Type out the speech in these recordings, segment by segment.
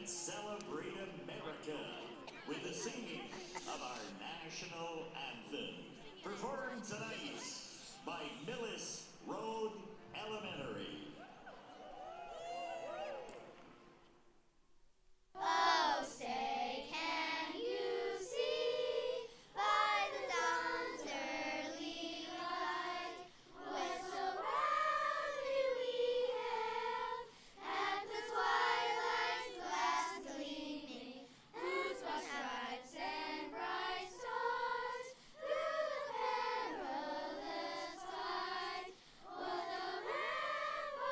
and celebrate America with the singing of our national anthem, performed tonight by Millis Road Elementary. Oh, say, can you see by the dawn's early light what so proudly we hailed at the twilight's last gleaming, whose broad stripes and bright stars through the perilous fight, what the ramparts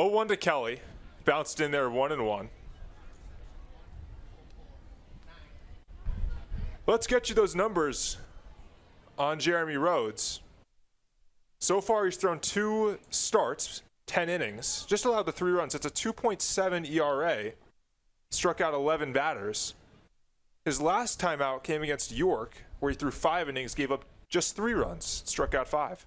0-1 to Kelly. Bounced in there 1-1. Let's get you those numbers on Jeremy Rhodes. So far, he's thrown 2 starts, 10 innings, just allowed the 3 runs. It's a 2.7 ERA. Struck out 11 batters. His last time out came against York, where he threw 5 innings, gave up just 3 runs, struck out 5.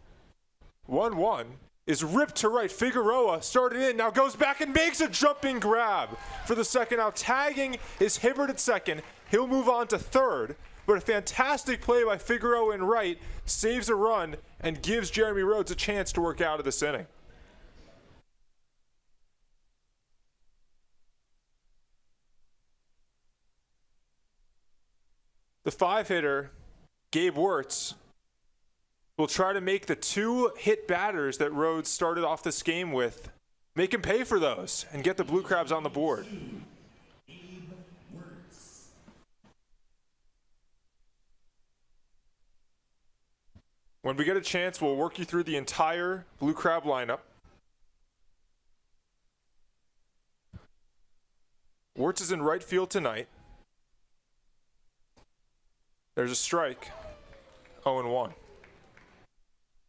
1-1 is ripped to right. Figueroa started in, now goes back and makes a jumping grab for the second out. Tagging is Hibbert at second. He'll move on to third, but a fantastic play by Figueroa in right saves a run and gives Jeremy Rhodes a chance to work out of this inning. The 5-hitter, Gabe Wirtz, will try to make the 2 hit batters that Rhodes started off this game with, make him pay for those and get the Blue Crabs on the board. When we get a chance, we'll work you through the entire Blue Crab lineup. Wirtz is in right field tonight. There's a strike, 0-1.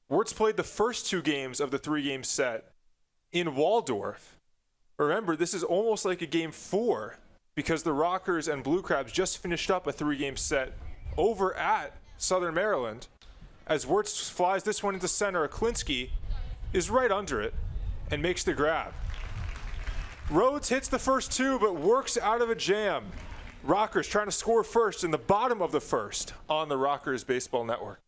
Wirtz played the first 2 games of the 3-game set in Waldorf. Remember, this is almost like a game 4 because the Rockers and Blue Crabs just finished up a 3-game set over at Southern Maryland. As Wirtz flies this one into center, Aklinski is right under it and makes the grab. Rhodes hits the first 2 but works out of a jam. Rockers trying to score first in the bottom of the first on the Rockers Baseball Network.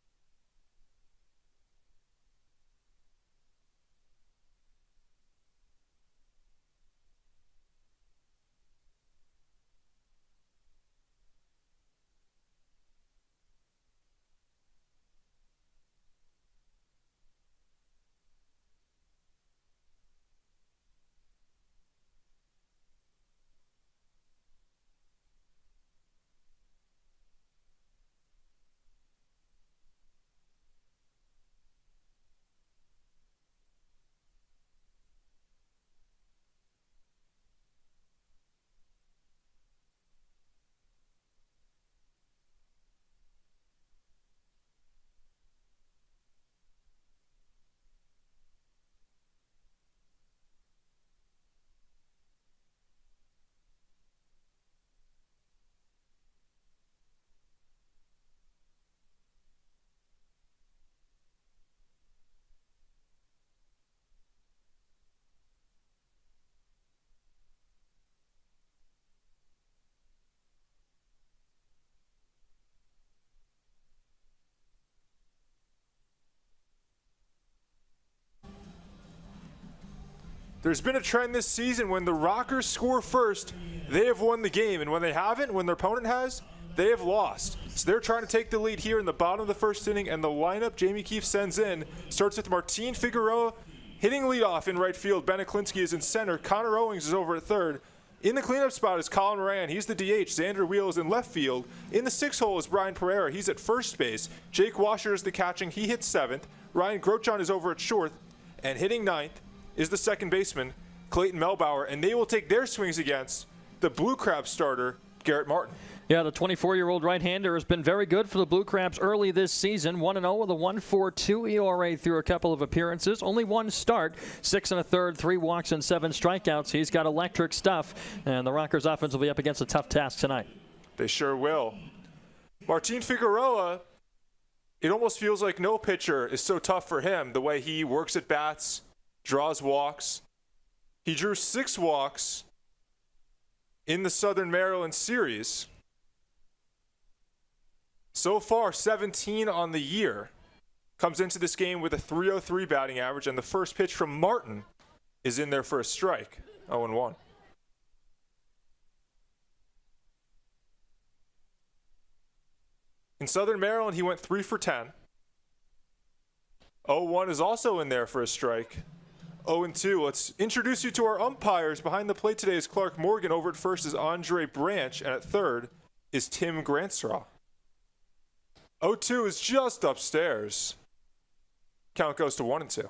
There's been a trend this season when the Rockers score first, they have won the game. And when they haven't, when their opponent has, they have lost. So they're trying to take the lead here in the bottom of the first inning, and the lineup Jamie Keefe sends in starts with Martin Figueroa hitting leadoff in right field. Ben Aklinski is in center. Connor Owings is over at third. In the cleanup spot is Colin Moran. He's the DH. Xander Wheel is in left field. In the 6th hole is Brian Pereira. He's at first base. Jake Washer is the catching. He hits 7th. Ryan Grochon is over at short. And hitting 9th is the second baseman, Clayton Melbauer. And they will take their swings against the Blue Crab starter, Garrett Martin. Yeah, the 24-year-old right-hander has been very good for the Blue Crabs early this season. 1-0 with a 1.42 ERA through a couple of appearances. Only 1 start, 6 1/3, 3 walks and 7 strikeouts. He's got electric stuff, and the Rockers offense will be up against a tough task tonight. They sure will. Martin Figueroa, it almost feels like no pitcher is so tough for him, the way he works at bats, draws walks. He drew 6 walks in the Southern Maryland series. So far, 17 on the year. Comes into this game with a .303 batting average, and the first pitch from Martin is in there for a strike, 0-1. In Southern Maryland, he went 3 for 10. 0-1 is also in there for a strike, 0-2. Let's introduce you to our umpires. Behind the plate today is Clark Morgan. Over at first is Andre Branch, and at third is Tim Grantstraw. 0-2 is just upstairs. Count goes to 1-2.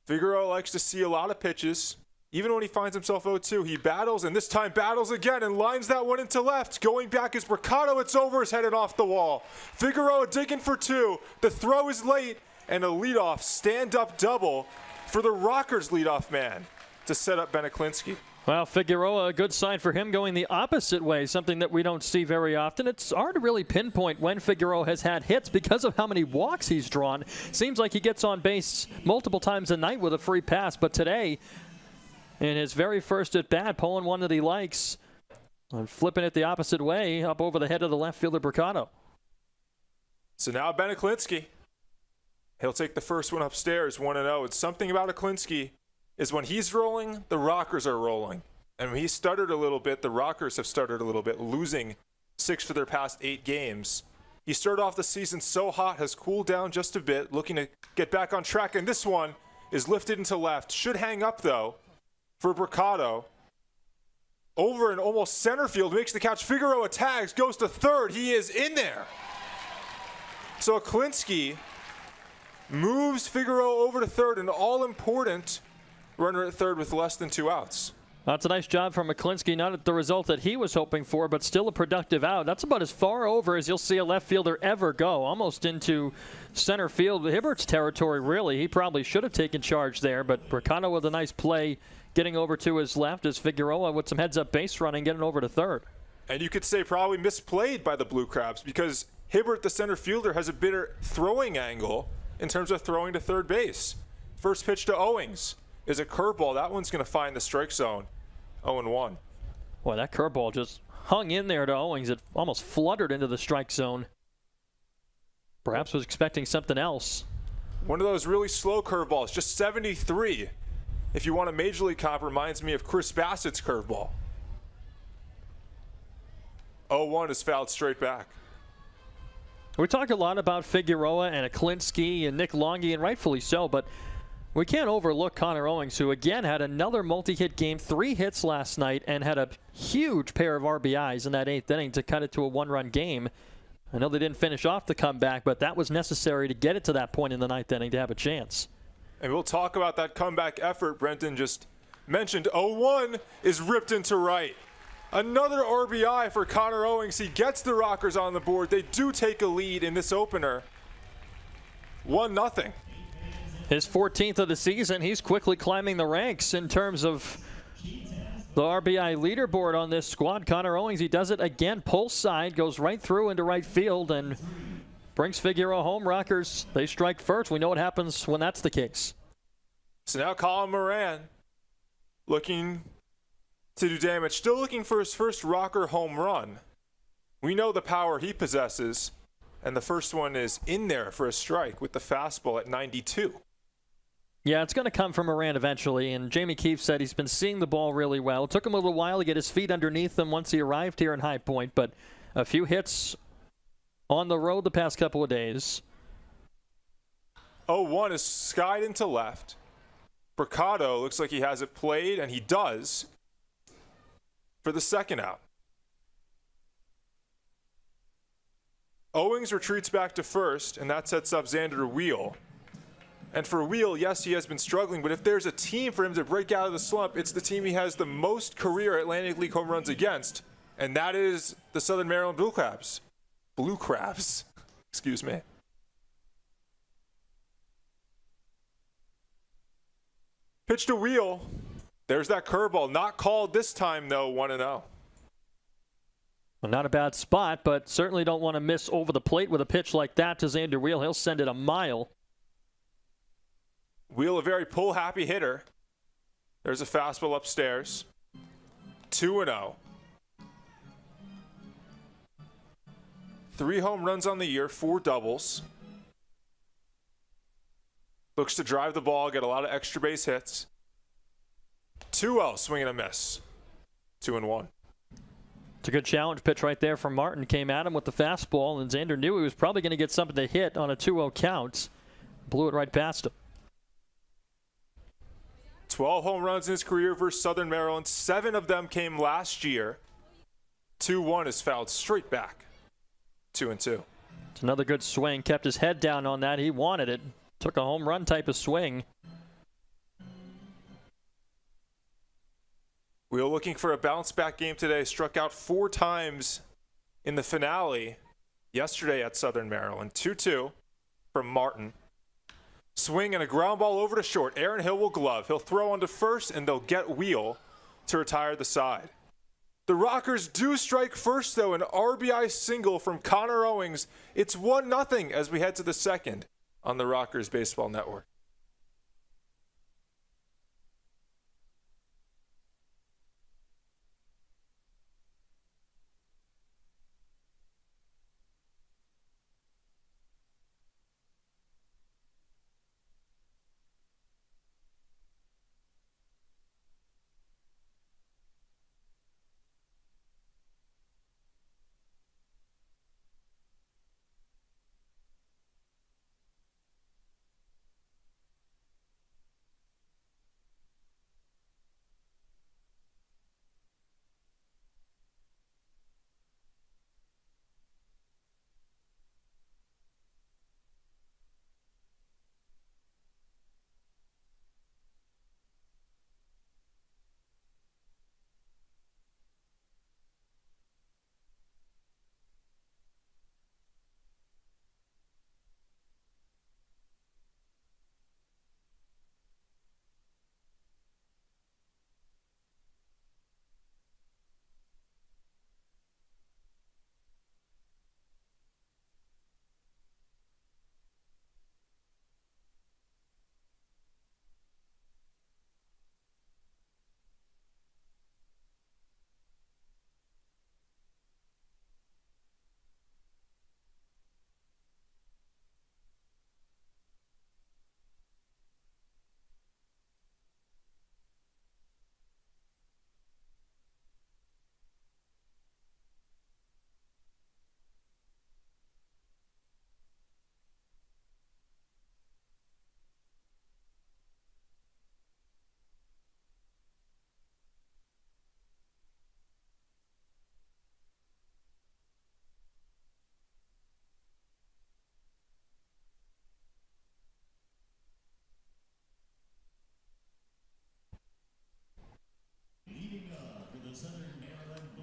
Figueroa likes to see a lot of pitches. Even when he finds himself 0-2, he battles, and this time battles again and lines that one into left. Going back is Mercado. It's over his head and off the wall. Figueroa digging for 2. The throw is late, and a leadoff stand-up double for the Rockers leadoff man to set up Beneklinski. Well, Figueroa, a good sign for him going the opposite way, something that we don't see very often. It's hard to really pinpoint when Figueroa has had hits because of how many walks he's drawn. Seems like he gets on base multiple times a night with a free pass, but today, in his very first at-bat, pulling one that he likes and flipping it the opposite way up over the head of the left fielder, Mercado. So now Beneklinski. He'll take the first one upstairs, 1-0. It's something about Aklinski is when he's rolling, the Rockers are rolling. And when he stuttered a little bit, the Rockers have stuttered a little bit, losing 6 of their past 8 games. He started off the season so hot, has cooled down just a bit, looking to get back on track. And this one is lifted into left. Should hang up, though, for Mercado. Over in almost center field, makes the catch. Figueroa tags, goes to third. He is in there. So Aklinski moves Figueroa over to third, an all-important runner at third with less than 2 outs. That's a nice job from Aklinski. Not at the result that he was hoping for, but still a productive out. That's about as far over as you'll see a left fielder ever go, almost into center field. Hibbert's territory, really. He probably should have taken charge there, but Mercado with a nice play getting over to his left as Figueroa with some heads-up base running, getting over to third. And you could say probably misplayed by the Blue Crabs because Hibbert, the center fielder, has a better throwing angle in terms of throwing to third base. First pitch to Owings is a curveball. That one's going to find the strike zone. 0-1. Boy, that curveball just hung in there to Owings. It almost fluttered into the strike zone. Perhaps was expecting something else. One of those really slow curveballs, just 73. If you want a major league comp, reminds me of Chris Bassett's curveball. 0-1 is fouled straight back. We talk a lot about Figueroa and Aklinski and Nick Longy, and rightfully so, but we can't overlook Connor Owings, who again had another multi-hit game, 3 hits last night, and had a huge pair of RBIs in that 8th inning to cut it to a 1-run game. I know they didn't finish off the comeback, but that was necessary to get it to that point in the 9th inning to have a chance. And we'll talk about that comeback effort Brenton just mentioned. 0-1 is ripped into right. Another RBI for Connor Owings. He gets the Rockers on the board. They do take a lead in this opener. 1-0. His 14th of the season. He's quickly climbing the ranks in terms of the RBI leaderboard on this squad. Connor Owings, he does it again. Pull side, goes right through into right field and brings Figueroa home. Rockers, they strike first. We know what happens when that's the case. So now Colin Moran looking to do damage. Still looking for his first Rocker home run. We know the power he possesses. And the first one is in there for a strike with the fastball at 92. Yeah, it's going to come from Moran eventually, and Jamie Keefe said he's been seeing the ball really well. It took him a little while to get his feet underneath him once he arrived here in High Point, but a few hits on the road the past couple of days. 0-1 is skied into left. Mercado looks like he has it played, and he does, for the second out. Owings retreats back to first, and that sets up Xander Wheel. And for Wheel, yes, he has been struggling, but if there's a team for him to break out of the slump, it's the team he has the most career Atlantic League home runs against, and that is the Southern Maryland Blue Crabs. Blue Crabs. Excuse me. Pitch to Wheel. There's that curveball. Not called this time, though, 1-0. Well, not a bad spot, but certainly don't want to miss over the plate with a pitch like that to Xander Wheel. He'll send it a mile. Wheel, a very pull-happy hitter. There's a fastball upstairs. 2-0. 3 home runs on the year, 4 doubles. Looks to drive the ball, get a lot of extra base hits. 2-0, swing and a miss. 2-1. It's a good challenge pitch right there from Martin. Came at him with the fastball, and Xander knew he was probably going to get something to hit on a 2-0 count. Blew it right past him. 12 home runs in his career versus Southern Maryland. 7 of them came last year. 2-1 is fouled straight back. 2-2. It's another good swing. Kept his head down on that. He wanted it. Took a home run type of swing. Wheel looking for a bounce-back game today. Struck out 4 times in the finale yesterday at Southern Maryland. 2-2 from Martin. Swing and a ground ball over to short. Aaron Hill will glove. He'll throw onto first, and they'll get Wheel to retire the side. The Rockers do strike first, though, an RBI single from Connor Owings. It's 1-0 as we head to the second on the Rockers Baseball Network.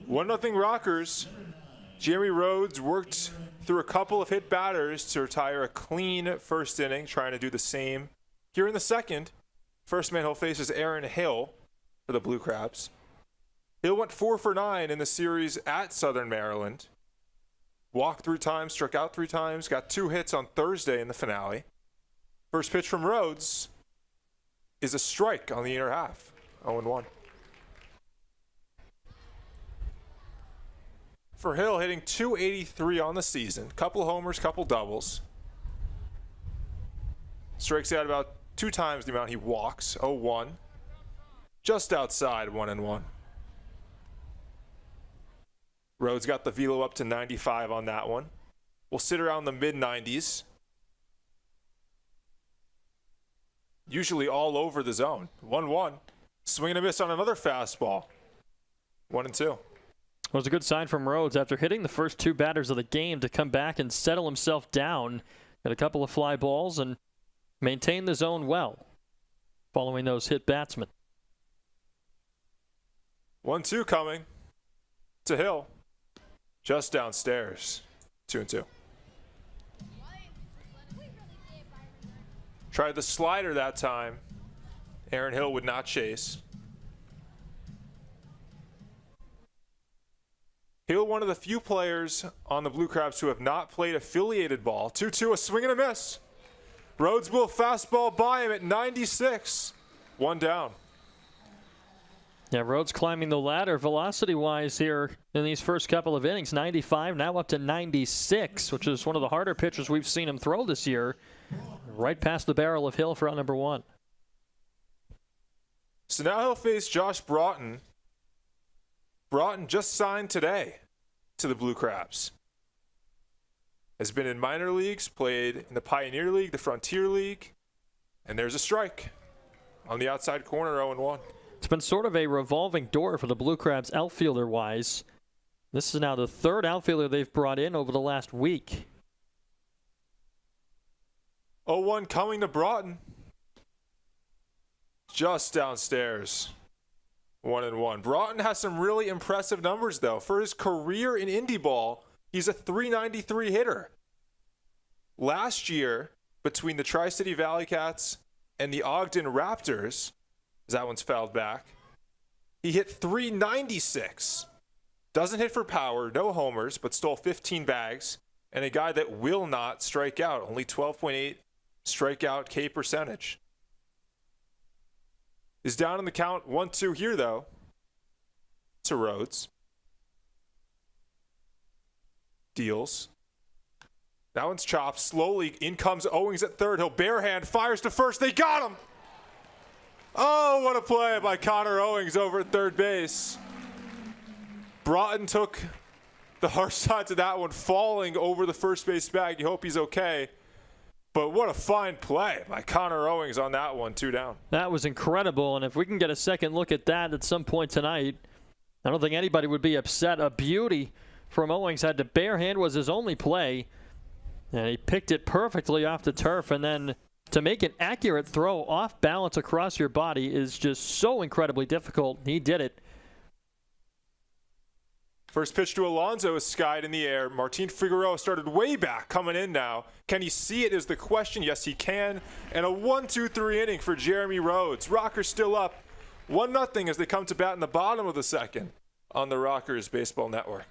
One nothing Rockers. Jeremy Rhodes worked through a couple of hit batters to retire a clean first inning, trying to do the same here in the second. First man he'll face is Aaron Hill for the Blue Crabs. Hill went 4 for 9 in the series at Southern Maryland. Walked 3 times, struck out 3 times, got 2 hits on Thursday in the finale. First pitch from Rhodes is a strike on the inner half, 0-1. For Hill, hitting .283 on the season. Couple homers, couple doubles. Strikes out about 2 times the amount he walks, 0-1. Just outside 1-1. Rhodes got the velo up to 95 on that one. We'll sit around the mid-90s. Usually all over the zone. 1-1. Swing and a miss on another fastball. 1-2. It was a good sign from Rhodes after hitting the first 2 batters of the game to come back and settle himself down. Got a couple of fly balls and maintain the zone well following those hit batsmen. 1-2 coming to Hill. Just downstairs. 2-2. Tried the slider that time. Aaron Hill would not chase. Hill, one of the few players on the Blue Crabs who have not played affiliated ball. 2-2, a swing and a miss. Rhodes will fastball by him at 96. 1 down. Yeah, Rhodes climbing the ladder velocity-wise here in these first couple of innings. 95, now up to 96, which is one of the harder pitches we've seen him throw this year. Right past the barrel of Hill for out number 1. So now he'll face Josh Broughton. Broughton just signed today to the Blue Crabs. Has been in minor leagues, played in the Pioneer League, the Frontier League, and there's a strike on the outside corner, 0-1. It's been sort of a revolving door for the Blue Crabs outfielder-wise. This is now the 3rd outfielder they've brought in over the last week. 0-1 coming to Broughton. Just downstairs. 1-1. Broughton has some really impressive numbers, though. For his career in indie ball, he's a .393 hitter. Last year, between the Tri-City Valley Cats and the Ogden Raptors, that one's fouled back, he hit .396. Doesn't hit for power, no homers, but stole 15 bags. And a guy that will not strike out, only 12.8 strikeout K percentage. Is down in the count 1-2 here, though, to Rhodes. Deals. That one's chopped. Slowly, in comes Owings at third. He'll barehand, fires to first. They got him! Oh, what a play by Connor Owings over at third base. Broughton took the harsh side to that one, falling over the first base bag. You hope he's okay. But what a fine play by Connor Owings on that one, 2 down. That was incredible, and if we can get a second look at that at some point tonight, I don't think anybody would be upset. A beauty from Owings. Had to barehand, was his only play, and he picked it perfectly off the turf. And then to make an accurate throw off balance across your body is just so incredibly difficult. He did it. First pitch to Alonso is skied in the air. Martin Figueroa started way back, coming in now. Can he see it is the question. Yes, he can. And a 1-2-3 inning for Jeremy Rhodes. Rockers still up 1-0 as they come to bat in the bottom of the second on the Rockers Baseball Network.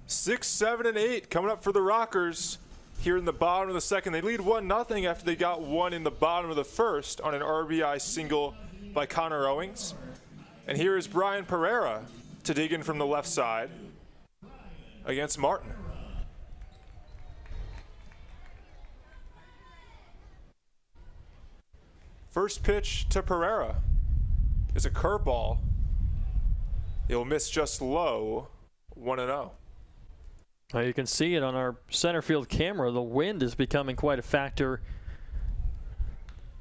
Six, 7, and 8 coming up for the Rockers here in the bottom of the second. They lead 1-0 after they got one in the bottom of the first on an RBI single by Connor Owings. And here is Brian Pereira to dig in from the left side against Martin. First pitch to Pereira is a curveball. He'll miss just low, 1-0. You can see it on our center field camera. The wind is becoming quite a factor.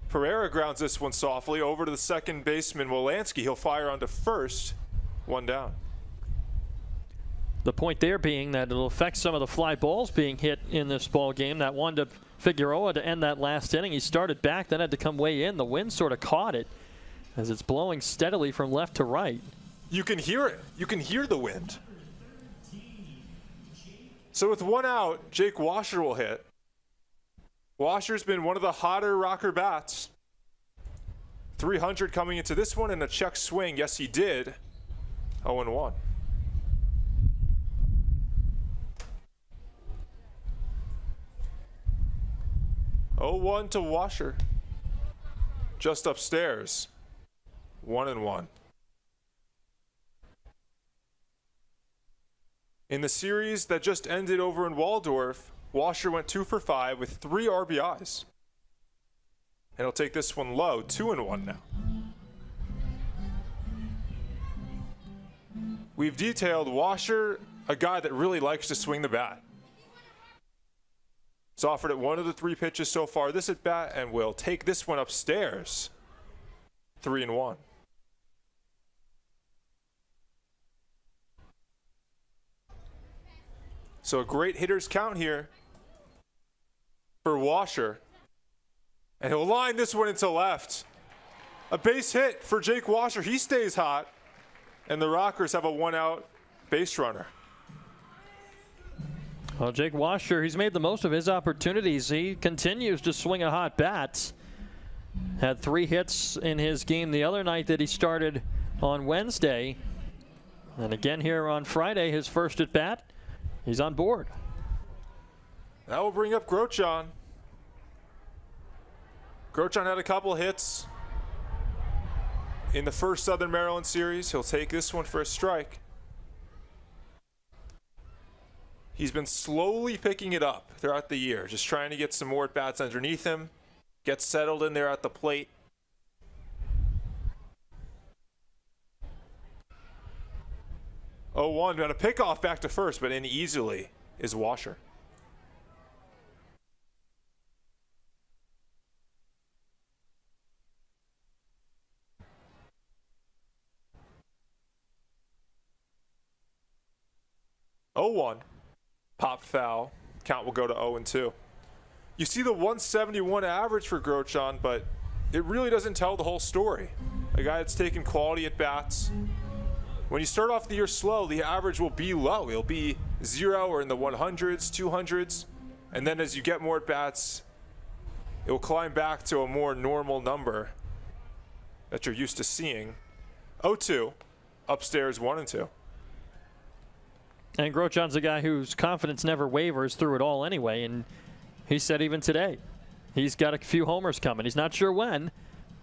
Pereira grounds this one softly over to the second baseman, Wolanski. He'll fire onto first, 1 down. The point there being that it'll affect some of the fly balls being hit in this ball game. That one to Figueroa to end that last inning. He started back, then had to come way in. The wind sort of caught it as it's blowing steadily from left to right. You can hear it. You can hear the wind. So with 1 out, Jake Washer will hit. Washer's been one of the hotter Rocker bats. 300 coming into this one and a check swing. Yes, he did. 0-1. Oh, to Washer. Just upstairs. 1-1. In the series that just ended over in Waldorf, Washer went 2 for 5 with 3 RBIs. And he'll take this one low, 2-1 now. We've detailed Washer, a guy that really likes to swing the bat. He's offered at 1 of the 3 pitches so far this at bat, and will take this one upstairs, 3-1. So a great hitter's count here for Washer. And he'll line this one into left. A base hit for Jake Washer. He stays hot. And the Rockers have a 1-out base runner. Well, Jake Washer, he's made the most of his opportunities. He continues to swing a hot bat. Had 3 hits in his game the other night that he started on Wednesday. And again here on Friday, his first at bat. He's on board. That will bring up Grochon. Grochon had a couple hits in the first Southern Maryland series. He'll take this one for a strike. He's been slowly picking it up throughout the year, just trying to get some more at-bats underneath him, get settled in there at the plate. Oh, 1, got a pickoff back to first, but in easily is Washer. Oh, 1. Pop foul. Count will go to 0-2. You see the 171 average for Grochon, but it really doesn't tell the whole story. A guy that's taken quality at bats. When you start off the year slow, the average will be low. It'll be 0 or in the 100s, 200s. And then as you get more at bats, it will climb back to a more normal number that you're used to seeing. 0-2. Upstairs 1-2. And Grochon's a guy whose confidence never wavers through it all anyway. And he said even today, he's got a few homers coming. He's not sure when,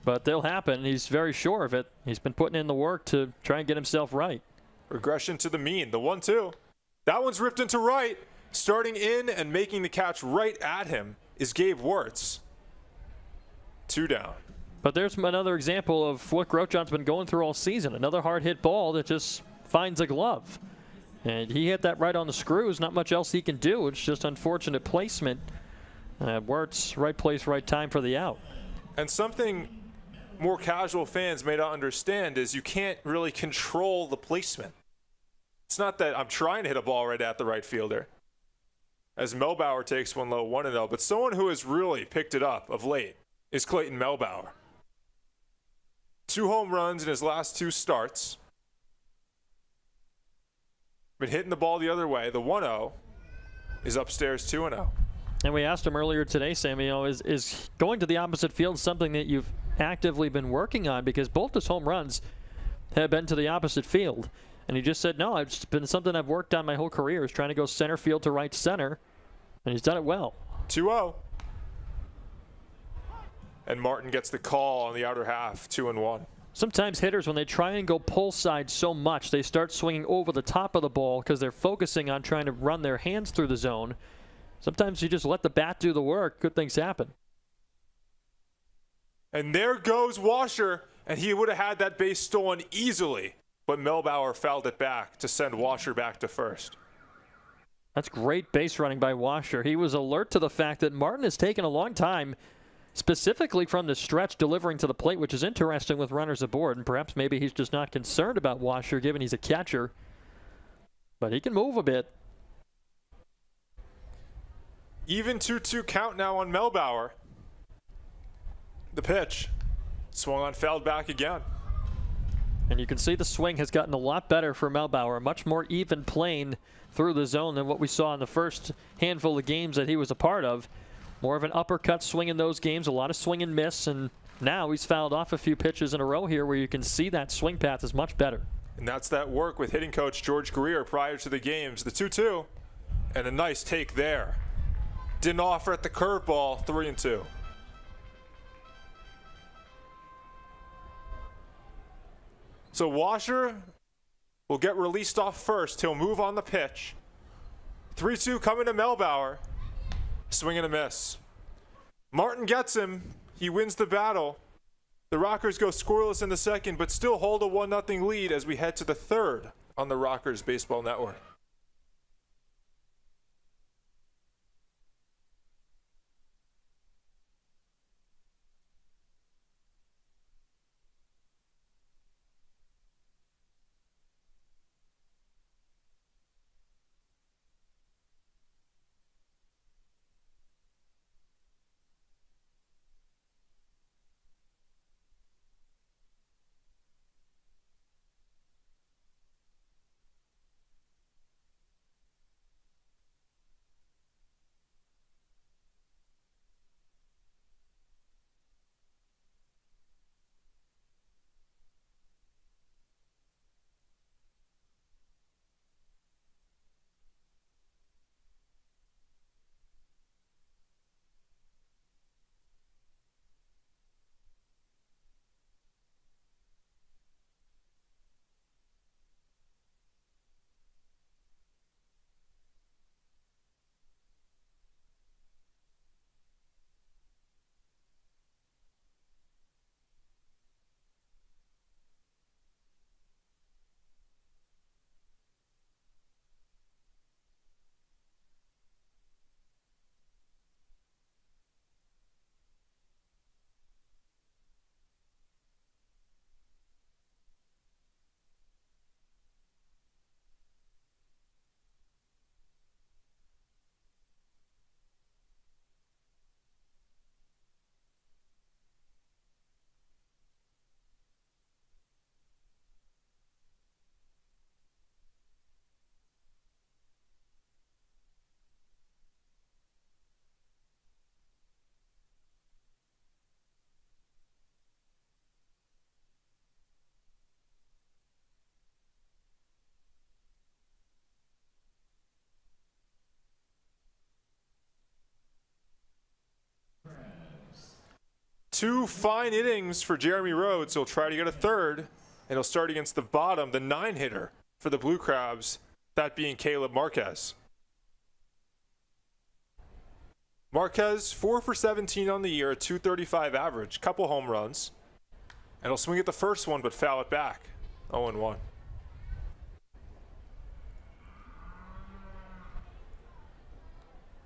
but they'll happen. He's very sure of it. He's been putting in the work to try and get himself right. Regression to the mean, the 1-2. That one's ripped into right. Starting in and making the catch right at him is Gabe Wirtz. 2 down. But there's another example of what Grochon's been going through all season. Another hard hit ball that just finds a glove. And he hit that right on the screws. Not much else he can do. It's just unfortunate placement. Wirtz, right place, right time for the out. And something more casual fans may not understand is you can't really control the placement. It's not that I'm trying to hit a ball right at the right fielder, as Melbauer takes one low, 1-0. But someone who has really picked it up of late is Clayton Melbauer. 2 home runs in his last 2 starts. Been hitting the ball the other way. The 1-0 is upstairs 2-0. And we asked him earlier today, Sam, is going to the opposite field something that you've actively been working on? Because both his home runs have been to the opposite field. And he just said, no, it's been something I've worked on my whole career, is trying to go center field to right center. And he's done it well. 2-0. And Martin gets the call on the outer half, 2-1. Sometimes hitters, when they try and go pull side so much, they start swinging over the top of the ball because they're focusing on trying to run their hands through the zone. Sometimes you just let the bat do the work. Good things happen. And there goes Washer, and he would have had that base stolen easily, but Melbauer fouled it back to send Washer back to first. That's great base running by Washer. He was alert to the fact that Martin has taken a long time, specifically from the stretch, delivering to the plate, which is interesting with runners aboard. And perhaps maybe he's just not concerned about Washer, given he's a catcher. But he can move a bit. Even 2-2 count now on Melbauer. The pitch. Swung on, fouled back again. And you can see the swing has gotten a lot better for Melbauer. Much more even plane through the zone than what we saw in the first handful of games that he was a part of. More of an uppercut swing in those games, a lot of swing and miss, and now he's fouled off a few pitches in a row here where you can see that swing path is much better. And that's that work with hitting coach George Greer prior to the games. The 2-2, and a nice take there. Didn't offer at the curveball, 3-2. So Washer will get released off first. He'll move on the pitch. 3-2 coming to Melbauer. Swing and a miss. Martin gets him. He wins the battle. The Rockers go scoreless in the second, but still hold a 1-0 lead as we head to the third on the Rockers Baseball Network. Two fine innings for Jeremy Rhodes. He'll try to get a third, and he'll start against the bottom, the 9-hitter for the Blue Crabs, that being Caleb Marquez. Marquez, 4 for 17 on the year, a .235 average, couple home runs. And he'll swing at the first one, but foul it back. 0-1.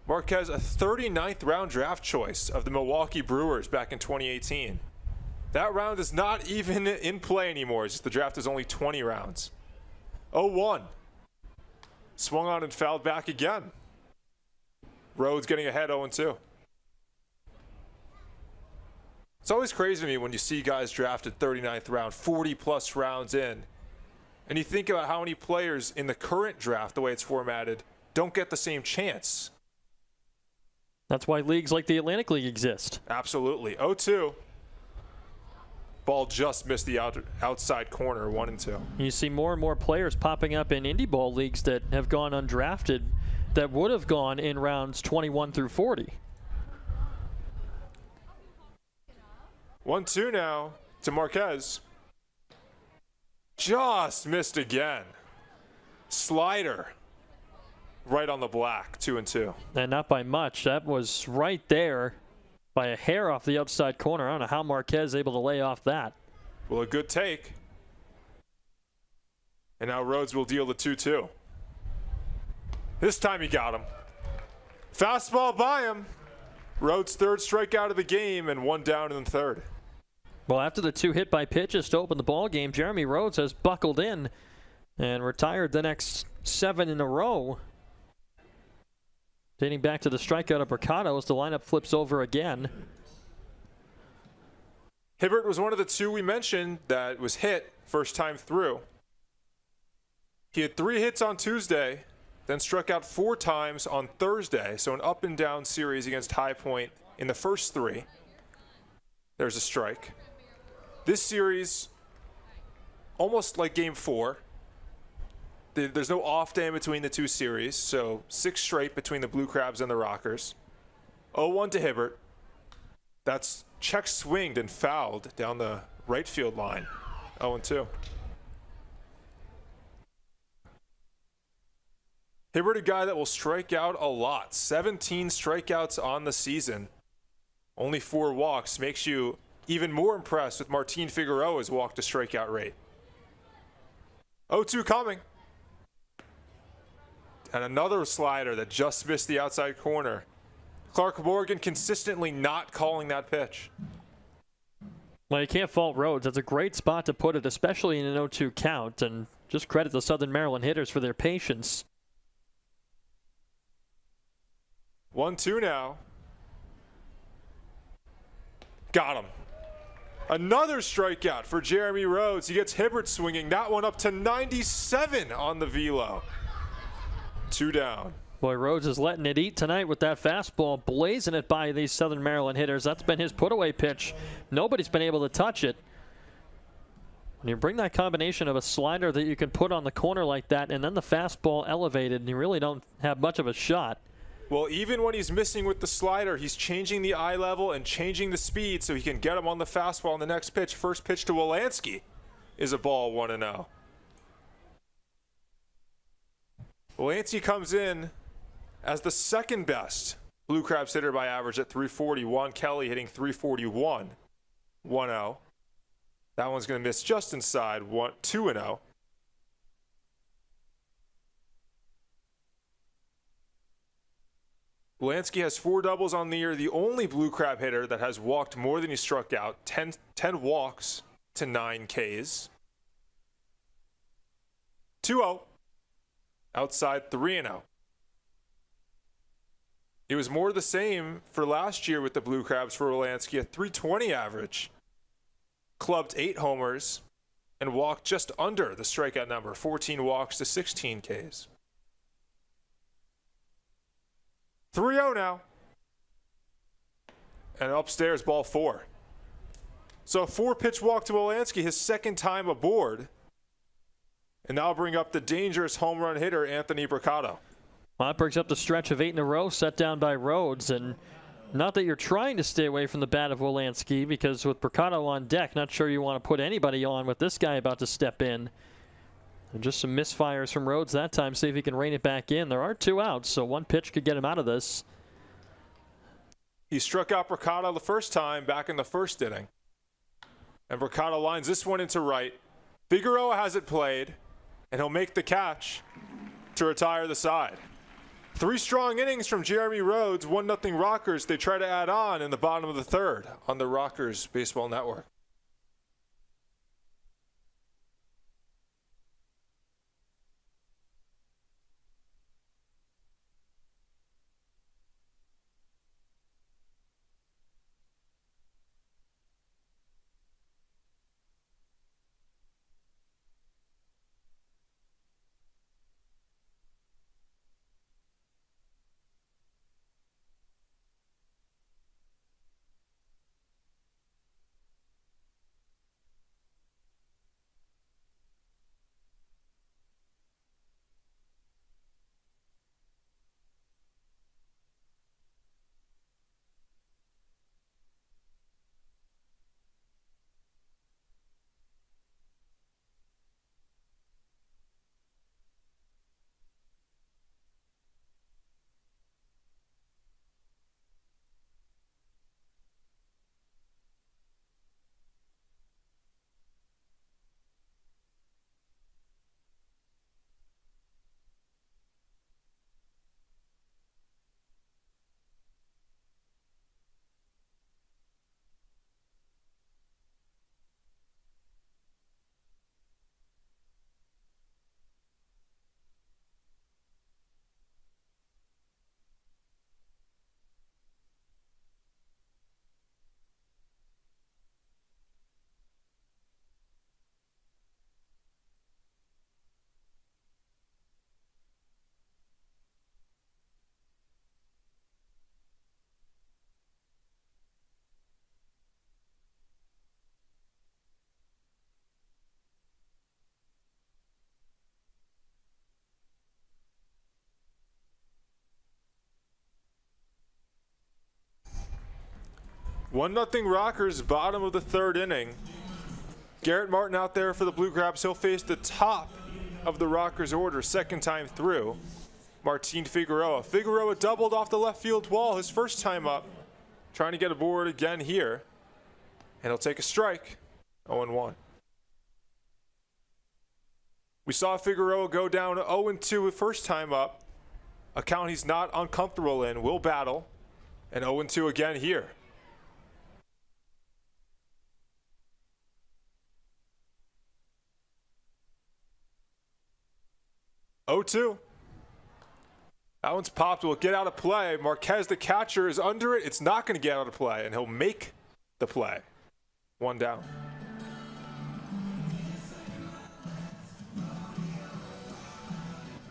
Marquez, a 39th round draft choice of the Milwaukee Brewers back in 2018. That round is not even in play anymore. It's just the draft is only 20 rounds. 0-1. Swung on and fouled back again. Rhodes getting ahead 0-2. It's always crazy to me when you see guys drafted 39th round, 40-plus rounds in, and you think about how many players in the current draft, the way it's formatted, don't get the same chance. That's why leagues like the Atlantic League exist. Absolutely. 0-2. Ball just missed the outside corner, 1-2. You see more and more players popping up in indie ball leagues that have gone undrafted that would have gone in rounds 21 through 40. 1-2 now to Marquez. Just missed again. Slider. Right on the black, 2-2. And not by much. That was right there by a hair off the outside corner. I don't know how Marquez is able to lay off that. Well, a good take. And now Rhodes will deal the 2-2. This time he got him. Fastball by him. Rhodes' third strikeout of the game and one down in the third. Well, after the two hit by pitches to open the ball game, Jeremy Rhodes has buckled in and retired the next 7 in a row. Dating back to the strikeout of Mercado as the lineup flips over again. Hibbert was one of the two we mentioned that was hit first time through. He had 3 hits on Tuesday, then struck out 4 times on Thursday, so an up and down series against High Point in the first 3. There's a strike. This series, almost like Game 4, there's no off day in between the two series, so 6 straight between the Blue Crabs and the Rockers. 0-1 to Hibbert. That's check swinged and fouled down the right field line. 0-2. Hibbert, a guy that will strike out a lot. 17 strikeouts on the season. Only 4 walks. Makes you even more impressed with Martin Figueroa's walk to strikeout rate. 0-2 coming. And another slider that just missed the outside corner. Clark Morgan consistently not calling that pitch. Well, you can't fault Rhodes. That's a great spot to put it, especially in an 0-2 count. And just credit the Southern Maryland hitters for their patience. 1-2 now. Got him. Another strikeout for Jeremy Rhodes. He gets Hibbert swinging. That one up to 97 on the velo. 2 down. Boy, Rhodes is letting it eat tonight with that fastball, blazing it by these Southern Maryland hitters. That's been his put-away pitch. Nobody's been able to touch it. When you bring that combination of a slider that you can put on the corner like that and then the fastball elevated, and you really don't have much of a shot. Well, even when he's missing with the slider, he's changing the eye level and changing the speed so he can get him on the fastball on the next pitch. First pitch to Wolanski is a ball, 1-0. Wolanski comes in as the second best Blue Crabs hitter by average at 340. Juan Kelly hitting 341. 1-0. That one's going to miss just inside. 2-0. Wolanski has 4 doubles on the year. The only Blue Crab hitter that has walked more than he struck out. 10 walks to 9 Ks. 2-0. Outside 3-0. It was more the same for last year with the Blue Crabs for Wolanski, a 320 average. Clubbed 8 homers and walked just under the strikeout number, 14 walks to 16 Ks. 3-0 now. And upstairs, ball 4. So a 4-pitch walk to Wolanski, his second time aboard. And now bring up the dangerous home run hitter, Anthony Bricado. Well, that brings up the stretch of 8 in a row set down by Rhodes. And not that you're trying to stay away from the bat of Wolanski, because with Bricado on deck, not sure you want to put anybody on with this guy about to step in. And just some misfires from Rhodes that time. See if he can rein it back in. There are 2 outs, so 1 pitch could get him out of this. He struck out Bricado the first time back in the first inning. And Bricado lines this one into right. Figueroa has it played, and he'll make the catch to retire the side. 3 strong innings from Jeremy Rhodes, 1-0 Rockers. They try to add on in the bottom of the 3rd on the Rockers Baseball Network. One nothing Rockers, bottom of the 3rd inning. Garrett Martin out there for the Blue Crabs. He'll face the top of the Rockers order, second time through. Martin Figueroa. Figueroa doubled off the left field wall his first time up. Trying to get aboard again here. And he'll take a strike. 0-1. We saw Figueroa go down 0-2 first time up. A count he's not uncomfortable in. Will battle. And 0-2 again here. Oh-2. That one's popped. Will get out of play. Marquez, the catcher, is under it. It's not going to get out of play, and he'll make the play. 1 down.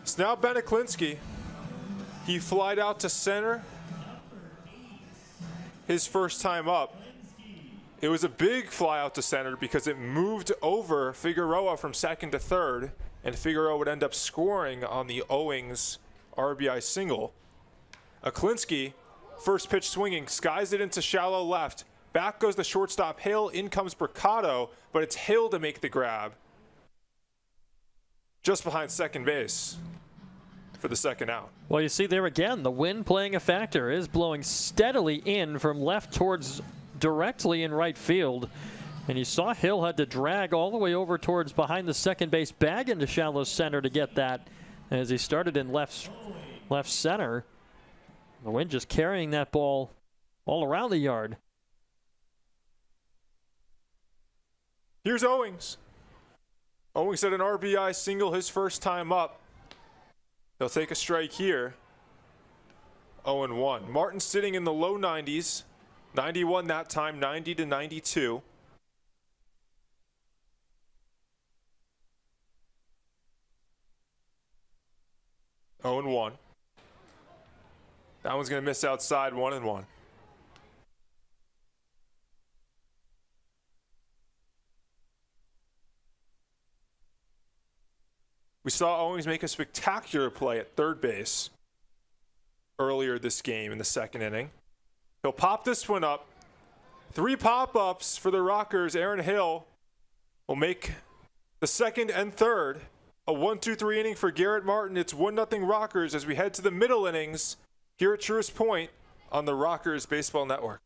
It's now Beniklinski. He flied out to center his first time up. It was a big fly out to center because it moved over Figueroa from second to third, and Figueroa would end up scoring on the Owings RBI single. Aklinski, first pitch swinging, skies it into shallow left. Back goes the shortstop Hill. In comes Mercado, but it's Hill to make the grab. Just behind second base for the second out. Well, you see there again, the wind playing a factor. It is blowing steadily in from left towards directly in right field. And you saw Hill had to drag all the way over towards behind the second base bag into shallow center to get that. As he started in left center, the wind just carrying that ball all around the yard. Here's Owings. Owings had an RBI single his first time up. He'll take a strike here. 0-1. Martin sitting in the low 90s. 91 that time, 90 to 92. Oh and 1. That one's going to miss outside. 1-1. We saw Owings make a spectacular play at third base earlier this game in the second inning. He'll pop this one up. 3 pop-ups for the Rockers. Aaron Hill will make the second and third. A 1-2-3 inning for Garrett Martin. It's 1-0 Rockers as we head to the middle innings here at Truist Point on the Rockers Baseball Network.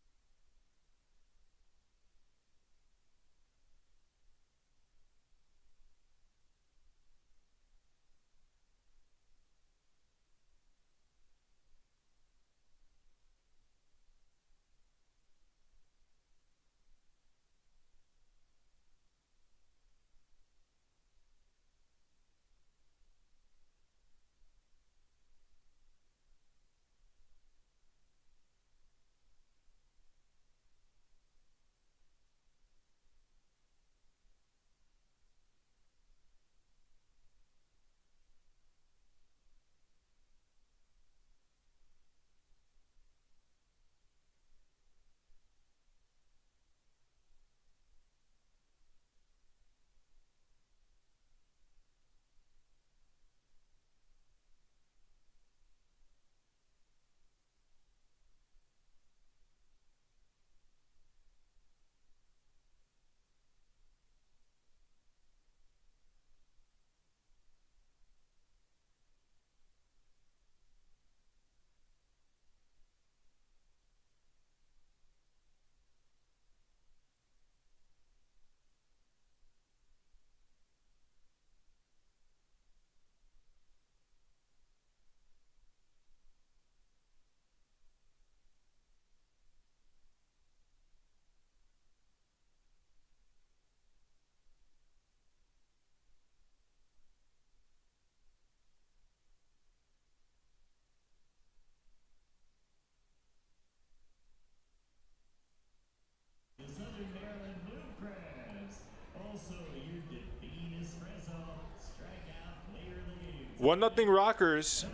Also, your Defeat Espresso strikeout player of the game. 1-0 Rockers.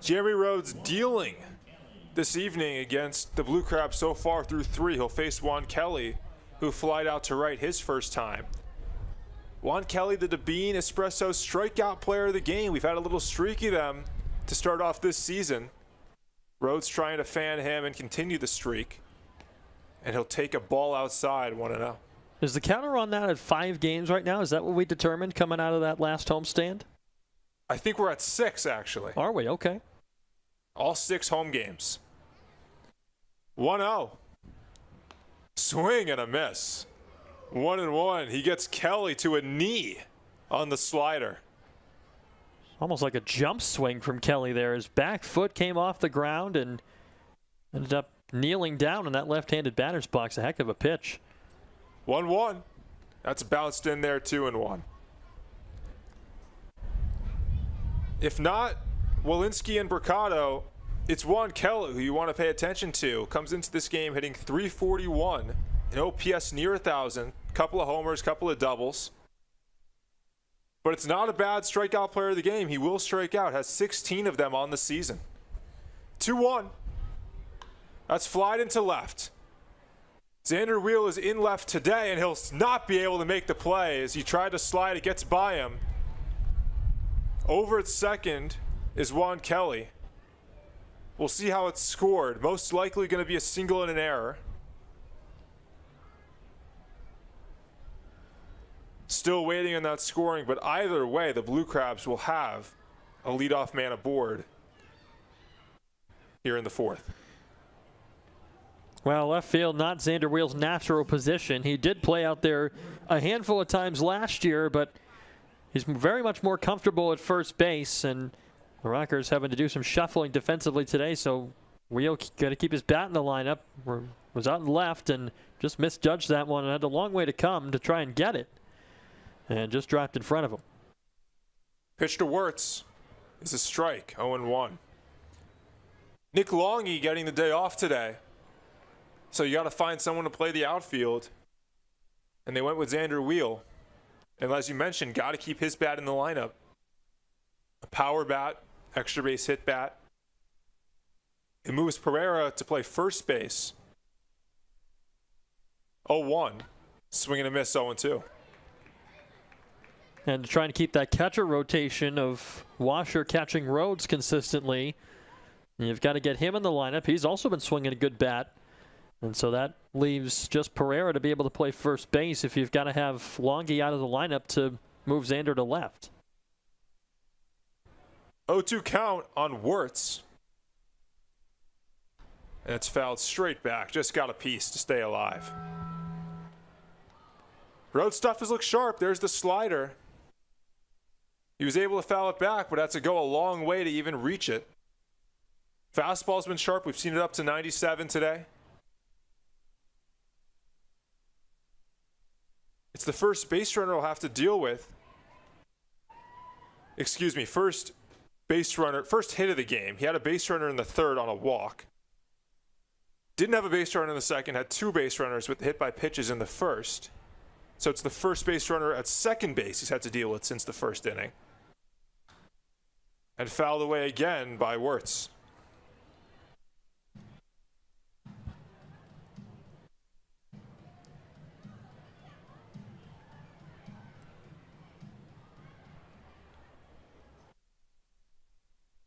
Jeremy Rhodes dealing this evening against the Blue Crabs so far through 3. He'll face Juan Kelly, who flied out to right his first time. Juan Kelly, the Bean Espresso strikeout player of the game. We've had a little streak of them to start off this season. Rhodes trying to fan him and continue the streak. And he'll take a ball outside, 1-0. Is the counter on that at 5 games right now? Is that what we determined coming out of that last homestand? I think we're at 6, actually. Are we? Okay. All 6 home games. 1-0. Swing and a miss. 1-1. He gets Kelly to a knee on the slider. Almost like a jump swing from Kelly there. His back foot came off the ground and ended up kneeling down in that left-handed batter's box. A heck of a pitch. 1-1. That's bounced in there, 2-1. If not Walensky and Mercado, it's Juan Kelly who you want to pay attention to. Comes into this game hitting .341, an OPS near 1,000, couple of homers, couple of doubles. But it's not a bad strikeout player of the game. He will strike out, has 16 of them on the season. 2-1. That's flied into left. Xander Wheel is in left today, and he'll not be able to make the play as he tried to slide. It gets by him. Over at second is Juan Kelly. We'll see how it's scored. Most likely going to be a single and an error. Still waiting on that scoring, but either way, the Blue Crabs will have a leadoff man aboard here in the 4th. Well, left field, not Xander Wheel's natural position. He did play out there a handful of times last year, but he's very much more comfortable at first base, and the Rockers having to do some shuffling defensively today, so Wheel got to keep his bat in the lineup. Was out and left and just misjudged that one and had a long way to come to try and get it. And just dropped in front of him. Pitch to Wirtz is a strike, 0-1. Nick Longy getting the day off today. So you got to find someone to play the outfield. And they went with Xander Wheel. And as you mentioned, got to keep his bat in the lineup. A power bat, extra base hit bat. It moves Pereira to play first base. 0-1. Swing and a miss, 0-2. And trying to keep that catcher rotation of Washer catching Rhodes consistently. You've got to get him in the lineup. He's also been swinging a good bat. And so that leaves just Pereira to be able to play first base if you've got to have Longy out of the lineup to move Xander to left. 0-2 count on Wirtz. And it's fouled straight back. Just got a piece to stay alive. Road stuff has looked sharp. There's the slider. He was able to foul it back, but had to go a long way to even reach it. Fastball's been sharp. We've seen it up to 97 today. It's the first base runner he'll have to deal with. Excuse me, first hit of the game. He had a base runner in the 3rd on a walk. Didn't have a base runner in the 2nd, had 2 base runners with hit by pitches in the 1st. So it's the first base runner at second base he's had to deal with since the 1st inning. And fouled away again by Wirtz.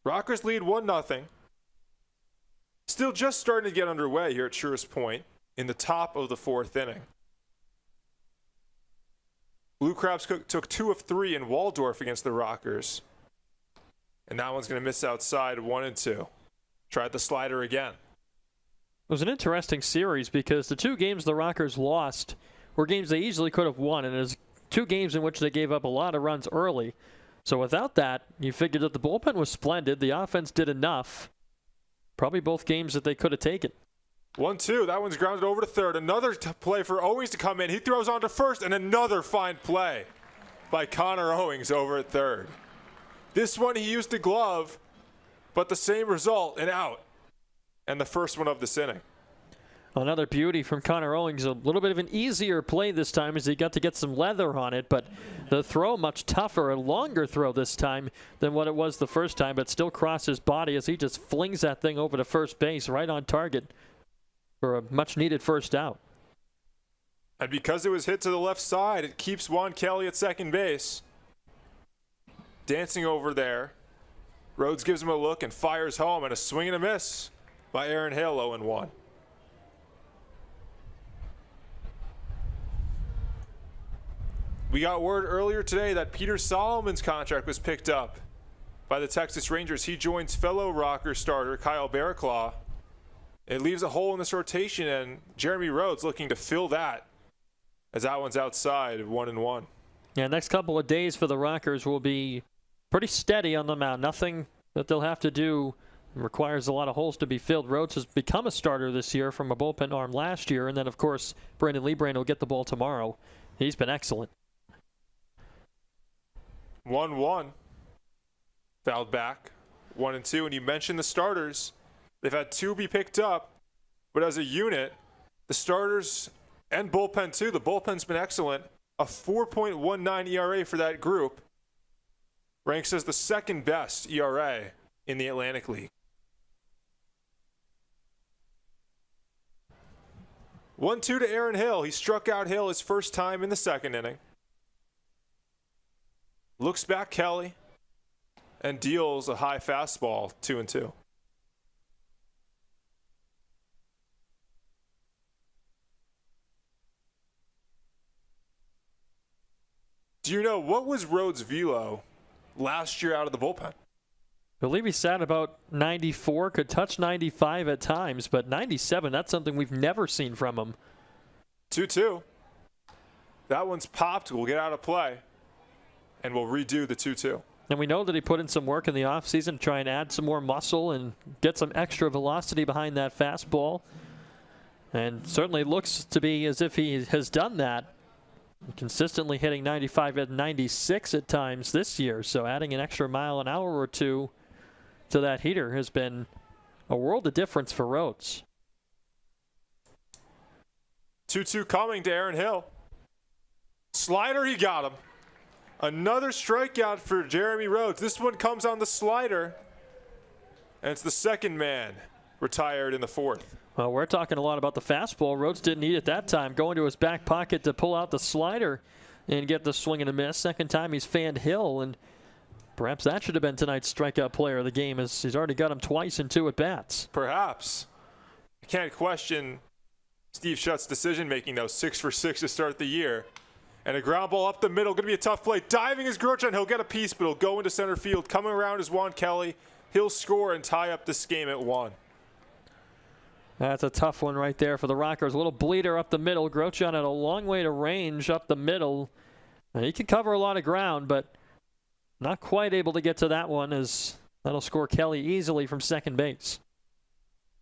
Rockers lead 1-0. Still just starting to get underway here at Truist Point in the top of the 4th inning. Blue Crabs took 2 of 3 in Waldorf against the Rockers. And that one's going to miss outside, 1-2. Tried the slider again. It was an interesting series because the 2 games the Rockers lost were games they easily could have won, and it was 2 games in which they gave up a lot of runs early. So without that, you figured that the bullpen was splendid. The offense did enough. Probably both games that they could have taken. 1-2. That one's grounded over to third. Another play for Owings to come in. He throws on to first, and another fine play by Connor Owings over at third. This one he used the glove, but the same result, an out. And the first one of this inning. Another beauty from Connor Owings. A little bit of an easier play this time as he got to get some leather on it, but the throw much tougher, a longer throw this time than what it was the first time, but still crossed his body as he just flings that thing over to first base right on target for a much-needed first out. And because it was hit to the left side, it keeps Juan Kelly at second base. Dancing over there. Rhodes gives him a look and fires home, and a swing and a miss by Aaron Hale, 0-1. We got word earlier today that Peter Solomon's contract was picked up by the Texas Rangers. He joins fellow Rocker starter Kyle Barraclaw. It leaves a hole in this rotation, and Jeremy Rhodes looking to fill that as that one's outside 1-1. Yeah, next couple of days for the Rockers will be pretty steady on the mound. Nothing that they'll have to do requires a lot of holes to be filled. Rhodes has become a starter this year from a bullpen arm last year, and then, of course, Brandon Liebrand will get the ball tomorrow. He's been excellent. 1-1. Fouled back. 1-2. And you mentioned the starters. They've had 2 be picked up, but as a unit, the starters and bullpen too. The bullpen's been excellent. A 4.19 ERA for that group. Ranks as the second best ERA in the Atlantic League. 1-2 to Aaron Hill. He struck out Hill his first time in the second inning. Looks back Kelly and deals a high fastball, 2-2. Do you know what was Rhodes' velo last year out of the bullpen? I believe he sat about 94, could touch 95 at times, but 97, that's something we've never seen from him. 2-2. That one's popped. We'll get out of play, and we'll redo the 2-2. And we know that he put in some work in the offseason to try and add some more muscle and get some extra velocity behind that fastball. And certainly looks to be as if he has done that. Consistently hitting 95 and 96 at times this year. So adding an extra mile an hour or two to that heater has been a world of difference for Rhodes. 2-2 coming to Aaron Hill. Slider, he got him. Another strikeout for Jeremy Rhodes. This one comes on the slider. And it's the second man retired in the fourth. Well, we're talking a lot about the fastball. Rhodes didn't need it that time. Going to his back pocket to pull out the slider and get the swing and a miss. Second time he's fanned Hill, and perhaps that should have been tonight's strikeout player of the game, as he's already got him twice in 2 at-bats. Perhaps. I can't question Steve Shutt's decision-making, though. 6 for 6 to start the year. And a ground ball up the middle. Going to be a tough play. Diving is Grosjean. He'll get a piece, but he'll go into center field. Coming around is Juan Kelly. He'll score and tie up this game at 1. That's a tough one right there for the Rockers. A little bleeder up the middle. Grosjean had a long way to range up the middle. And he can cover a lot of ground, but not quite able to get to that one, as that'll score Kelly easily from second base.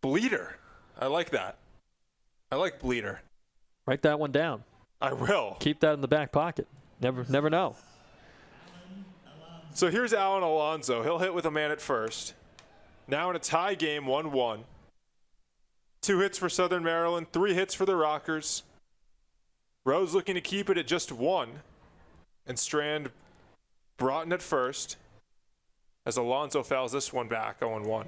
Bleeder. I like that. I like bleeder. Write that one down. I will. Keep that in the back pocket. Never know. So here's Alan Alonso. He'll hit with a man at first. Now in a tie game, 1-1. 2 hits for Southern Maryland, 3 hits for the Rockers. Rhodes looking to keep it at just 1. And Strand Broughton at first, as Alonso fouls this one back, 0-1.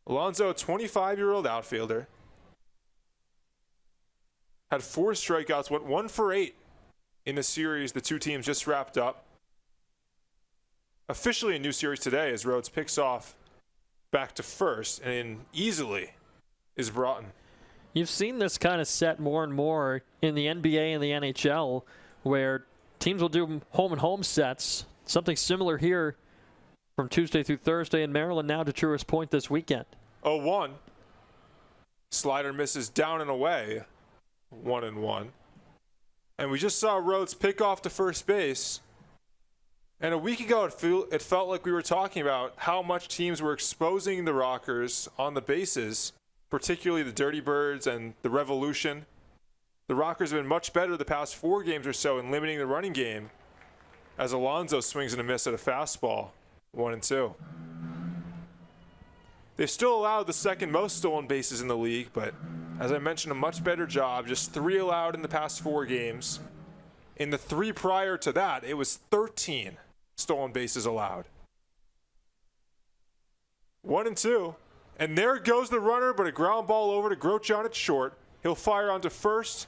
Alonso, a 25-year-old outfielder, had 4 strikeouts, went 1 for 8 in the series the 2 teams just wrapped up. Officially a new series today as Rhodes picks off back to first, and in easily is Broughton. You've seen this kind of set more and more in the NBA and the NHL, where teams will do home-and-home sets. Something similar here from Tuesday through Thursday in Maryland, now to Truist Point this weekend. 0-1. Slider misses down and away. 1-1. And we just saw Rhodes pick off to first base. And a week ago, it felt like we were talking about how much teams were exposing the Rockers on the bases, particularly the Dirty Birds and the Revolution. The Rockers have been much better the past 4 games or so in limiting the running game, as Alonso swings and a miss at a fastball. 1-2. They've still allowed the second most stolen bases in the league, but as I mentioned, a much better job. Just 3 allowed in the past 4 games. In the 3 prior to that, it was 13 stolen bases allowed. 1-2. And there goes the runner, but a ground ball over to Grosjean at short. He'll fire onto first,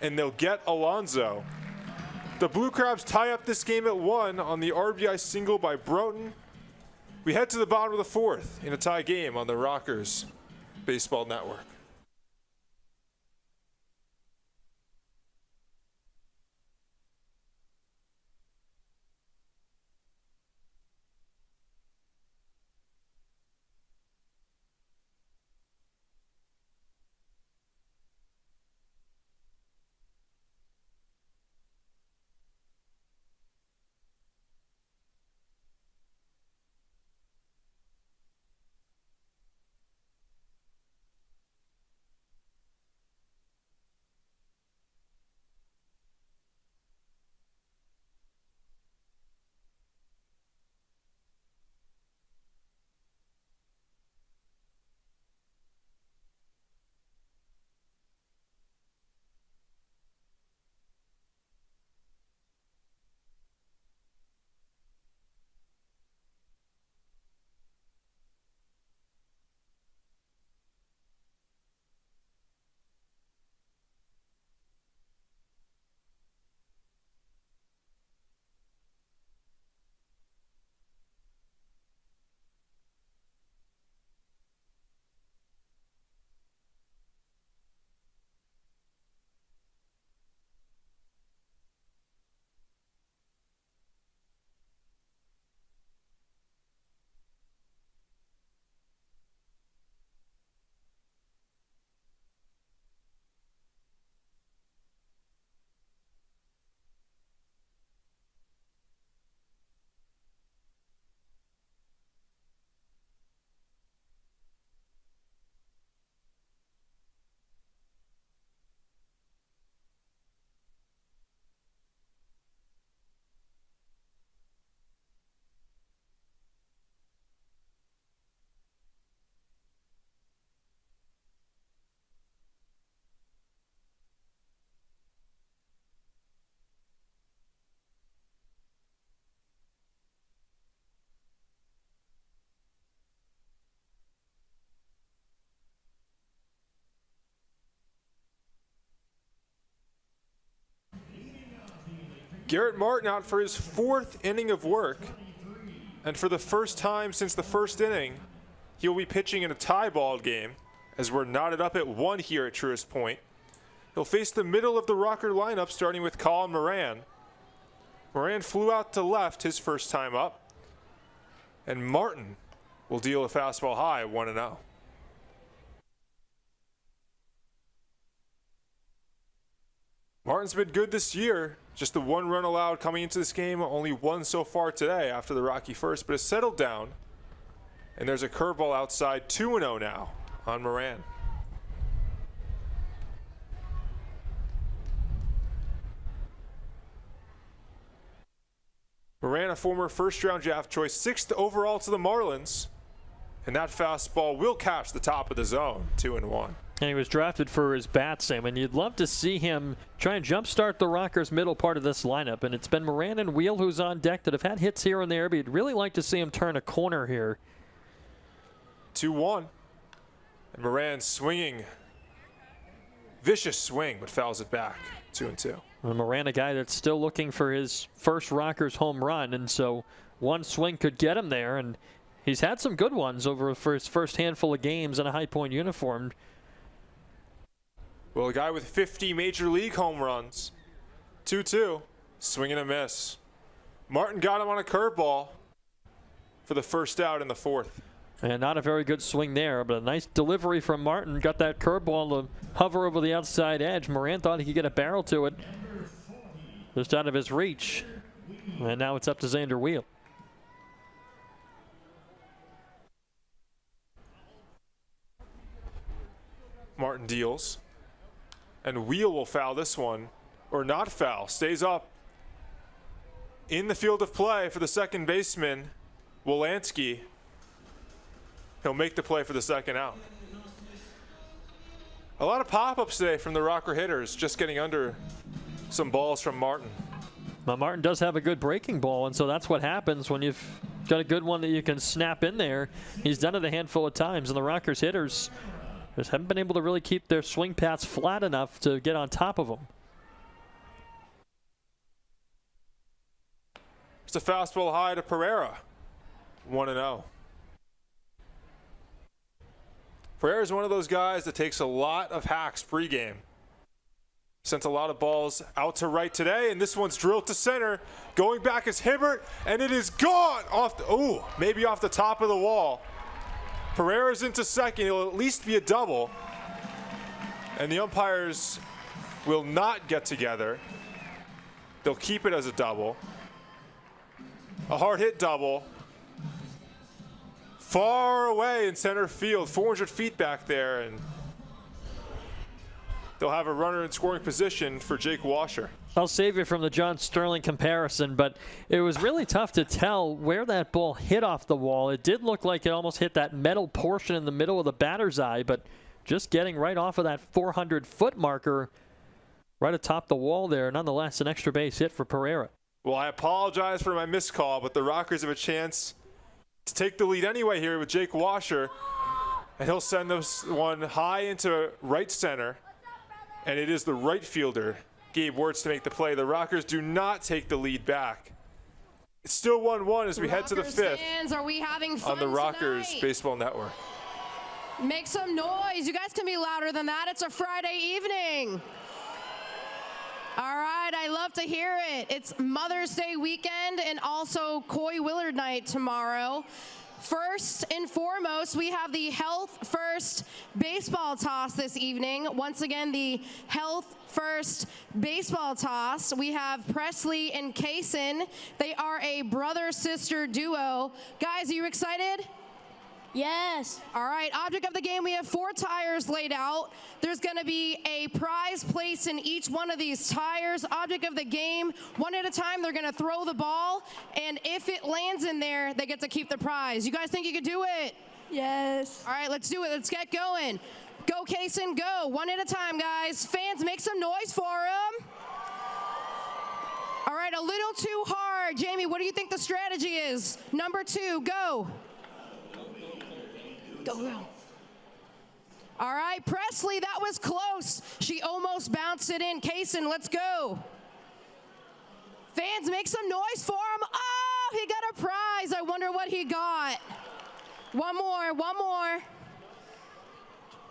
and they'll get Alonso. The Blue Crabs tie up this game at 1 on the RBI single by Broughton. We head to the bottom of the 4th in a tie game on the Rockers Baseball Network. Garrett Martin out for his 4th inning of work. And for the first time since the first inning, he will be pitching in a tie ball game as we're knotted up at 1 here at Truist Point. He'll face the middle of the Rocker lineup starting with Colin Moran. Moran flew out to left his first time up. And Martin will deal a fastball high, 1-0. Martin's been good this year. Just the 1 run allowed coming into this game, only 1 so far today after the rocky first, but has settled down. And there's a curveball outside, 2-0 now on Moran. Moran, a former first-round draft choice, 6th overall to the Marlins. And that fastball will catch the top of the zone, 2-1. And he was drafted for his bat, Sam, and you'd love to see him try and jumpstart the Rockers' middle part of this lineup. And it's been Moran and Wheel who's on deck that have had hits here and there, but you'd really like to see him turn a corner here. 2-1. And Moran swinging. Vicious swing, but fouls it back. 2-2. And Moran, a guy that's still looking for his first Rockers home run, and so one swing could get him there. And he's had some good ones for his first handful of games in a High Point uniform. Well, a guy with 50 major league home runs. 2-2. Swing and a miss. Martin got him on a curveball for the first out in the 4th. And not a very good swing there, but a nice delivery from Martin. Got that curveball to hover over the outside edge. Moran thought he could get a barrel to it. Just out of his reach. And now it's up to Xander Wheel. Martin deals. And Wheel will foul this one, or not foul, stays up. In the field of play for the second baseman, Wolanski. He'll make the play for the second out. A lot of pop-ups today from the Rocker hitters, just getting under some balls from Martin. Now, Martin does have a good breaking ball, and so that's what happens when you've got a good one that you can snap in there. He's done it a handful of times, and the Rockers hitters just haven't been able to really keep their swing paths flat enough to get on top of them. It's a fastball high to Pereira. 1-0. Pereira is one of those guys that takes a lot of hacks pregame. Sent a lot of balls out to right today, and this one's drilled to center. Going back is Hibbert, and it is gone off the, maybe off the top of the wall. Pereira's into second. It'll at least be a double. And the umpires will not get together. They'll keep it as a double. A hard hit double. Far away in center field, 400 feet back there, and they'll have a runner in scoring position for Jake Washer. I'll save you from the John Sterling comparison, but it was really tough to tell where that ball hit off the wall. It did look like it almost hit that metal portion in the middle of the batter's eye, but just getting right off of that 400-foot marker right atop the wall there. Nonetheless, an extra base hit for Pereira. Well, I apologize for my missed call, but the Rockers have a chance to take the lead anyway here with Jake Washer, and he'll send this one high into right center, and it is the right fielder, Gabe Wirtz, to make the play. The Rockers do not take the lead back. It's still 1-1 as we head to the fifth fans, are we having fun on the Rockers tonight? Baseball Network. Make some noise. You guys can be louder than that. It's a Friday evening. All right, I love to hear it. It's Mother's Day weekend and also Coy Willard night tomorrow. First and foremost, we have the Health First baseball toss this evening. Once again, the Health First baseball toss. We have Presley and Kaysen. They are a brother-sister duo. Guys, are you excited? Yes. All right, object of the game, we have 4 tires laid out. There's going to be a prize placed in each one of these tires. Object of the game, one at a time, they're going to throw the ball, and if it lands in there, they get to keep the prize. You guys think you could do it? Yes. All right, let's do it. Let's get going. Go, Kaysen, go. One at a time, guys. Fans, make some noise for him. All right, a little too hard. Jamie, what do you think the strategy is? Number 2, go. Go. All right, Presley, that was close. She almost bounced it in. Kaysen, let's go. Fans, make some noise for him. Oh, he got a prize. I wonder what he got. One more.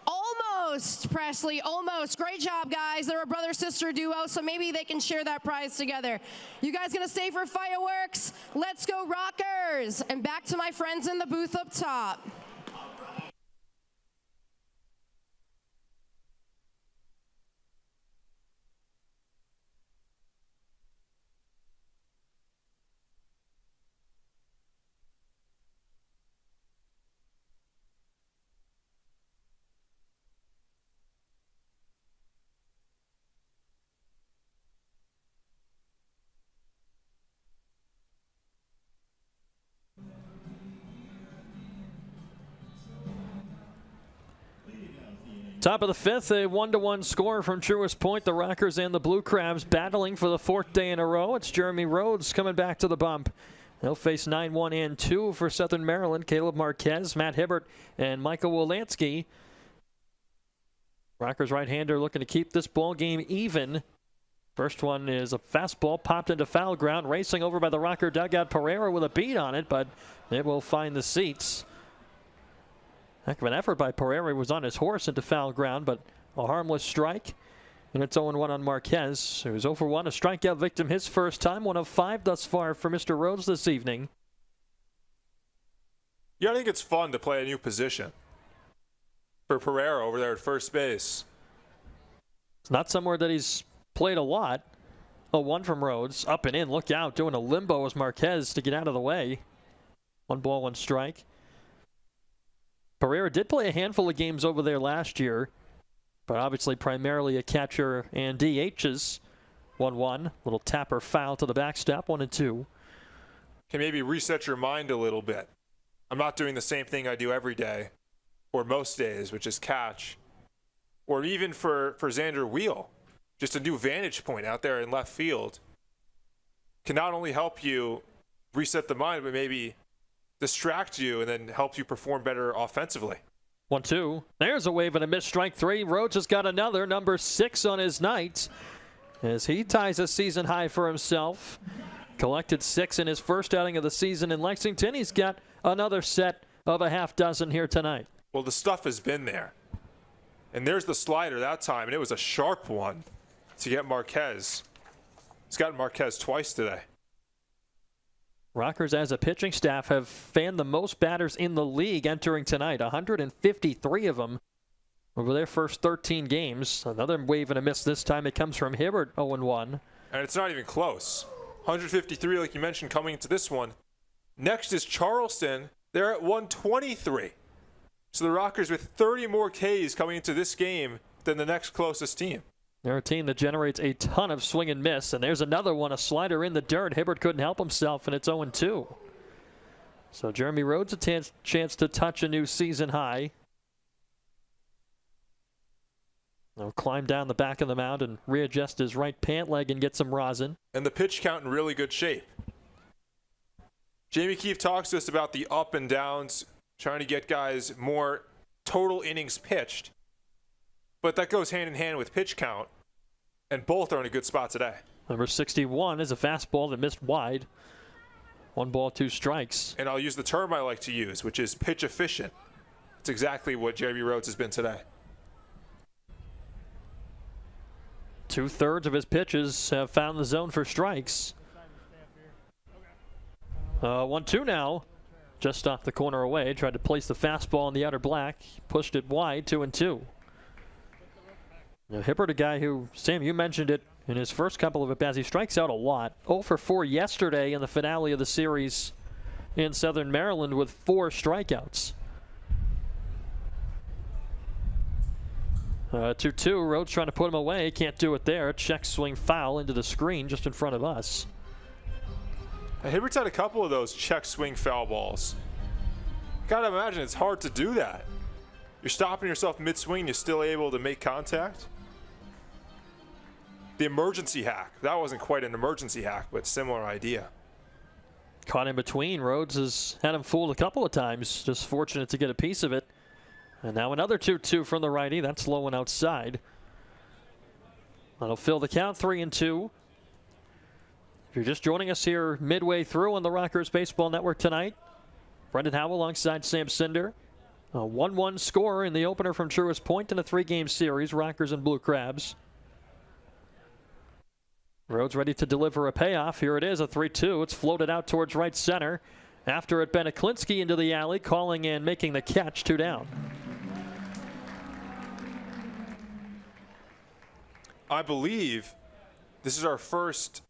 Almost, Presley, almost. Great job, guys. They're a brother-sister duo, so maybe they can share that prize together. You guys gonna stay for fireworks? Let's go, Rockers. And back to my friends in the booth up top. Top of the fifth, a 1-1 score from Truist Point. The Rockers and the Blue Crabs battling for the 4th day in a row. It's Jeremy Rhodes coming back to the bump. They'll face 9-1 and 2 for Southern Maryland. Caleb Marquez, Matt Hibbert, and Michael Wolanski. Rockers right-hander looking to keep this ball game even. First one is a fastball popped into foul ground, racing over by the Rocker dugout. Pereira with a beat on it, but it will find the seats. Heck of an effort by Pereira. He was on his horse into foul ground, but a harmless strike. And it's 0-1 on Marquez, who's 0 for 1, a strikeout victim his first time, 1 of 5 thus far for Mr. Rhodes this evening. Yeah, I think it's fun to play a new position for Pereira over there at first base. It's not somewhere that he's played a lot. 0-1 from Rhodes, up and in, look out, doing a limbo as Marquez to get out of the way. 1 ball, 1 strike. Pereira did play a handful of games over there last year, but obviously primarily a catcher and DHs. 1-1, little tapper foul to the backstop, 1-2. Can maybe reset your mind a little bit. I'm not doing the same thing I do every day, or most days, which is catch. Or even for Xander Wheel, just a new vantage point out there in left field can not only help you reset the mind, but maybe distract you and then help you perform better offensively. 1-2. There's a wave and a missed strike 3. Rhodes has got another, number 6 on his night, as he ties a season high for himself. Collected 6 in his first outing of the season in Lexington. He's got another set of a half dozen here tonight. Well, the stuff has been there. And there's the slider that time, and it was a sharp one to get Marquez. He's gotten Marquez twice today. Rockers, as a pitching staff, have fanned the most batters in the league entering tonight, 153 of them over their first 13 games. Another wave and a miss this time. It comes from Hibbert, 0-1. And it's not even close. 153, like you mentioned, coming into this one. Next is Charleston. They're at 123. So the Rockers with 30 more Ks coming into this game than the next closest team. They're a team that generates a ton of swing and miss. And there's another one, a slider in the dirt. Hibbert couldn't help himself, and it's 0-2. So Jeremy Rhodes a chance to touch a new season high. He'll climb down the back of the mound and readjust his right pant leg and get some rosin. And the pitch count in really good shape. Jamie Keefe talks to us about the up and downs, trying to get guys more total innings pitched. But that goes hand in hand with pitch count, and both are in a good spot today. Number 61 is a fastball that missed wide. 1 ball, 2 strikes. And I'll use the term I like to use, which is pitch efficient. It's exactly what Jeremy Rhodes has been today. 2/3 of his pitches have found the zone for strikes. 1-2 now. Just off the corner away. Tried to place the fastball in the outer black. Pushed it wide, 2-2. Now, Hibbert, a guy who, Sam, you mentioned it in his first couple of at-bats. He strikes out a lot. 0 for 4 yesterday in the finale of the series in Southern Maryland with 4 strikeouts. 2-2. Rhodes trying to put him away. Can't do it there. Check swing foul into the screen just in front of us. Hibbert's had a couple of those check swing foul balls. Gotta imagine it's hard to do that. You're stopping yourself mid-swing, you're still able to make contact. The emergency hack. That wasn't quite an emergency hack, but similar idea. Caught in between. Rhodes has had him fooled a couple of times. Just fortunate to get a piece of it. And now another 2-2 from the righty. That's low and outside. That'll fill the count, 3-2. If you're just joining us here midway through on the Rockers Baseball Network tonight, Brendan Howell alongside Sam Cinder. A 1-1 score in the opener from Truist Point in a 3-game series, Rockers and Blue Crabs. Rhodes ready to deliver a payoff. Here it is, a 3-2. It's floated out towards right center. After it, Beneklinski into the alley, calling and making the catch, 2 down. I believe this is our first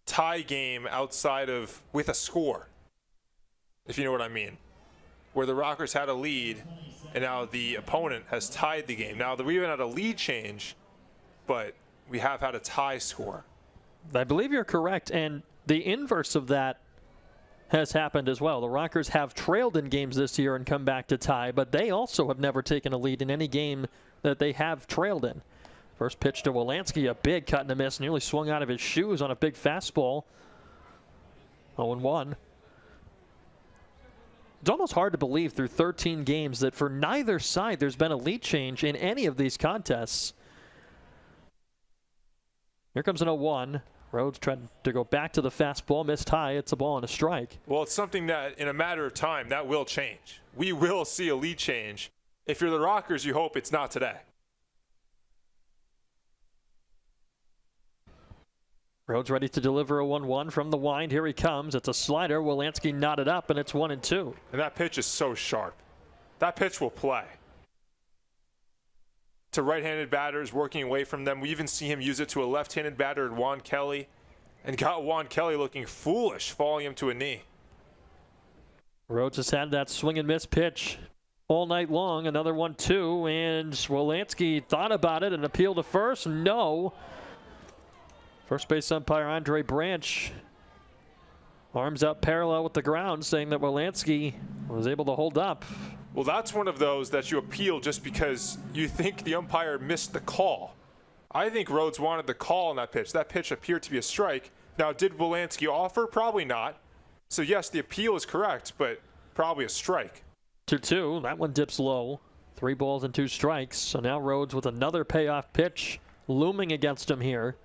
tie game outside of with a score, if you know what I mean, where the Rockers had a lead and now the opponent has tied the game. Now, we haven't had a lead change, but we have had a tie score. I believe you're correct, and the inverse of that has happened as well. The Rockers have trailed in games this year and come back to tie, but they also have never taken a lead in any game that they have trailed in. First pitch to Wolanski, a big cut and a miss, nearly swung out of his shoes on a big fastball. 0-1. It's almost hard to believe through 13 games that for neither side there's been a lead change in any of these contests. Here comes an 0-1. Rhodes tried to go back to the fastball, missed high. It's a ball and a strike. Well, it's something that in a matter of time that will change. We will see a lead change. If you're the Rockers, you hope it's not today. Rhodes ready to deliver a 1-1 from the wind. Here he comes. It's a slider. Wolanski knotted up, and it's 1-2. And that pitch is so sharp. That pitch will play. To right-handed batters, working away from them. We even see him use it to a left-handed batter in Juan Kelly, and got Juan Kelly looking foolish, falling him to a knee. Rhodes has had that swing and miss pitch all night long. Another 1-2, and Wolanski thought about it and appealed to first. No. First base umpire Andre Branch, arms up parallel with the ground, saying that Wolanski was able to hold up. Well, that's one of those that you appeal just because you think the umpire missed the call. I think Rhodes wanted the call on that pitch. That pitch appeared to be a strike. Now, did Wolanski offer? Probably not. So, yes, the appeal is correct, but probably a strike. 2-2. That one dips low. 3 balls and 2 strikes. So now Rhodes with another payoff pitch looming against him here.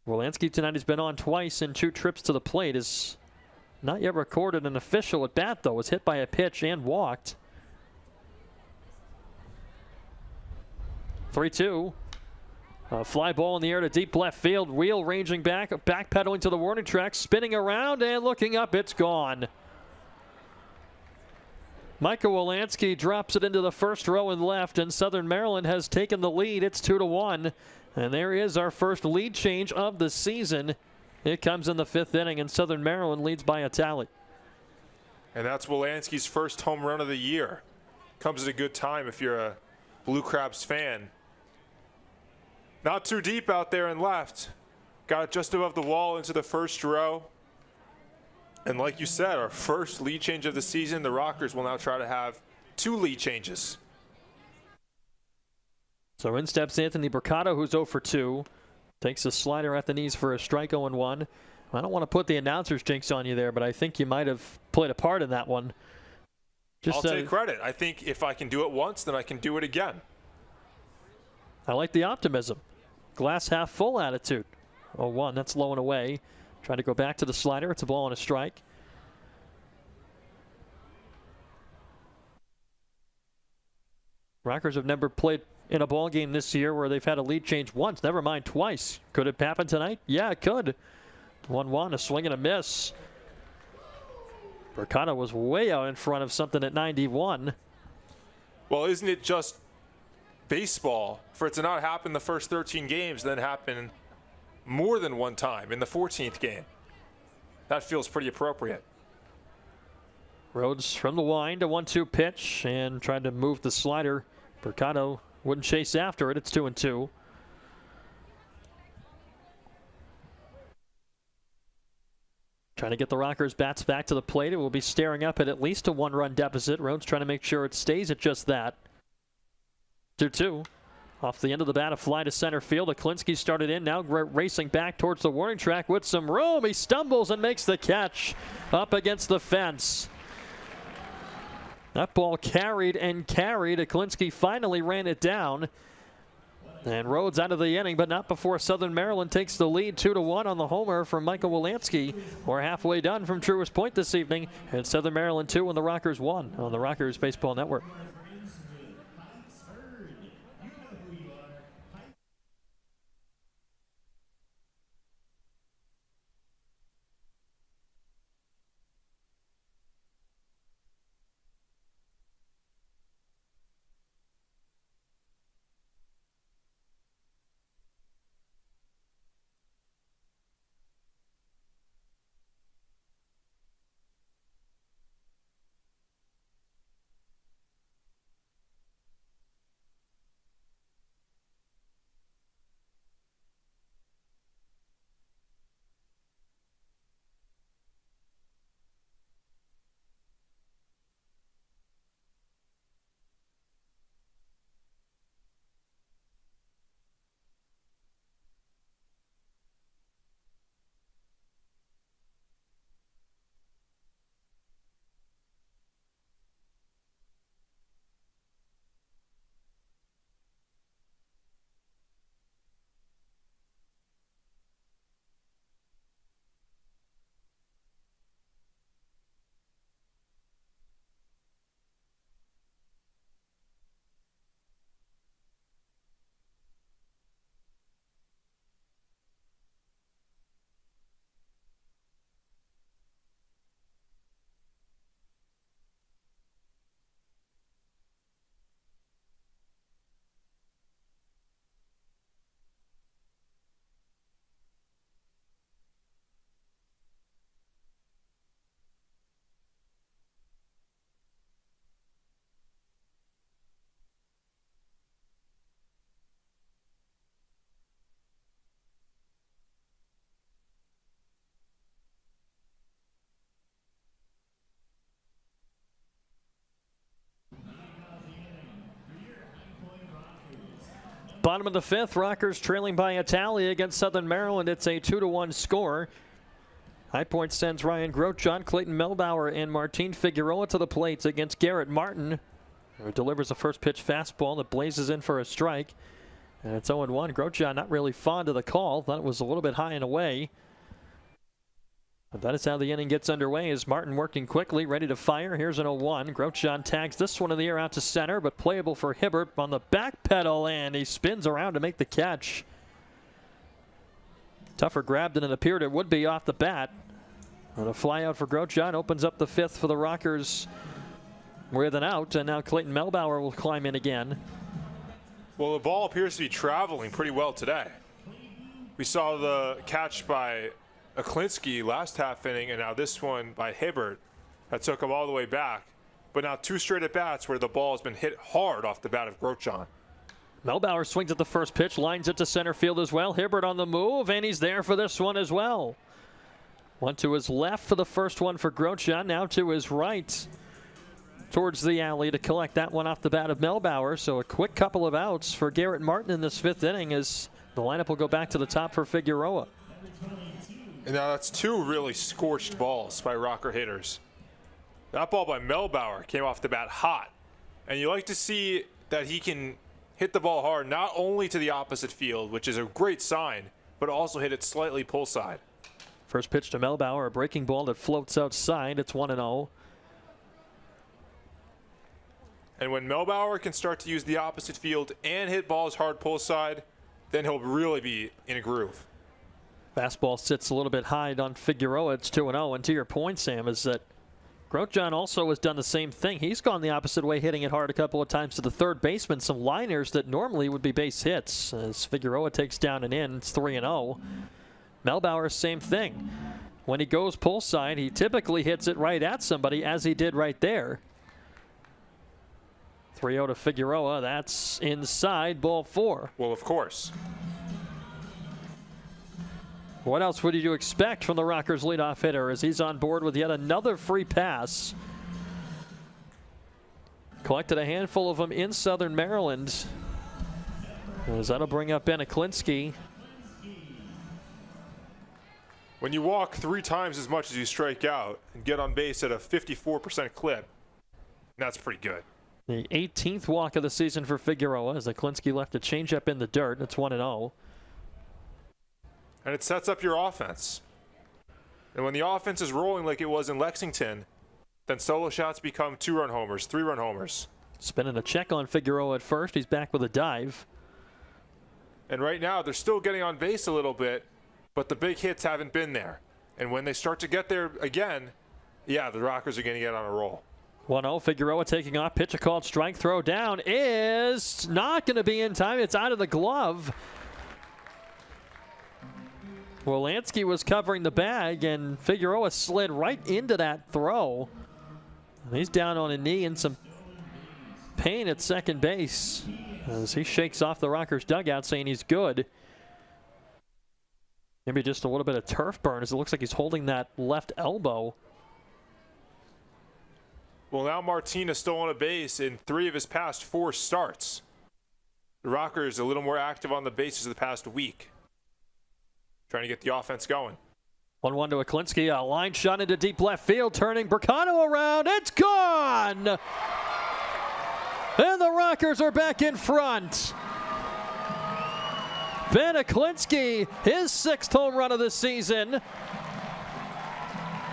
Wolanski tonight has been on twice in 2 trips to the plate. His Not yet recorded an official at bat, though. Was hit by a pitch and walked. 3-2. A fly ball in the air to deep left field. Wheel ranging back, backpedaling to the warning track, spinning around and looking up. It's gone. Michael Wolanski drops it into the first row and left, and Southern Maryland has taken the lead. It's 2-1. And there is our first lead change of the season. It comes in the 5th inning, and Southern Maryland leads by a tally. And that's Wolanski's first home run of the year. Comes at a good time if you're a Blue Crabs fan. Not too deep out there in left. Got it just above the wall into the first row. And like you said, our first lead change of the season. The Rockers will now try to have 2 lead changes. So in steps Anthony Mercado, who's 0 for 2. Takes a slider at the knees for a strike, 0-1. I don't want to put the announcer's jinx on you there, but I think you might have played a part in that one. I'll take credit. I think if I can do it once, then I can do it again. I like the optimism. Glass half full attitude. 0-1, that's low and away. Trying to go back to the slider. It's a ball and a strike. Rockers have never played in a ball game this year where they've had a lead change once, never mind twice. Could it happen tonight? Yeah, it could. 1-1, a swing and a miss. Mercado was way out in front of something at 91. Well, isn't it just baseball for it to not happen the first 13 games, then happen more than one time in the 14th game? That feels pretty appropriate. Rhodes from the wind, a 1-2 pitch, and tried to move the slider. Mercado wouldn't chase after it. It's 2-2. Trying to get the Rockers' bats back to the plate. It will be staring up at least a 1-run deficit. Rhodes trying to make sure it stays at just that. 2-2. Off the end of the bat, a fly to center field. Aklinski started in, now racing back towards the warning track with some room. He stumbles and makes the catch up against the fence. That ball carried and carried. Aklinski finally ran it down. And Rhodes out of the inning, but not before Southern Maryland takes the lead 2-1 on the homer from Michael Wolanski. We're halfway done from Truist Point this evening. And Southern Maryland 2 and the Rockers 1 on the Rockers Baseball Network. Bottom of the 5th, Rockers trailing by a tally against Southern Maryland. It's a 2-1 score. High Point sends Ryan Grochon, Clayton Melbauer, and Martin Figueroa to the plates against Garrett Martin, who delivers a first pitch fastball that blazes in for a strike. And it's 0-1. Grochon not really fond of the call. Thought it was a little bit high and away. But that is how the inning gets underway, as Martin working quickly, ready to fire. Here's an 0-1. Grochon tags this one in the air out to center, but playable for Hibbert on the back pedal, and he spins around to make the catch. Tougher grab than it appeared it would be off the bat. And a fly out for Grochon opens up the fifth for the Rockers with an out, and now Clayton Melbauer will climb in again. Well, the ball appears to be traveling pretty well today. We saw the catch by Aklinski last half inning, and now this one by Hibbert that took him all the way back. But now 2 straight at bats where the ball has been hit hard off the bat of Grochon. Melbauer swings at the first pitch, lines it to center field as well. Hibbert on the move, and he's there for this one as well. One to his left for the first one for Grochon, now to his right towards the alley to collect that one off the bat of Melbauer. So a quick couple of outs for Garrett Martin in this 5th inning, as the lineup will go back to the top for Figueroa. And now that's 2 really scorched balls by Rocker hitters. That ball by Melbauer came off the bat hot. And you like to see that he can hit the ball hard, not only to the opposite field, which is a great sign, but also hit it slightly pull side. First pitch to Melbauer, a breaking ball that floats outside. It's 1-0. And when Melbauer can start to use the opposite field and hit balls hard pull side, then he'll really be in a groove. Fastball sits a little bit high on Figueroa. It's 2-0. And to your point, Sam, is that Grochon also has done the same thing. He's gone the opposite way, hitting it hard a couple of times to the third baseman. Some liners that normally would be base hits. As Figueroa takes down and in, it's 3-0. Melbauer, same thing. When he goes pull side, he typically hits it right at somebody, as he did right there. 3-0 to Figueroa. That's inside, ball 4. Well, of course. What else would you expect from the Rockers leadoff hitter as he's on board with yet another free pass? Collected a handful of them in Southern Maryland. As that'll bring up Ben Aklinski. When you walk 3 times as much as you strike out and get on base at a 54% clip, that's pretty good. The 18th walk of the season for Figueroa, as Aklinski left a changeup in the dirt. It's 1-0. And it sets up your offense. And when the offense is rolling like it was in Lexington, then solo shots become 2-run homers, 3-run homers. Spinning a check on Figueroa at first. He's back with a dive. And right now, they're still getting on base a little bit, but the big hits haven't been there. And when they start to get there again, yeah, the Rockers are going to get on a roll. 1-0, Figueroa taking off. Pitch a called strike. Throw down is not going to be in time. It's out of the glove. Wolanski was covering the bag, and Figueroa slid right into that throw. And he's down on a knee in some pain at second base as he shakes off the Rockers dugout, saying he's good. Maybe just a little bit of turf burn, as it looks like he's holding that left elbow. Well, now Martin has stolen a base in 3 of his past 4 starts. The Rockers a little more active on the bases the past week, trying to get the offense going. 1-1 to Aklinski, a line shot into deep left field, turning Bricano around. It's gone! And the Rockers are back in front. Ben Aklinski, his 6th home run of the season.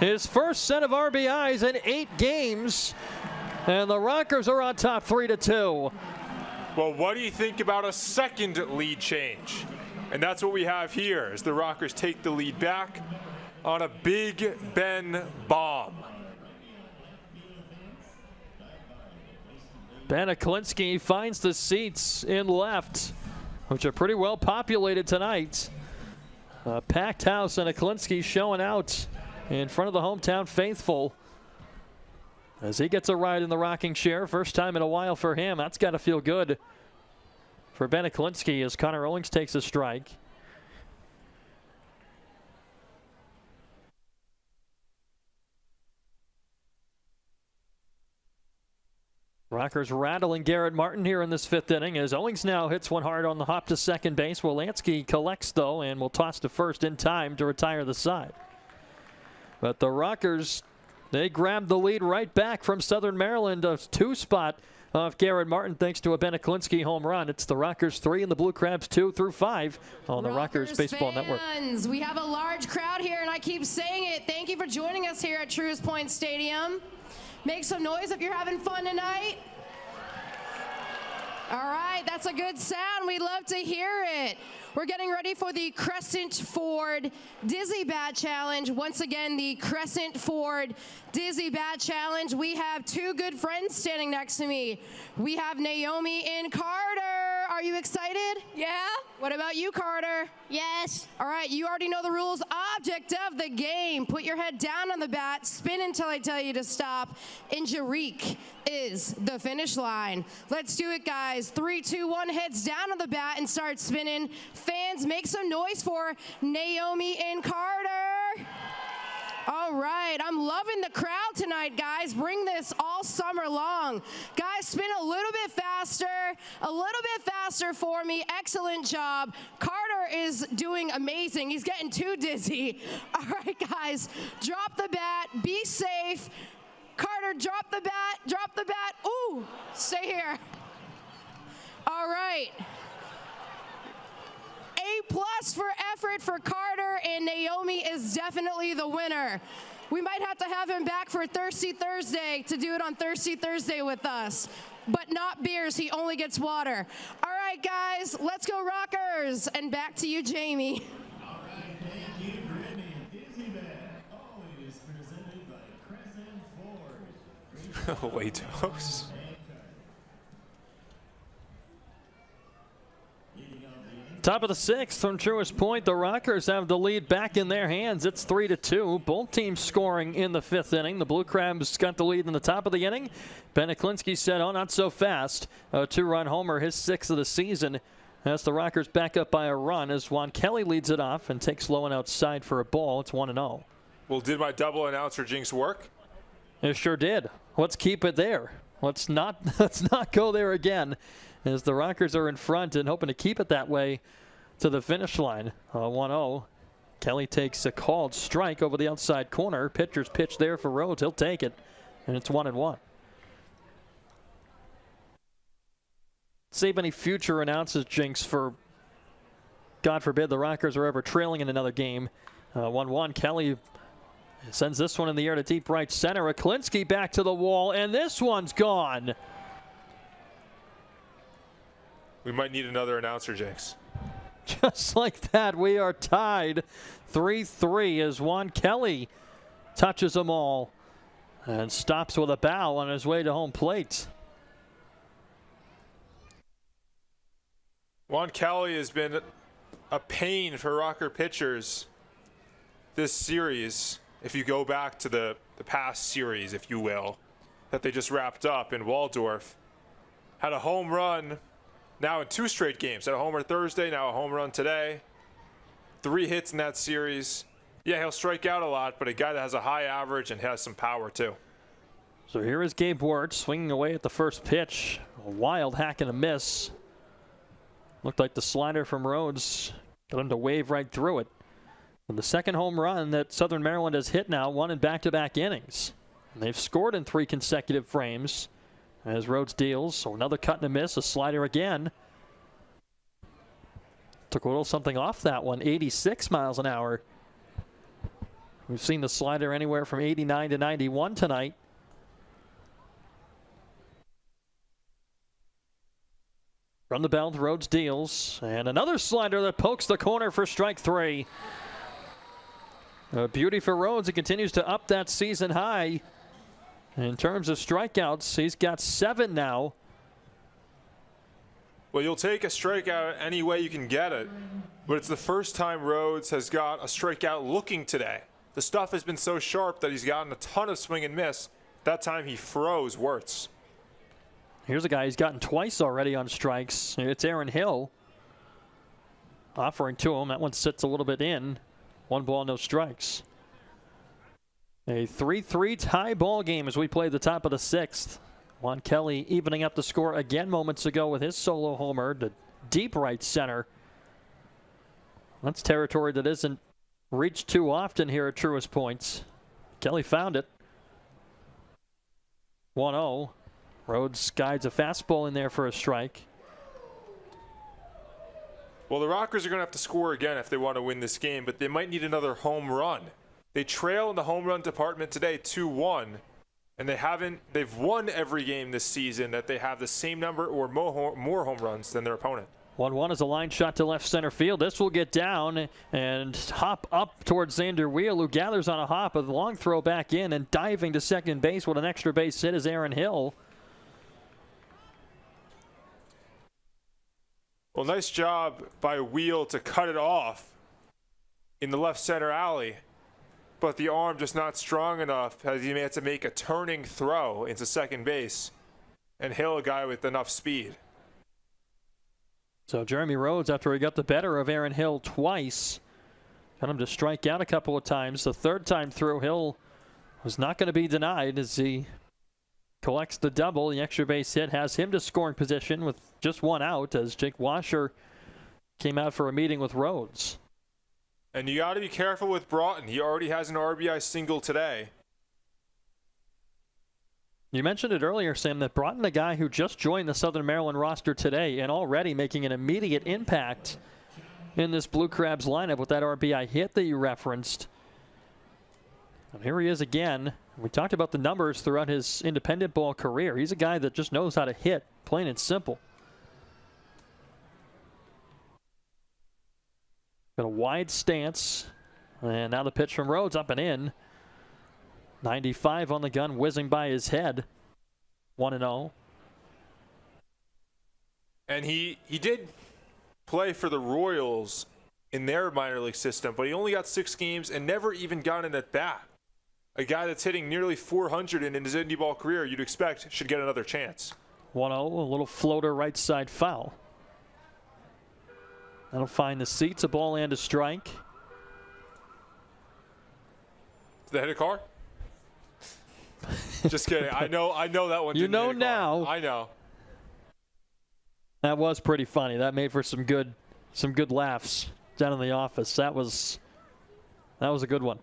His first set of RBIs in 8 games. And the Rockers are on top 3-2. Well, what do you think about a second lead change? And that's what we have here as the Rockers take the lead back on a Big Ben bomb. Ben Aklinski finds the seats in left, which are pretty well populated tonight. A packed house, and Aklinski showing out in front of the hometown faithful as he gets a ride in the rocking chair. First time in a while for him. That's got to feel good for Ben Aklinski as Connor Owings takes a strike. Rockers rattling Garrett Martin here in this 5th inning as Owings now hits one hard on the hop to second base. Wolanski collects, though, and will toss to first in time to retire the side. But the Rockers, they grabbed the lead right back from Southern Maryland, a 2 spot of Garrett Martin thanks to a Beniklinski home run. It's the Rockers 3 and the Blue Crabs 2 through 5 on the Rockers Baseball Network. We have a large crowd here, and I keep saying it. Thank you for joining us here at Truist Point Stadium. Make some noise if you're having fun tonight. All right, that's a good sound. We'd love to hear it. We're getting ready for the Crescent Ford Dizzy Bat Challenge. Once again, the Crescent Ford Dizzy Bat Challenge. We have two good friends standing next to me. We have Naomi and Carter. Are you excited? Yeah. What about you, Carter? Yes. All right, you already know the rules. Object of the game. Put your head down on the bat, spin until I tell you to stop, and Jariq is the finish line. Let's do it, guys. 3, 2, 1, heads down on the bat and start spinning. Fans, make some noise for Naomi and Carter. All right, I'm loving the crowd tonight, guys. Bring this all summer long. Guys, spin a little bit faster for me. Excellent job. Carter is doing amazing. He's getting too dizzy. All right, guys, drop the bat, be safe. Carter, drop the bat. Ooh, stay here. All right. A+ for effort for Carter, and Naomi is definitely the winner. We might have to have him back for Thirsty Thursday to do it on Thirsty Thursday with us, but not beers. He only gets water. All right, guys, let's go Rockers. And back to you, Jamie. All right, thank you, Brittany. Dizzy Bat, always presented by Crescent Ford. Way too close. Top of the 6th from Truist Point. The Rockers have the lead back in their hands. It's 3-2. Both teams scoring in the 5th inning. The Blue Crabs got the lead in the top of the inning. Beniklinski said, "Oh, not so fast." A 2-run homer, his 6th of the season. As the Rockers back up by a run as Juan Kelly leads it off and takes low and outside for a ball. It's 1-0. Well, did my double announcer jinx work? It sure did. Let's keep it there. Let's not go there again, as the Rockers are in front and hoping to keep it that way to the finish line. 1-0. Kelly takes a called strike over the outside corner. Pitcher's pitch there for Rhodes. He'll take it, and it's 1-1. Save any future announces jinx for, God forbid, the Rockers are ever trailing in another game. 1-1. Kelly sends this one in the air to deep right center. Aklinski back to the wall, and this one's gone. We might need another announcer jinx. Just like that, we are tied 3-3 as Juan Kelly touches them all and stops with a bow on his way to home plate. Juan Kelly has been a pain for Rocker pitchers this series. If you go back to the past series, if you will, that they just wrapped up in Waldorf, had a home run now in 2 straight games. Had a homer Thursday, now a home run today. 3 hits in that series. Yeah, he'll strike out a lot, but a guy that has a high average and has some power too. So here is Gabe Wirtz swinging away at the first pitch. A wild hack and a miss. Looked like the slider from Rhodes got him to wave right through it. And the second home run that Southern Maryland has hit now, one in back-to-back innings. And they've scored in 3 consecutive frames as Rhodes deals. So another cut and a miss, a slider again. Took a little something off that one, 86 miles an hour. We've seen the slider anywhere from 89 to 91 tonight. From the belt, Rhodes deals. And another slider that pokes the corner for strike 3. A beauty for Rhodes. He continues to up that season high. In terms of strikeouts, he's got 7 now. Well, you'll take a strikeout any way you can get it, but it's the first time Rhodes has got a strikeout looking today. The stuff has been so sharp that he's gotten a ton of swing and miss. That time he froze Wirtz. Here's a guy who's gotten twice already on strikes. It's Aaron Hill offering to him. That one sits a little bit in. 1 ball, no strikes. A 3-3 tie ball game as we play the top of the 6th. Juan Kelly evening up the score again moments ago with his solo homer to deep right center. That's territory that isn't reached too often here at Truist Point. Kelly found it. 1-0. Rhodes guides a fastball in there for a strike. Well, the Rockers are going to have to score again if they want to win this game, but they might need another home run. They trail in the home run department today 2-1, and they've won every game this season that they have the same number or more home runs than their opponent. 1-1 is a line shot to left center field. This will get down and hop up towards Xander Wheel, who gathers on a hop. A long throw back in and diving to second base with an extra base hit is Aaron Hill. Well, nice job by Wheel to cut it off in the left center alley, but the arm just not strong enough as he had to make a turning throw into second base, and Hill, a guy with enough speed. So Jeremy Rhodes, after he got the better of Aaron Hill twice, got him to strike out a couple of times. The third time through, Hill was not going to be denied as he collects the double. The extra base hit has him to scoring position with just one out as Jake Washer came out for a meeting with Rhodes. And you got to be careful with Broughton. He already has an RBI single today. You mentioned it earlier, Sam, that Broughton, a guy who just joined the Southern Maryland roster today and already making an immediate impact in this Blue Crabs lineup with that RBI hit that you referenced. And here he is again. We talked about the numbers throughout his independent ball career. He's a guy that just knows how to hit, plain and simple. Got a wide stance. And now the pitch from Rhodes up and in. 95 on the gun, whizzing by his head. 1-0. And he did play for the Royals in their minor league system, but he only got 6 games and never even got an at bat. A guy that's hitting nearly 400 in his indie ball career, you'd expect should get another chance. 1-0, a little floater right side foul. That'll find the seats, a ball and a strike. Did they hit a car? Just kidding. I know that one. You know now. I know. That was pretty funny. That made for some good laughs down in the office. That was a good one.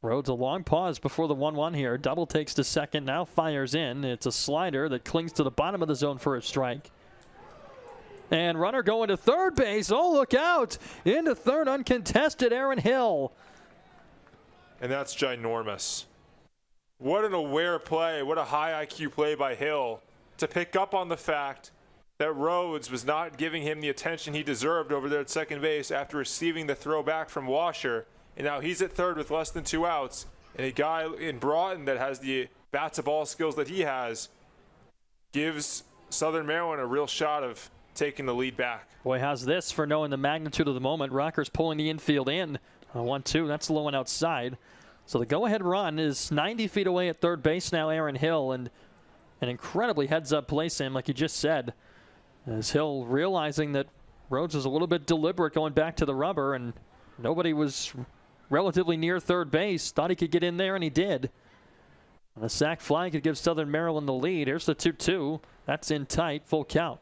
Rhodes, a long pause before the 1-1 here. Double takes to second, now fires in. It's a slider that clings to the bottom of the zone for a strike. And runner going to third base. Oh, look out. Into third, uncontested, Aaron Hill. And that's ginormous. What an aware play. What a high IQ play by Hill to pick up on the fact that Rhodes was not giving him the attention he deserved over there at second base after receiving the throw back from Washer. And now he's at third with less than 2 outs. And a guy in Broughton that has the bat-to-ball skills that he has gives Southern Maryland a real shot of taking the lead back. Boy, how's this for knowing the magnitude of the moment? Rockers pulling the infield in. 1-2, that's low and outside. So the go-ahead run is 90 feet away at third base now, Aaron Hill. And an incredibly heads-up play, Sam, like you just said. As Hill realizing that Rhodes was a little bit deliberate going back to the rubber, and nobody was relatively near third base. Thought he could get in there, and he did. And a sac fly could give Southern Maryland the lead. Here's the 2-2. That's in tight, full count.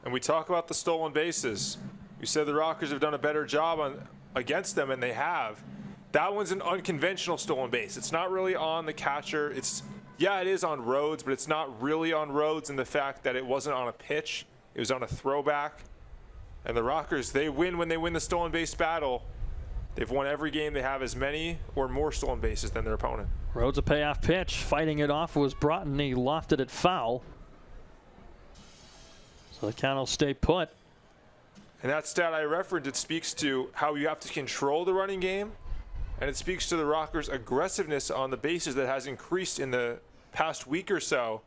And we talk about the stolen bases. You said the Rockers have done a better job against them, and they have. That one's an unconventional stolen base. It's not really on the catcher. It is on Rhodes, but it's not really on Rhodes in the fact that it wasn't on a pitch. It was on a throwback. And the Rockers, they win when they win the stolen base battle. They've won every game. They have as many or more stolen bases than their opponent. Rhodes a payoff pitch. Fighting it off was Broughton. He lofted it foul. So the count will stay put. And that stat I referenced, it speaks to how you have to control the running game. And it speaks to the Rockers' aggressiveness on the bases that has increased in the past week or so.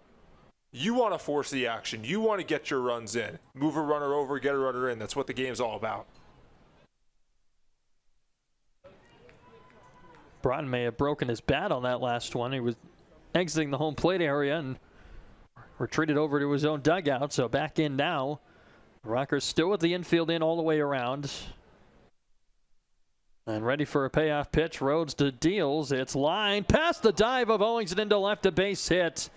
You want to force the action. You want to get your runs in. Move a runner over, get a runner in. That's what the game's all about. Broughton may have broken his bat on that last one. He was exiting the home plate area and retreated over to his own dugout. So back in now. The Rockers still with the infield in all the way around. And ready for a payoff pitch. Rhodes to deals. It's line past the dive of Owings and into left, a base hit.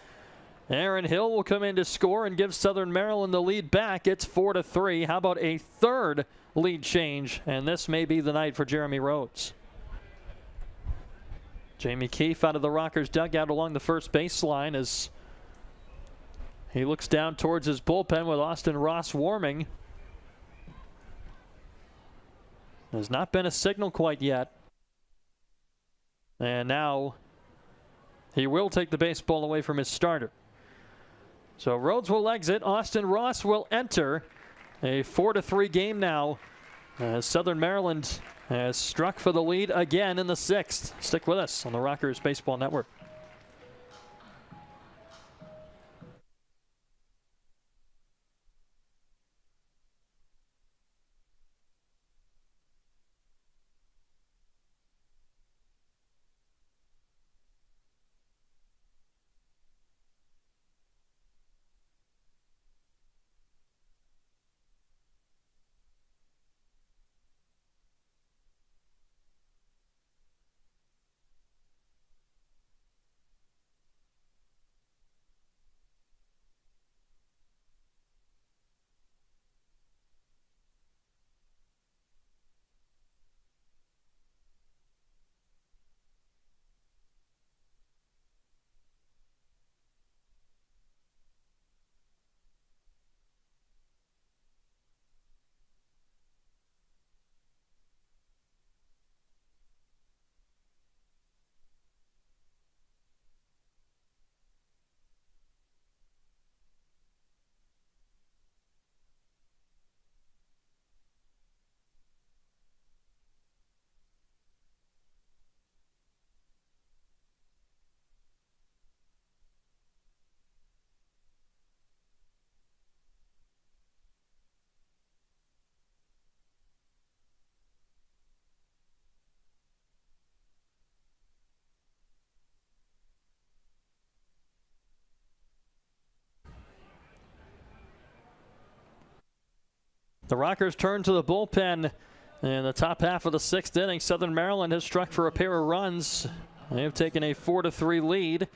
Aaron Hill will come in to score and give Southern Maryland the lead back. It's 4-3. How about a third lead change? And this may be the night for Jeremy Rhodes. Jamie Keefe out of the Rockers dugout along the first baseline as he looks down towards his bullpen with Austin Ross warming. There's not been a signal quite yet. And now he will take the baseball away from his starter. So Rhodes will exit. Austin Ross will enter. A 4-3 game now as Southern Maryland has struck for the lead again in the 6th. Stick with us on the Rockers Baseball Network. The Rockers turn to the bullpen in the top half of the 6th inning. Southern Maryland has struck for a pair of runs. They have taken a 4-3 lead.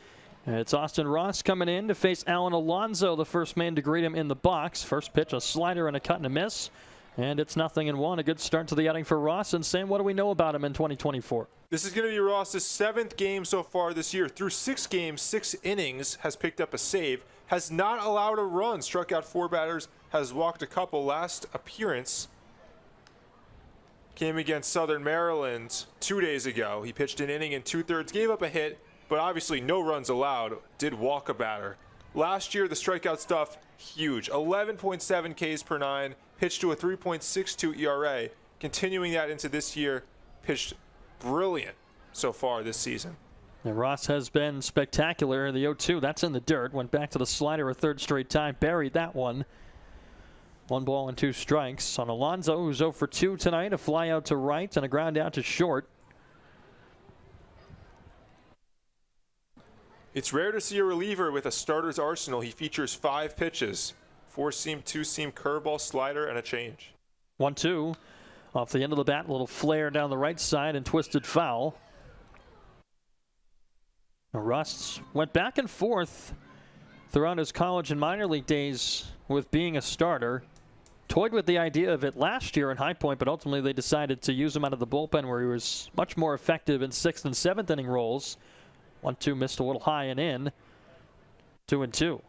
It's Austin Ross coming in to face Alan Alonso, the first man to greet him in the box. First pitch, a slider and a cut and a miss. And it's 0-1. A good start to the outing for Ross. And Sam, what do we know about him in 2024? This is going to be Ross's 7th game so far this year. Through 6 games, 6 innings, has picked up a save, has not allowed a run, struck out 4 batters, has walked a couple. Last appearance came against Southern Maryland 2 days ago. He pitched an inning and 2/3, gave up a hit, but obviously no runs allowed, did walk a batter. Last year, the strikeout stuff, huge. 11.7 Ks per 9, pitched to a 3.62 ERA. Continuing that into this year, pitched brilliant so far this season. And Ross has been spectacular. The 0-2, that's in the dirt. Went back to the slider a 3rd straight time, buried that one. 1 ball and 2 strikes on Alonso, who's 0 for 2 tonight. A fly out to right and a ground out to short. It's rare to see a reliever with a starter's arsenal. He features 5 pitches: 4-seam, 2-seam, curveball, slider, and a change. 1-2 off the end of the bat. A little flare down the right side and twisted foul. Russ went back and forth throughout his college and minor league days with being a starter. Toyed with the idea of it last year in High Point, but ultimately they decided to use him out of the bullpen where he was much more effective in 6th and 7th inning roles. 1-2 missed a little high and in. 2-2.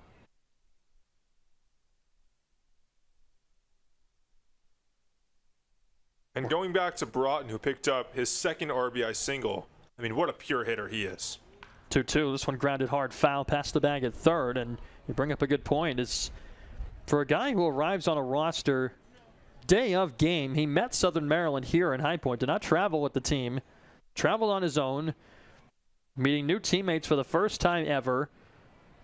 And going back to Broughton, who picked up his 2nd RBI single, I mean, what a pure hitter he is. 2-2. This one grounded hard foul past the bag at 3rd, and you bring up a good point. Is for a guy who arrives on a roster day of game, he met Southern Maryland here in High Point, did not travel with the team, traveled on his own, meeting new teammates for the first time ever,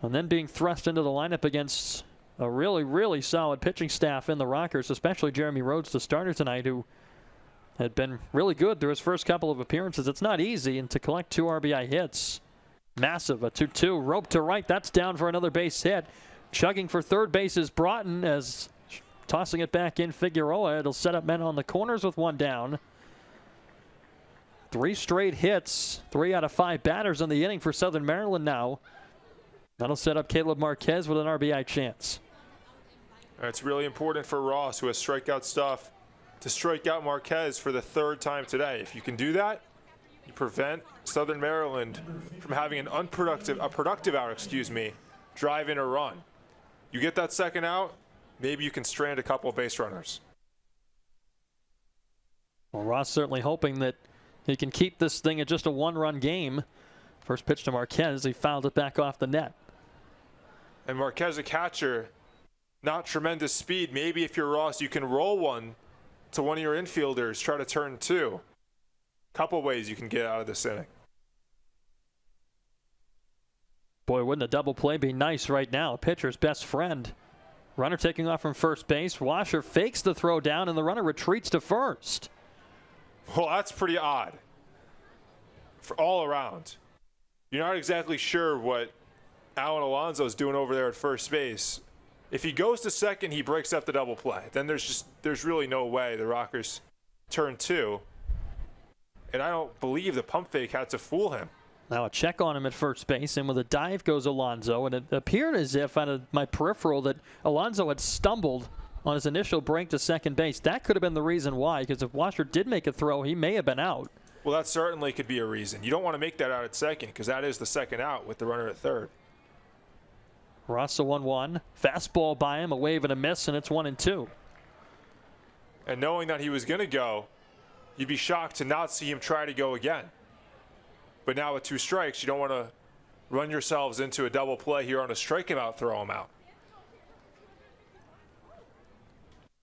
and then being thrust into the lineup against a really, really solid pitching staff in the Rockers, especially Jeremy Rhodes, the starter tonight, who had been really good through his first couple of appearances. It's not easy, and to collect 2 RBI hits, massive. A 2-2, rope to right, that's down for another base hit. Chugging for 3rd base is Broughton, as tossing it back in Figueroa. It'll set up men on the corners with 1 down. 3 straight hits, 3 out of 5 batters in the inning for Southern Maryland now. That'll set up Caleb Marquez with an RBI chance. It's really important for Ross, who has strikeout stuff, to strike out Marquez for the 3rd time today. If you can do that, You prevent Southern Maryland from having a productive out, drive in or run. You get that second out, maybe you can strand a couple of base runners. Well, Ross certainly hoping that he can keep this thing at just a one-run game. First pitch to Marquez, he fouled it back off the net. And Marquez, a catcher, not tremendous speed. Maybe if you're Ross, you can roll one to one of your infielders, try to turn two. Couple ways you can get out of this inning. Boy, wouldn't a double play be nice right now? Pitcher's best friend. Runner taking off from first base. Washer fakes the throw down, and the runner retreats to first. Well, that's pretty odd. For all around. You're not exactly sure what Alan Alonso's doing over there at first base. If he goes to second, he breaks up the double play. Then there's really no way the Rockers turn two. And I don't believe the pump fake had to fool him. Now a check on him at first base, and with a dive goes Alonso, and it appeared as if out of my peripheral that Alonso had stumbled on his initial break to second base. That could have been the reason why, because if Washer did make a throw, he may have been out. Well, that certainly could be a reason. You don't want to make that out at second, because that is the second out with the runner at third. Ross a 1-1. Fastball by him, a wave and a miss, and it's 1-2. And knowing that he was going to go, you'd be shocked to not see him try to go again. But now with two strikes, you don't want to run yourselves into a double play here on a strike him out, throw him out.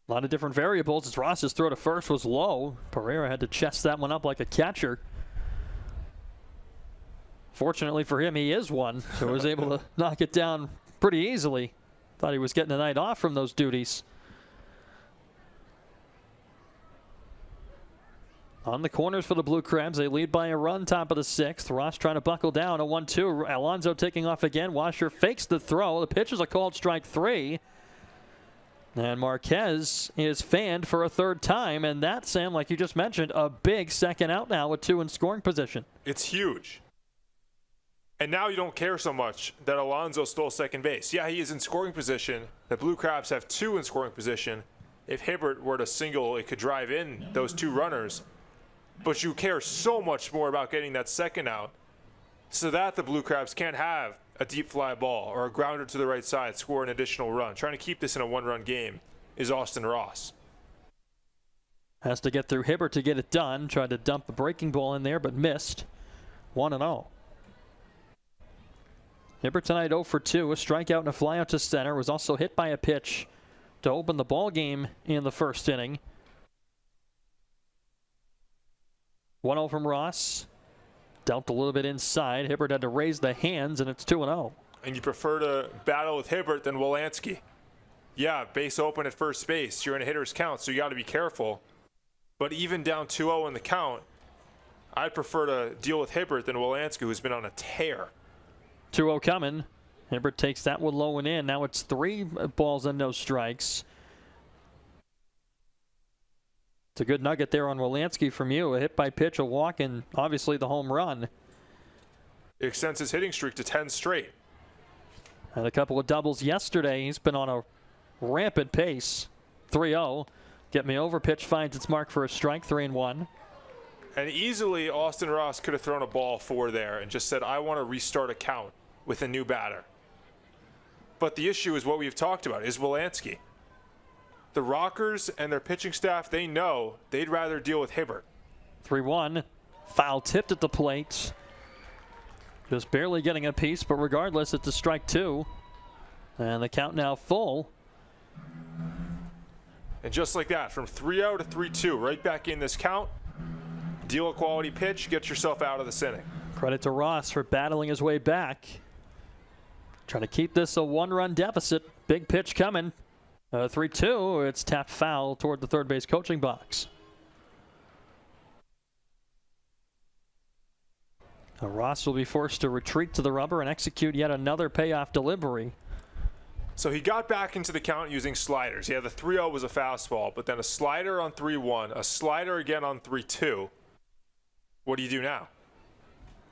A lot of different variables as Ross's throw to first was low. Pereira had to chest that one up like a catcher. Fortunately for him, he is one, so was able to knock it down pretty easily. Thought he was getting a night off from those duties. On the corners for the Blue Crabs, they lead by a run, top of the sixth. Ross trying to buckle down, a 1-2. Alonso taking off again. Washer fakes the throw. The pitch is a called strike 3. And Marquez is fanned for a third time. And that, Sam, like you just mentioned, a big second out now with 2 in scoring position. It's huge. And now you don't care so much that Alonso stole second base. Yeah, he is in scoring position. The Blue Crabs have 2 in scoring position. If Hibbert were to single, it could drive in those 2 runners. But you care so much more about getting that second out so that the Blue Crabs can't have a deep fly ball or a grounder to the right side, score an additional run. Trying to keep this in a one-run game is Austin Ross. Has to get through Hibbert to get it done. Tried to dump the breaking ball in there, but missed. 1-0. Hibbert tonight 0 for 2. A strikeout and a flyout to center. Was also hit by a pitch to open the ball game in the first inning. 1-0 from Ross. Dealt a little bit inside. Hibbert had to raise the hands, and it's 2-0. And you prefer to battle with Hibbert than Wolanski. Yeah, base open at first base. You're in a hitter's count, so you got to be careful. But even down 2-0 in the count, I'd prefer to deal with Hibbert than Wolanski, who's been on a tear. 2-0 coming. Hibbert takes that one low and in. Now it's 3 balls and no strikes. It's a good nugget there on Wolanski from you. A hit by pitch, a walk, and obviously the home run. It extends his hitting streak to 10 straight. Had a couple of doubles yesterday. He's been on a rampant pace. 3-0. Get me over. Pitch finds its mark for a strike. 3-1. And easily Austin Ross could have thrown a ball 4 there and just said, I want to restart a count with a new batter. But the issue is what we've talked about, is Wolanski. The Rockers and their pitching staff, they know they'd rather deal with Hibbert. 3-1. Foul tipped at the plate. Just barely getting a piece, but regardless, it's a strike 2. And the count now full. And just like that, from 3-0 to 3-2, right back in this count. Deal a quality pitch, get yourself out of this inning. Credit to Ross for battling his way back. Trying to keep this a 1-run deficit. Big pitch coming. 3-2. It's tapped foul toward the third base coaching box. Ross will be forced to retreat to the rubber and execute yet another payoff delivery. So he got back into the count using sliders. Yeah, the 3-0 was a fastball, but then a slider on 3-1, a slider again on 3-2. What do you do now?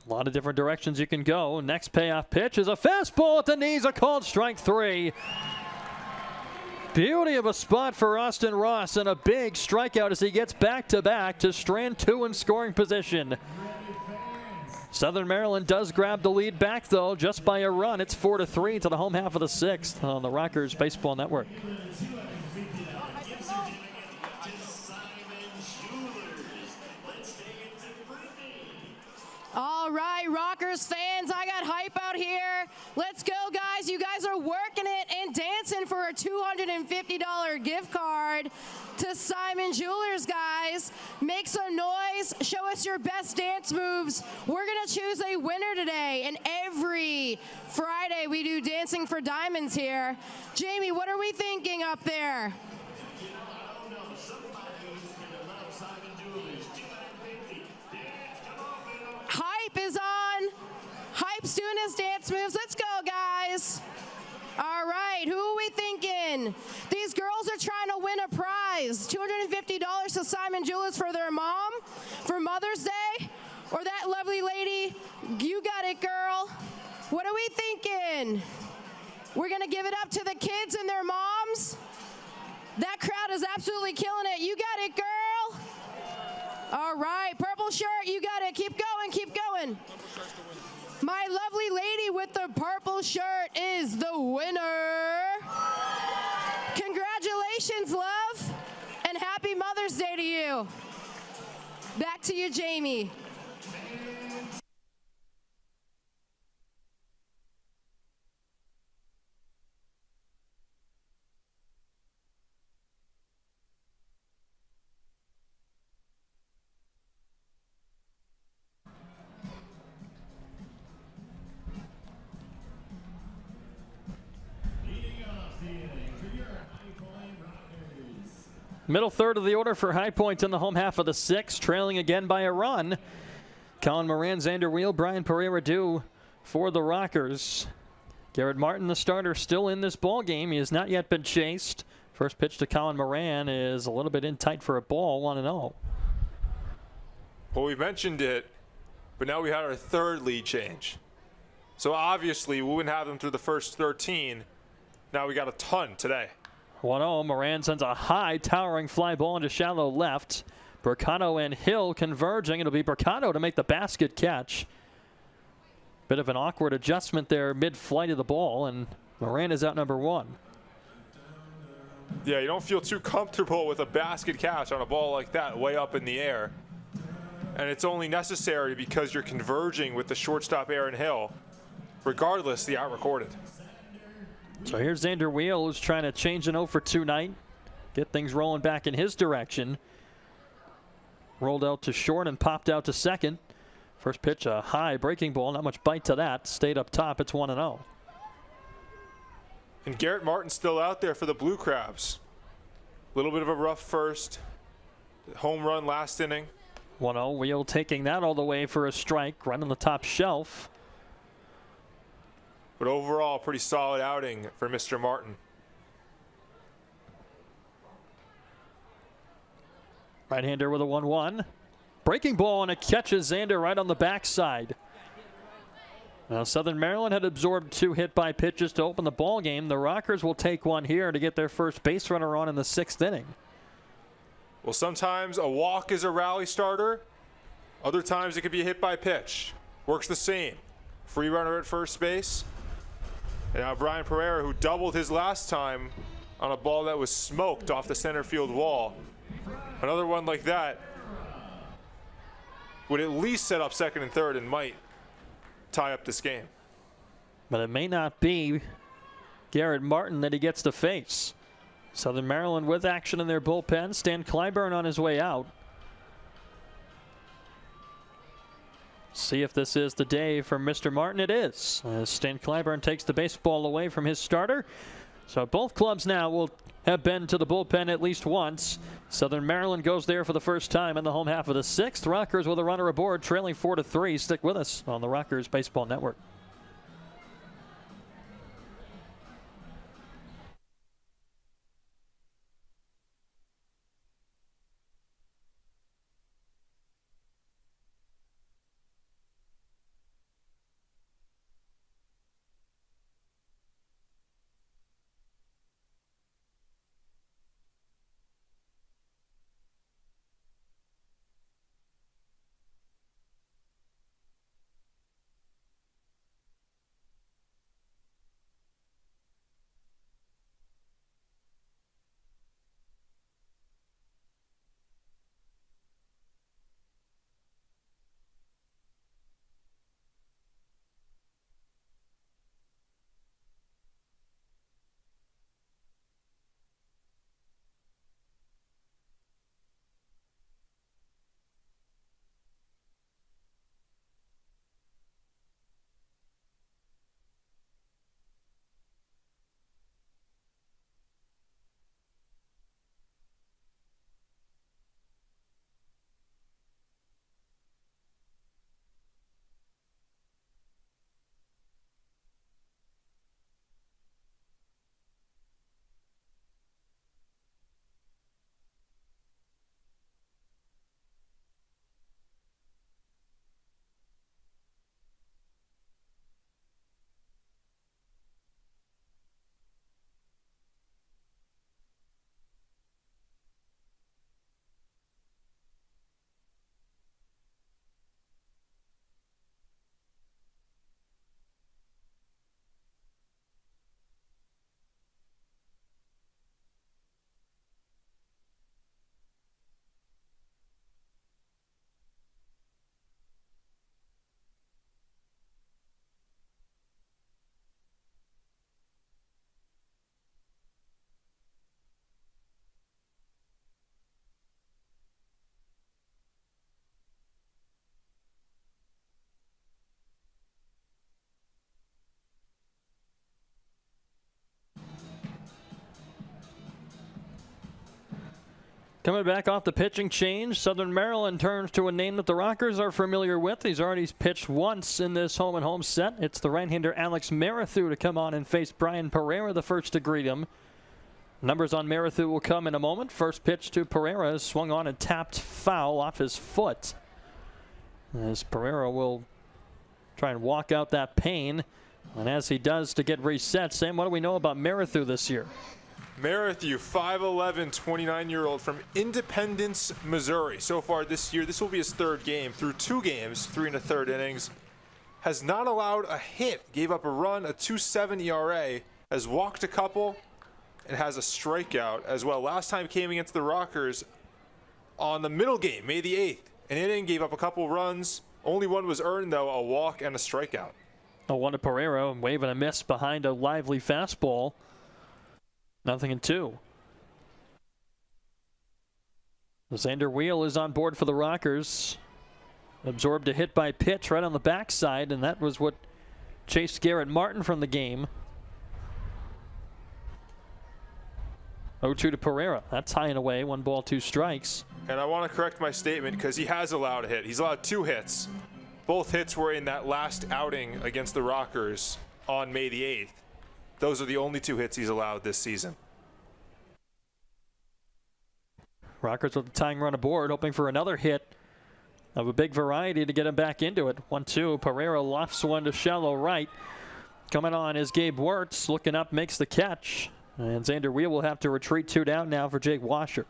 A lot of different directions you can go. Next payoff pitch is a fastball at the knees, a called strike 3. Beauty of a spot for Austin Ross, and a big strikeout as he gets back-to-back to strand 2 in scoring position. Southern Maryland does grab the lead back, though, just by a run. It's 4-3 to the home half of the sixth on the Rockers Baseball Network. All right, Rockers fans, I got hype out here. Let's go, guys. You guys are working it and dancing for a $250 gift card to Simon Jewelers, guys. Make some noise. Show us your best dance moves. We're going to choose a winner today, and every Friday we do Dancing for Diamonds here. Jamie, what are we thinking up there? Hype is on. Hype's doing his dance moves. Let's go, guys. All right, who are we thinking? These girls are trying to win a prize. $250 to Simon Jewelers for their mom for Mother's Day. Or that lovely lady, you got it, girl. What are we thinking? We're going to give it up to the kids and their moms. That crowd is absolutely killing it. You got it, girl. All right, purple shirt, you got it. Keep going, keep going. My lovely lady with the purple shirt is the winner. Congratulations, love, and happy Mother's Day to you. Back to you, Jamie. Middle third of the order for High Point in the home half of the sixth, trailing again by a run. Colin Moran, Xander Wheel, Brian Pereira due for the Rockers. Garrett Martin, the starter, still in this ball game. He has not yet been chased. First pitch to Colin Moran is a little bit in tight for a ball, 1-0. Well, we mentioned it, but now we had our third lead change. So obviously we wouldn't have them through the first 13. Now we got a ton today. 1-0. Moran sends a high, towering fly ball into shallow left. Bercano and Hill converging. It'll be Bercano to make the basket catch. Bit of an awkward adjustment there mid-flight of the ball, and Moran is out number one. Yeah, you don't feel too comfortable with a basket catch on a ball like that way up in the air. And it's only necessary because you're converging with the shortstop Aaron Hill. Regardless, the out recorded. So here's Xander Wheel, who's trying to change an 0 for 2 night. Get things rolling back in his direction. Rolled out to short and popped out to second. First pitch, a high breaking ball. Not much bite to that. Stayed up top. It's 1-0. And Garrett Martin's still out there for the Blue Crabs. A little bit of a rough first. Home run last inning. 1-0. Wheel taking that all the way for a strike. Right on the top shelf. But overall, pretty solid outing for Mr. Martin. Right-hander with a 1-1. Breaking ball, and it catches Xander right on the backside. Now, Southern Maryland had absorbed 2 hit-by pitches to open the ball game. The Rockers will take one here to get their first base runner on in the 6th inning. Well, sometimes a walk is a rally starter. Other times it could be a hit-by pitch. Works the same. Free runner at first base. And now Brian Pereira, who doubled his last time on a ball that was smoked off the center field wall. Another one like that would at least set up second and third and might tie up this game. But it may not be Garrett Martin that he gets to face. Southern Maryland with action in their bullpen. Stan Clyburn on his way out. See if this is the day for Mr. Martin. It is, as Stan Clyburn takes the baseball away from his starter. So both clubs now will have been to the bullpen at least once. Southern Maryland goes there for the first time in the home half of the 6th. Rockers with a runner aboard, trailing 4-3. Stick with us on the Rockers Baseball Network. Coming back off the pitching change, Southern Maryland turns to a name that the Rockers are familiar with. He's already pitched once in this home-and-home set. It's the right-hander Alex Marathu to come on and face Brian Pereira, the first to greet him. Numbers on Marathu will come in a moment. First pitch to Pereira is swung on and tapped foul off his foot. As Pereira will try and walk out that pain. And as he does to get reset, Sam, what do we know about Marathu this year? Marathu, 5'11", 29-year-old from Independence, Missouri. So far this year, this will be his third game. Through 2 games, 3 1/3 innings. Has not allowed a hit. Gave up a run, a 2.7 ERA. Has walked a couple and has a strikeout as well. Last time came against the Rockers on the middle game, May the 8th. An inning, gave up a couple runs. Only one was earned, though, a walk and a strikeout. A 1 to Pereira, waving a miss behind a lively fastball. 0-2. Xander Wheel is on board for the Rockers. Absorbed a hit by pitch right on the backside, and that was what chased Garrett Martin from the game. 0-2 to Pereira. That's high and away. 1 ball, 2 strikes. And I want to correct my statement because he has allowed a hit. He's allowed 2 hits. Both hits were in that last outing against the Rockers on May the 8th. Those are the only 2 hits he's allowed this season. Rockers with the tying run aboard, hoping for another hit of a big variety to get him back into it. 1-2. Pereira lofts one to shallow right. Coming on is Gabe Wirtz. Looking up, makes the catch. And Xander Wheel will have to retreat 2 down now for Jake Washer.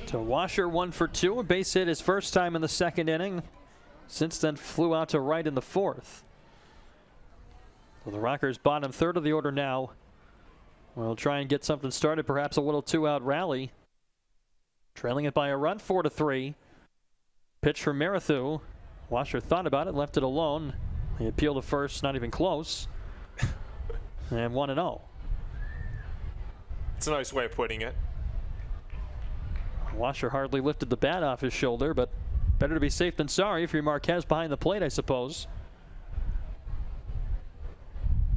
So Washer 1 for 2. A base hit his first time in the second inning. Since then flew out to right in the 4th. So the Rockers bottom third of the order now. We'll try and get something started, perhaps a little 2-out rally. Trailing it by a run, 4-3. Pitch from Marathu. Washer thought about it, left it alone. The appeal to first, not even close. And 1-0. It's a nice way of putting it. Washer hardly lifted the bat off his shoulder, but better to be safe than sorry if you're Marquez behind the plate, I suppose.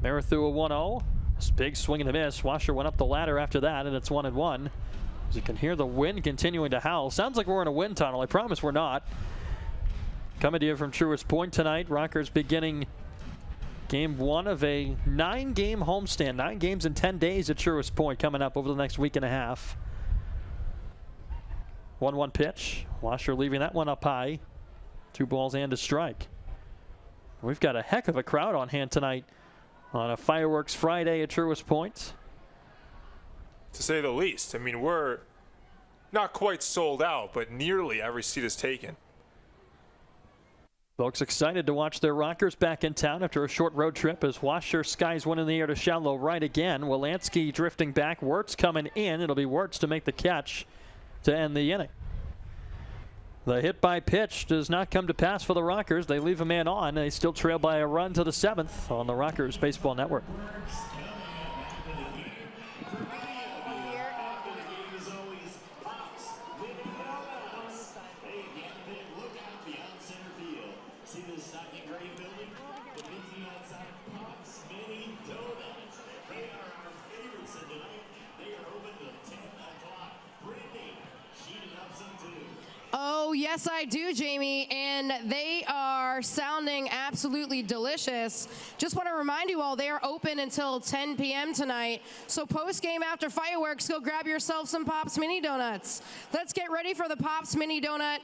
Marathu a 1-0. This big swing and a miss. Washer went up the ladder after that, and it's 1-1. As you can hear the wind continuing to howl. Sounds like we're in a wind tunnel. I promise we're not. Coming to you from Truist Point tonight. Rockers beginning game 1 of a 9-game homestand. 9 games in 10 days at Truist Point coming up over the next week and a half. 1-1 pitch. Washer leaving that one up high. 2 balls and a strike. We've got a heck of a crowd on hand tonight on a Fireworks Friday at Truist Point. To say the least. I mean, we're not quite sold out, but nearly every seat is taken. Folks excited to watch their Rockers back in town after a short road trip as Washer skies one in the air to shallow right again. Wilansky drifting back. Wirtz coming in. It'll be Wirtz to make the catch to end the inning. The hit by pitch does not come to pass for the Rockers. They leave a man on. They still trail by a run to the 7th on the Rockers Baseball Network. Oh, yes, I do, Jamie, and they are sounding absolutely delicious. Just want to remind you all, they are open until 10 p.m. tonight, so post-game after fireworks, go grab yourself some Pops Mini Donuts. Let's get ready for the Pops Mini Donut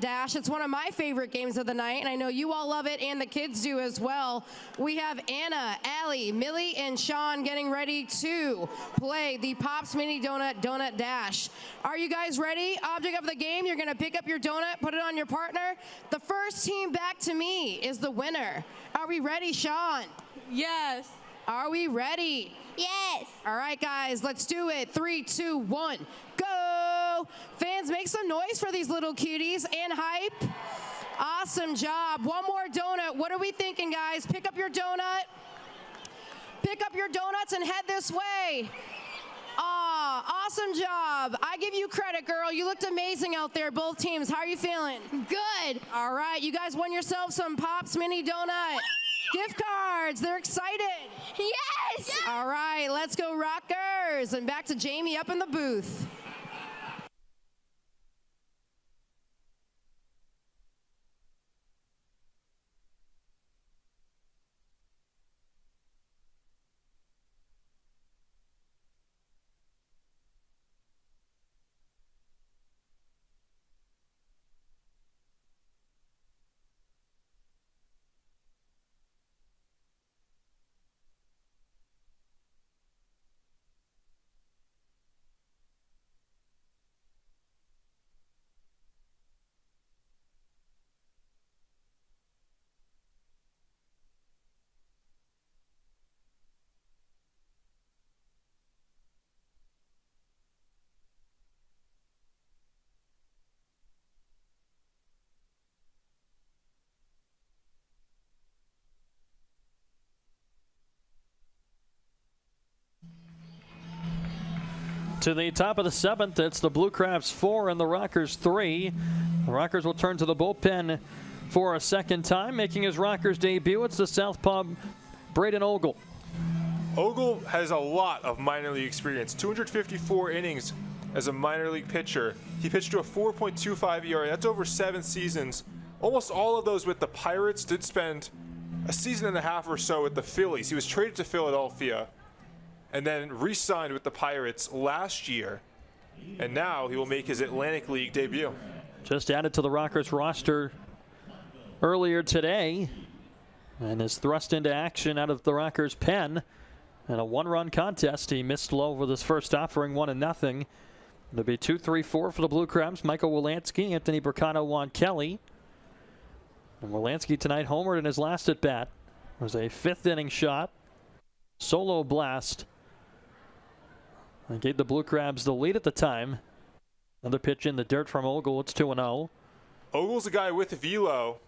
Dash. It's one of my favorite games of the night, and I know you all love it, and the kids do as well. We have Anna, Allie, Millie, and Sean getting ready to play the Pops Mini Donut Dash. Are you guys ready? Object of the game, you're going to pick up your donut, put it on your partner. The first team back to me is the winner. Are we ready, Sean? Yes. Are we ready? Yes. All right, guys, let's do it. 3, 2, 1, go. Fans, make some noise for these little cuties and hype. Awesome job. One more donut. What are we thinking, guys? Pick up your donut. Pick up your donuts and head this way. Awesome. Awesome job. I give you credit, girl. You looked amazing out there, both teams. How are you feeling? Good. All right, you guys won yourself some Pops Mini Donut gift cards. They're excited. Yes. All right, let's go Rockers. And back to Jamie up in the booth. To the top of the 7th, it's the Blue Crabs 4 and the Rockers 3. The Rockers will turn to the bullpen for a second time. Making his Rockers debut, it's the southpaw Braden Ogle. Ogle has a lot of minor league experience. 254 innings as a minor league pitcher. He pitched to a 4.25 ERA. That's over 7 seasons. Almost all of those with the Pirates. Did spend a season and a half or so with the Phillies. He was traded to Philadelphia and then re-signed with the Pirates last year. And now he will make his Atlantic League debut. Just added to the Rockers roster earlier today and is thrust into action out of the Rockers' pen in a 1-run contest. He missed low with his first offering, 1-0. It'll be 2-3-4 for the Blue Crabs. Michael Wolanski, Anthony Bricano, Juan Kelly. And Wolanski tonight homered in his last at bat. It was a 5th inning shot. Solo blast. And gave the Blue Crabs the lead at the time. Another pitch in the dirt from Ogle. It's 2-0. Ogle's a guy with velo.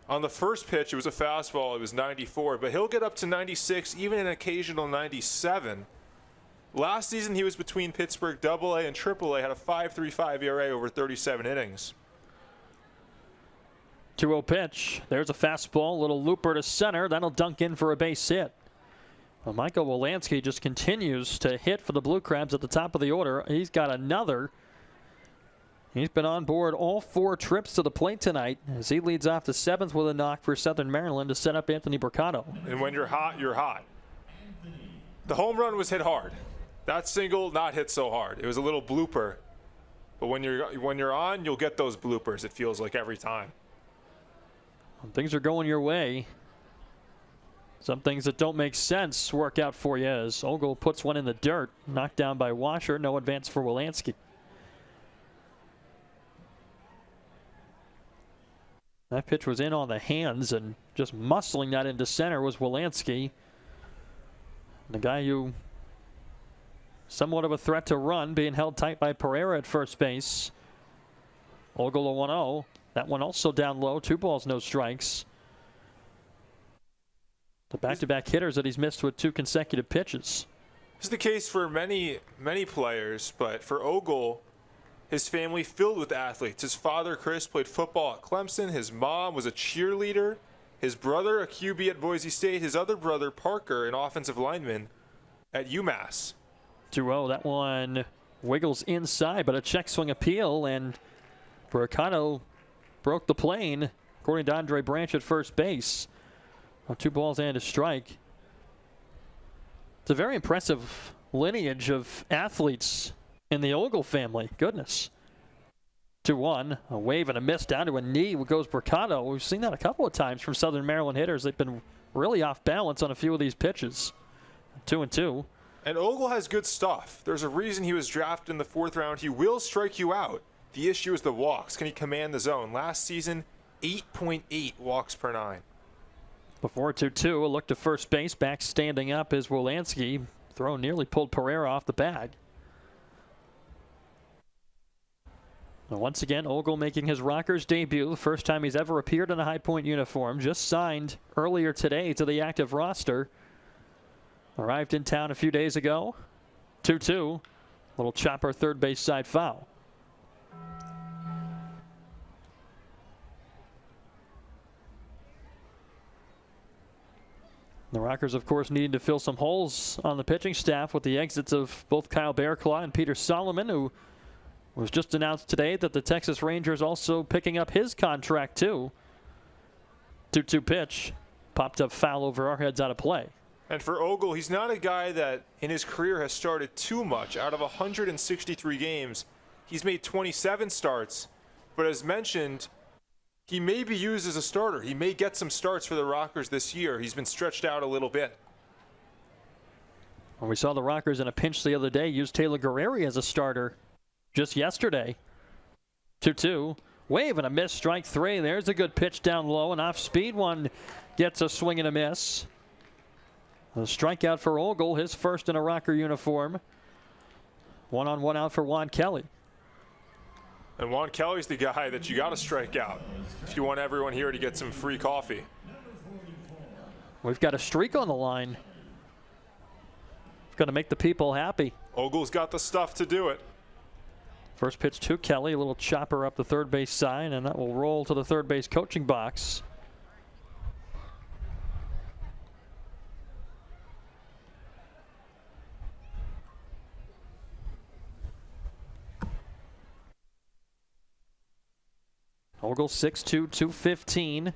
On the first pitch, it was a fastball. It was 94, but he'll get up to 96, even an occasional 97. Last season, he was between Pittsburgh AA and AAA, had a 5.35 ERA over 37 innings. 2-0 pitch. There's a fastball, little looper to center. That'll dunk in for a base hit. Well, Michael Wolanski just continues to hit for the Blue Crabs at the top of the order. He's got another. He's been on board all 4 trips to the plate tonight as he leads off the 7th with a knock for Southern Maryland to set up Anthony Bricano. And when you're hot, you're hot. The home run was hit hard. That single not hit so hard. It was a little blooper. But when you're on, you'll get those bloopers, it feels like, every time. When things are going your way, some things that don't make sense work out for you as Ogle puts one in the dirt. Knocked down by Washer. No advance for Wolanski. That pitch was in on the hands, and just muscling that into center was Wolanski. The guy who somewhat of a threat to run, being held tight by Pereira at first base. Ogle a 1-0. That one also down low. 2 balls, no strikes. The back-to-back hitters that he's missed with 2 consecutive pitches. This is the case for many players, but for Ogle, his family filled with athletes. His father, Chris, played football at Clemson. His mom was a cheerleader. His brother, a QB at Boise State. His other brother, Parker, an offensive lineman at UMass. 2-0. That one wiggles inside, but a check swing appeal, and Bricano broke the plane, according to Andre Branch at first base. 2 balls and a strike. It's a very impressive lineage of athletes in the Ogle family. Goodness. 2-1. A wave and a miss down to a knee. Goes Bricano. We've seen that a couple of times from Southern Maryland hitters. They've been really off balance on a few of these pitches. 2-2. And Ogle has good stuff. There's a reason he was drafted in the 4th round. He will strike you out. The issue is the walks. Can he command the zone? Last season, 8.8 walks per 9. Before 2-2, a look to first base. Back standing up is Wolanski. Throw nearly pulled Pereira off the bag. And once again, Ogle making his Rockers debut. The first time he's ever appeared in a High Point uniform. Just signed earlier today to the active roster. Arrived in town a few days ago. 2-2. Little chopper third base side foul. The Rockers, of course, needing to fill some holes on the pitching staff with the exits of both Kyle Bearclaw and Peter Solomon, who was just announced today that the Texas Rangers also picking up his contract too. 2-2 pitch. Popped up foul over our heads, out of play. And for Ogle, he's not a guy that in his career has started too much. Out of 163 games, he's made 27 starts. But as mentioned, he may be used as a starter. He may get some starts for the Rockers this year. He's been stretched out a little bit. Well, we saw the Rockers in a pinch the other day use Taylor Guerreri as a starter just yesterday. 2-2. Wave and a miss, strike three. There's a good pitch down low. An off-speed one gets a swing and a miss. A strikeout for Ogle, his first in a Rocker uniform. 1-on-1 out for Juan Kelly. And Juan Kelly's the guy that you got to strike out if you want everyone here to get some free coffee. We've got a streak on the line. It's going to make the people happy. Ogle's got the stuff to do it. First pitch to Kelly, a little chopper up the third base side, and that will roll to the third base coaching box. Ogle 6'2", 215,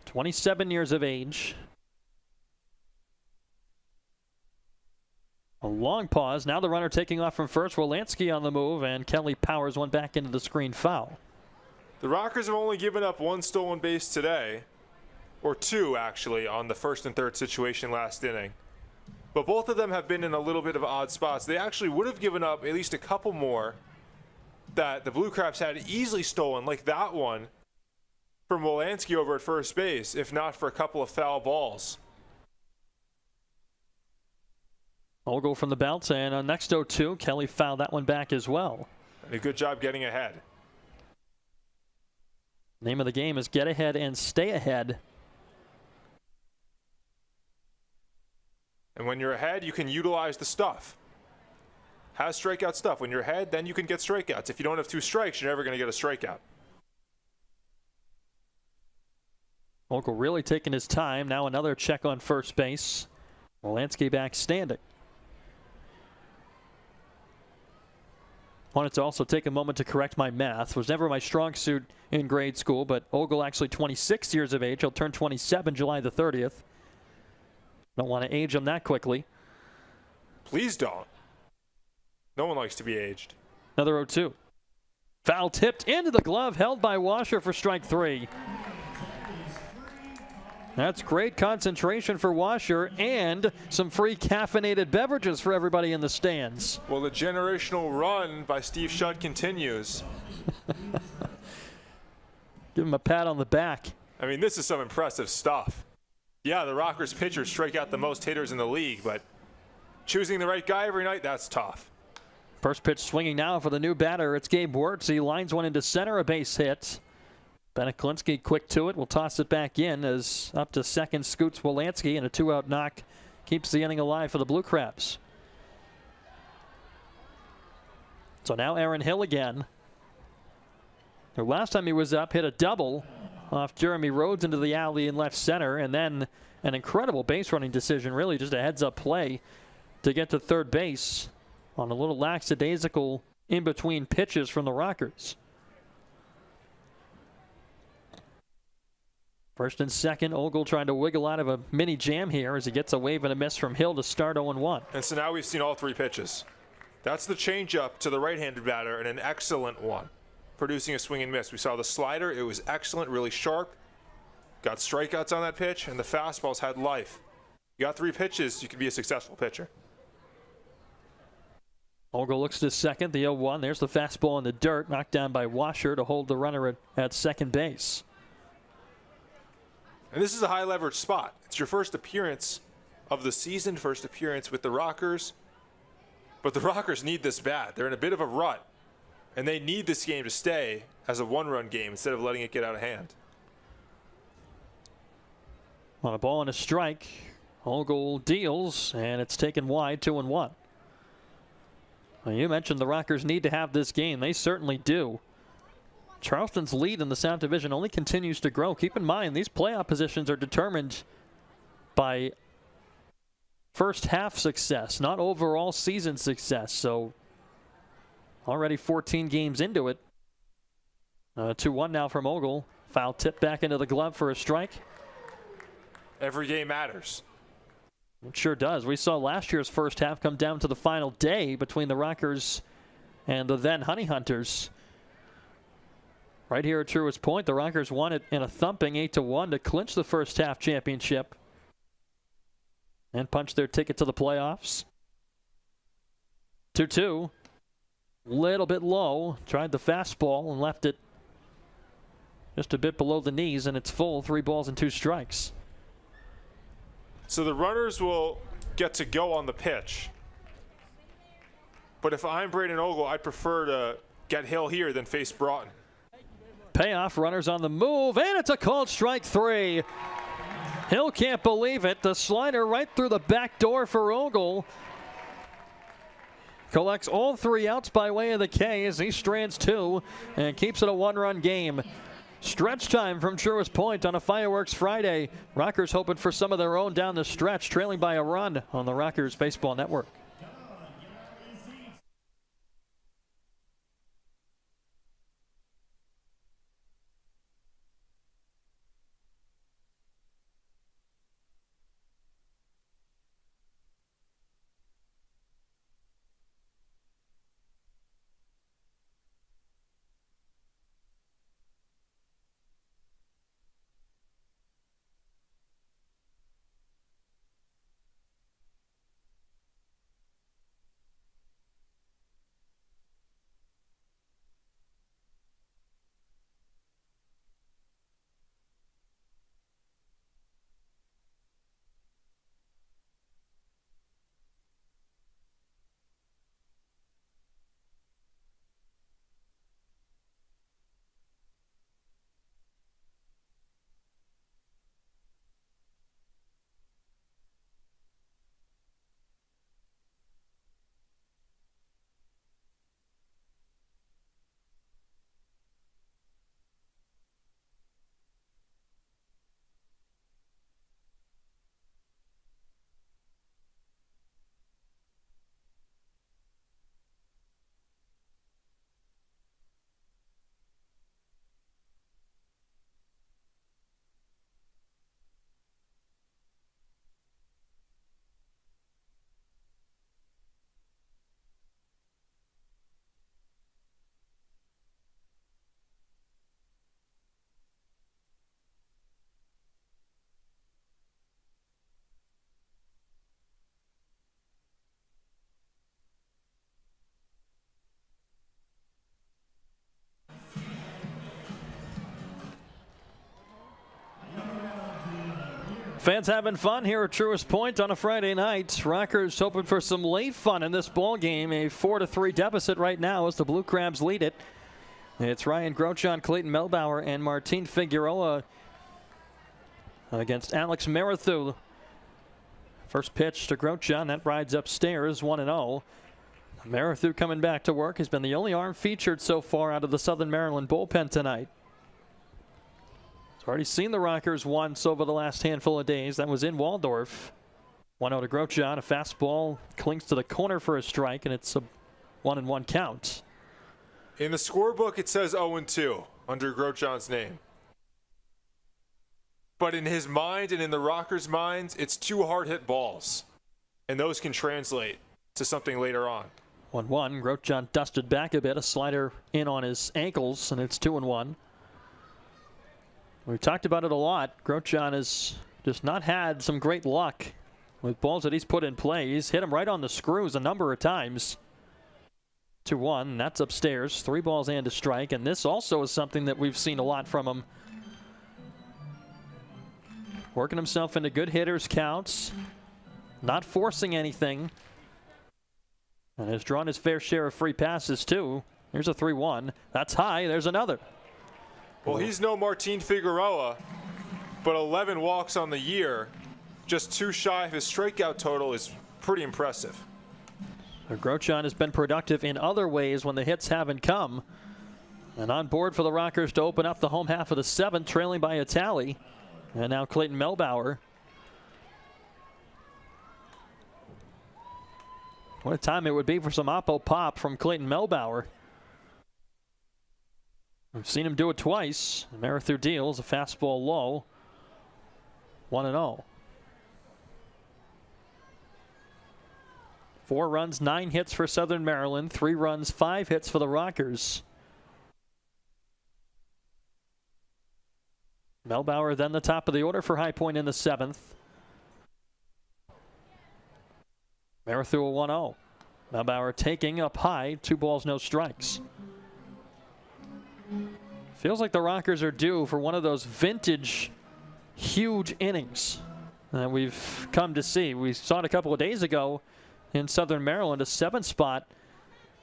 27 years of age. A long pause. Now the runner taking off from first. Wolanski on the move, and Kelly powers one back into the screen foul. The Rockers have only given up one stolen base today, or two actually, on the first and third situation last inning. But both of them have been in a little bit of odd spots. They actually would have given up at least a couple more that the Blue Crabs had easily stolen, like that one from Wolanski over at first base, if not for a couple of foul balls. Ogle from the belt, and on next 0-2, Kelly fouled that one back as well. And a good job getting ahead. Name of the game is get ahead and stay ahead. And when you're ahead, you can utilize the stuff. Has strikeout stuff. When you're ahead, then you can get strikeouts. If you don't have two strikes, you're never going to get a strikeout. Ogle really taking his time. Now another check on first base. Wolanski back standing. Wanted to also take a moment to correct my math. Was never my strong suit in grade school, but Ogle actually 26 years of age. He'll turn 27 July the 30th. Don't want to age him that quickly. Please don't. No one likes to be aged. Another 0-2. Foul tipped into the glove, held by Washer for strike three. That's great concentration for Washer and some free caffeinated beverages for everybody in the stands. Well, the generational run by Steve Shutt continues. Give him a pat on the back. I mean, this is some impressive stuff. Yeah, the Rockers pitchers strike out the most hitters in the league, but choosing the right guy every night, that's tough. First pitch swinging now for the new batter. It's Gabe Wirtz. He lines one into center, a base hit. Bennett Klinsky quick to it. Will toss it back in as up to second scoots Wolanski, and a two-out knock keeps the inning alive for the Blue Crabs. So now Aaron Hill again. The last time he was up, hit a double off Jeremy Rhodes into the alley in left center, and then an incredible base running decision, really just a heads-up play to get to third base on a little lackadaisical in-between pitches from the Rockers. First and second, Ogle trying to wiggle out of a mini jam here as he gets a wave and a miss from Hill to start 0-1. And so now we've seen all three pitches. That's the changeup to the right-handed batter, and an excellent one, producing a swing and miss. We saw the slider. It was excellent, really sharp. Got strikeouts on that pitch, and the fastballs had life. You got three pitches, you could be a successful pitcher. Ogle looks to second, the 0-1. There's the fastball in the dirt, knocked down by Washer to hold the runner at second base. And this is a high leverage spot. It's your first appearance of the season, first appearance with the Rockers. But the Rockers need this bad. They're in a bit of a rut, and they need this game to stay as a one-run game instead of letting it get out of hand. On a ball and a strike, Ogle deals, and it's taken wide, 2-1. Well, you mentioned the Rockers need to have this game. They certainly do. Charleston's lead in the South Division only continues to grow. Keep in mind, these playoff positions are determined by first half success, not overall season success. So already 14 games into it. 2-1 now from Ogle. Foul tip back into the glove for a strike. Every game matters. It sure does. We saw last year's first half come down to the final day between the Rockers and the then Honey Hunters. Right here at Truist Point, the Rockers won it in a thumping 8-1 to clinch the first half championship and punch their ticket to the playoffs. 2-2. Little bit low. Tried the fastball and left it just a bit below the knees, and it's full. 3 balls and 2 strikes. So the runners will get to go on the pitch. But if I'm Braden Ogle, I'd prefer to get Hill here than face Broughton. Payoff, runners on the move, and it's a called strike 3. Hill can't believe it. The slider right through the back door for Ogle. Collects all 3 outs by way of the K as he strands 2 and keeps it a 1-run game. Stretch time from Truist Point on a Fireworks Friday. Rockers hoping for some of their own down the stretch, trailing by a run on the Rockers Baseball Network. Fans having fun here at Truist Point on a Friday night. Rockers hoping for some late fun in this ball game. A 4-3 deficit right now as the Blue Crabs lead it. It's Ryan Grochon, Clayton Melbauer, and Martin Figueroa against Alex Marathu. First pitch to Grochon. That rides upstairs, 1-0. Marathu coming back to work. Has been the only arm featured so far out of the Southern Maryland bullpen tonight. Already seen the Rockers once over the last handful of days. That was in Waldorf. 1-0 to Grochon. A fastball clings to the corner for a strike, and it's a 1-1 count. In the scorebook, it says 0-2 under Grochon's name. But in his mind and in the Rockers' minds, it's 2 hard-hit balls. And those can translate to something later on. 1-1. Grochon dusted back a bit. A slider in on his ankles, and it's 2-1. We've talked about it a lot. Grochon has just not had some great luck with balls that he's put in play. He's hit them right on the screws a number of times. 2-1, that's upstairs. 3 balls and a strike, and this also is something that we've seen a lot from him. Working himself into good hitters counts, not forcing anything, and has drawn his fair share of free passes too. Here's a 3-1. That's high. There's another. Well, he's no Martin Figueroa, but 11 walks on the year, just 2 shy of his strikeout total is pretty impressive. Grosjean has been productive in other ways when the hits haven't come. And on board for the Rockers to open up the home half of the 7th, trailing by a tally. And now Clayton Melbauer. What a time it would be for some oppo pop from Clayton Melbauer. We've seen him do it twice. Marathu deals a fastball low. 1-0. 4 runs, 9 hits for Southern Maryland. 3 runs, 5 hits for the Rockers. Melbauer then the top of the order for High Point in the 7th. Marathu a 1-0. Melbauer taking up high, 2 balls, no strikes. Feels like the Rockers are due for one of those vintage huge innings that we've come to see. We saw it a couple of days ago in Southern Maryland, a 7th spot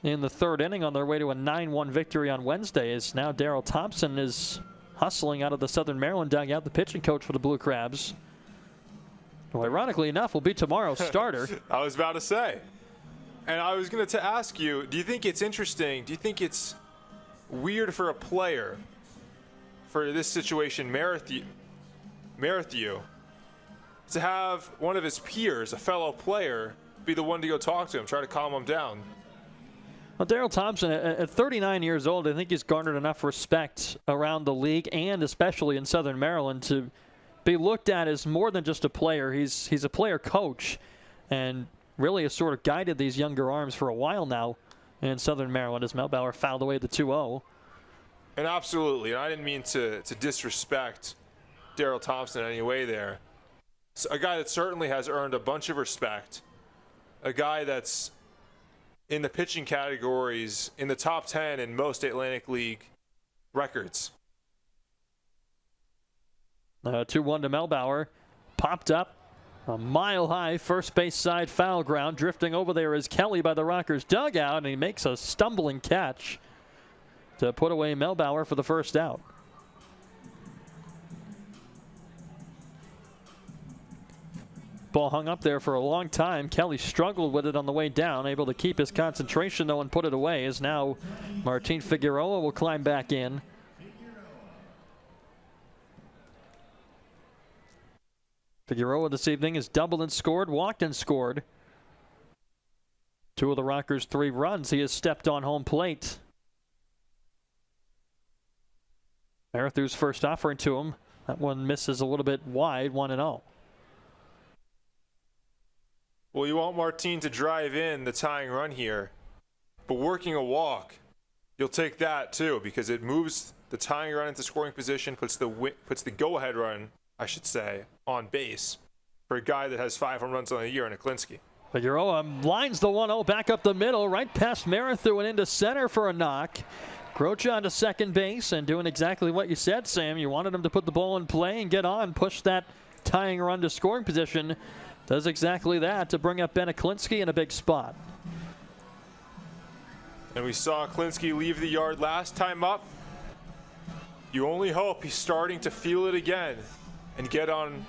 in the 3rd inning on their way to a 9-1 victory on Wednesday. As now Daryl Thompson is hustling out of the Southern Maryland dugout, the pitching coach for the Blue Crabs. Well, ironically enough, will be tomorrow's starter. I was about to say. And I was going to ask you, do you think it's interesting? Do you think it's weird for a player, for this situation, Marathu, to have one of his peers, a fellow player, be the one to go talk to him, try to calm him down? Well, Daryl Thompson, at 39 years old, I think he's garnered enough respect around the league and especially in Southern Maryland to be looked at as more than just a player. He's a player coach and really has sort of guided these younger arms for a while now in Southern Maryland as Melbauer fouled away the 2-0. And absolutely, and I didn't mean to disrespect Daryl Thompson in any way there. So a guy that certainly has earned a bunch of respect, a guy that's in the pitching categories in the top 10 in most Atlantic League records. 2-1 to Melbauer. Popped up. A mile-high first base side foul ground. Drifting over there is Kelly by the Rockers dugout, and he makes a stumbling catch to put away Melbauer for the first out. Ball hung up there for a long time. Kelly struggled with it on the way down, able to keep his concentration though and put it away, as now Martin Figueroa will climb back in. Figueroa this evening has doubled and scored, walked and scored. 2 of the Rockers' 3 runs. He has stepped on home plate. Marathu's first offering to him. That one misses a little bit wide, 1-0. Well, you want Martin to drive in the tying run here, but working a walk, you'll take that too, because it moves the tying run into scoring position, puts the go-ahead run, I should say, on base for a guy that has 5 home runs on the year in Aklinski. Figueroa lines the 1-0 back up the middle, right past Marathu and into center for a knock. Grosjean to second base and doing exactly what you said, Sam. You wanted him to put the ball in play and get on, push that tying run to scoring position. Does exactly that to bring up Ben Aklinski in a big spot. And we saw Aklinski leave the yard last time up. You only hope he's starting to feel it again and get on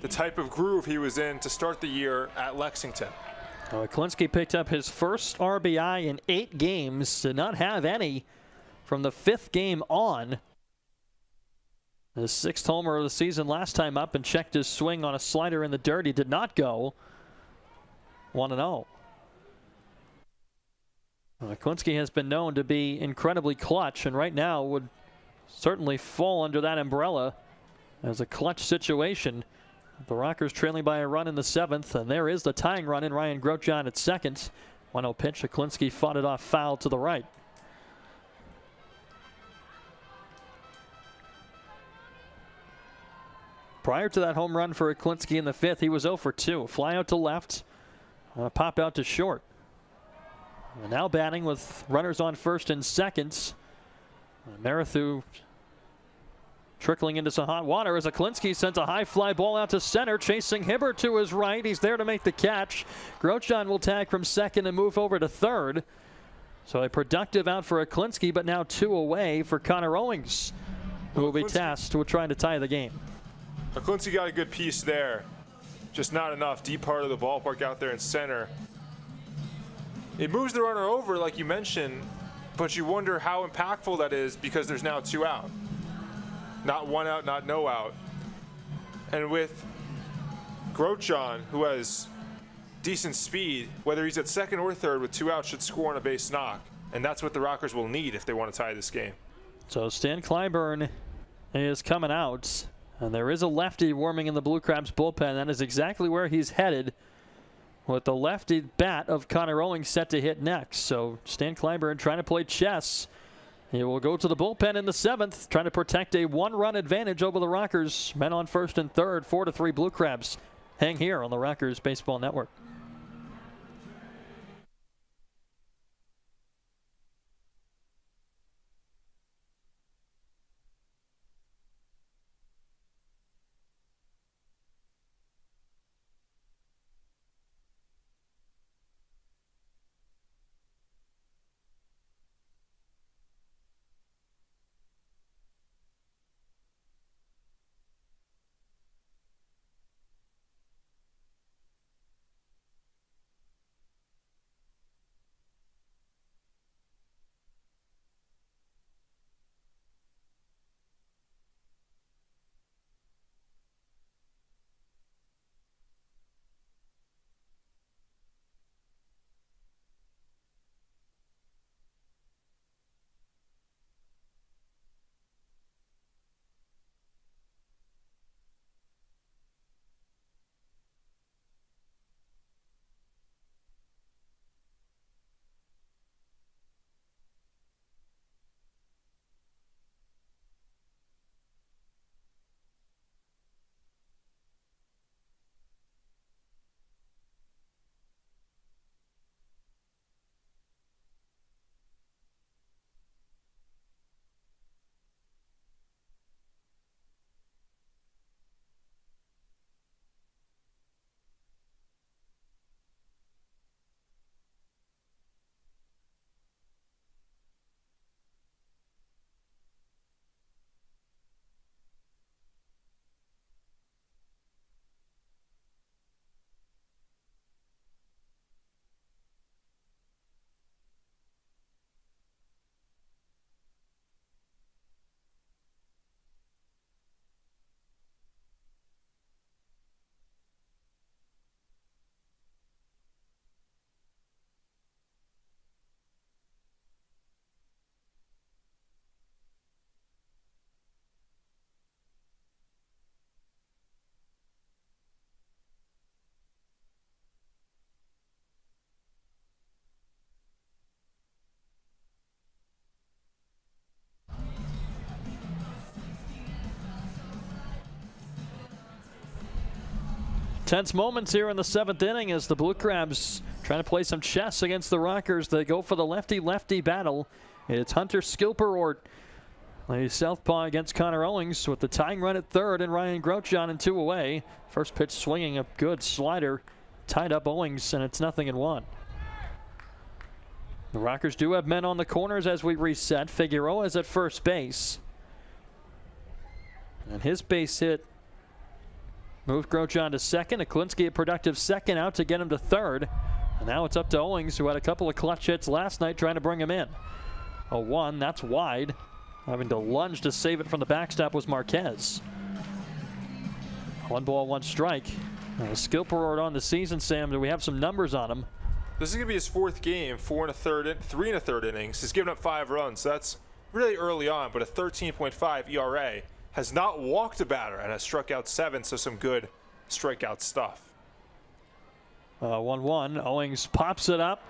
the type of groove he was in to start the year at Lexington. Aklinski picked up his first RBI in 8 games. Did not have any from the 5th game on. His 6th homer of the season last time up, and checked his swing on a slider in the dirt. He did not go. 1-0. Aklinski has been known to be incredibly clutch, and right now would certainly fall under that umbrella as a clutch situation. The Rockers trailing by a run in the 7th, and there is the tying run in Ryan Grosjean at second. 1-0 pitch. Aklinski fought it off foul to the right. Prior to that home run for Aklinski in the 5th, he was 0 for 2. Fly out to left, pop out to short. And now batting with runners on first and second. Marathu trickling into some hot water as Aklinski sends a high fly ball out to center, chasing Hibbert to his right. He's there to make the catch. Grosjean will tag from second and move over to third. So a productive out for Aklinski, but now 2 away for Connor Owings, who will be tasked with trying to tie the game. Aklinski got a good piece there. Just not enough. Deep part of the ballpark out there in center. It moves the runner over, like you mentioned, but you wonder how impactful that is because there's now 2 out. Not 1 out, not no out. And with Grotjon, who has decent speed, whether he's at second or third with 2 outs, should score on a base knock. And that's what the Rockers will need if they want to tie this game. So Stan Clyburn is coming out, and there is a lefty warming in the Blue Crabs bullpen. That is exactly where he's headed, with the lefty bat of Connor Owings set to hit next. So Stan Clyburn trying to play chess. He will go to the bullpen in the 7th, trying to protect a 1-run advantage over the Rockers. Men on first and third, 4-3 Blue Crabs. Hang here on the Rockers Baseball Network. Tense moments here in the 7th inning as the Blue Crabs trying to play some chess against the Rockers. They go for the lefty-lefty battle. It's Hunter Skilperort, the southpaw, against Connor Owings with the tying run at third and Ryan Grotjon and 2 away. First pitch swinging a good slider, tied up Owings, and it's 0-1. The Rockers do have men on the corners as we reset. Figueroa is at first base, and his base hit moved Grotjon to second. Aklinski a productive second out to get him to third. And now it's up to Owings, who had a couple of clutch hits last night trying to bring him in. 0-1, that's wide. Having to lunge to save it from the backstop was Marquez. 1 ball, 1 strike. Skilperort on the season, Sam. Do we have some numbers on him? This is going to be his 4th game, 3 1/3 innings. He's given up 5 runs. So that's really early on, but a 13.5 ERA. Has not walked a batter and has struck out 7, so some good strikeout stuff. 1-1. Owings pops it up.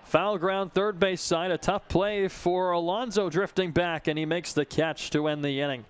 Foul ground, third base side. A tough play for Alonso drifting back, and he makes the catch to end the inning.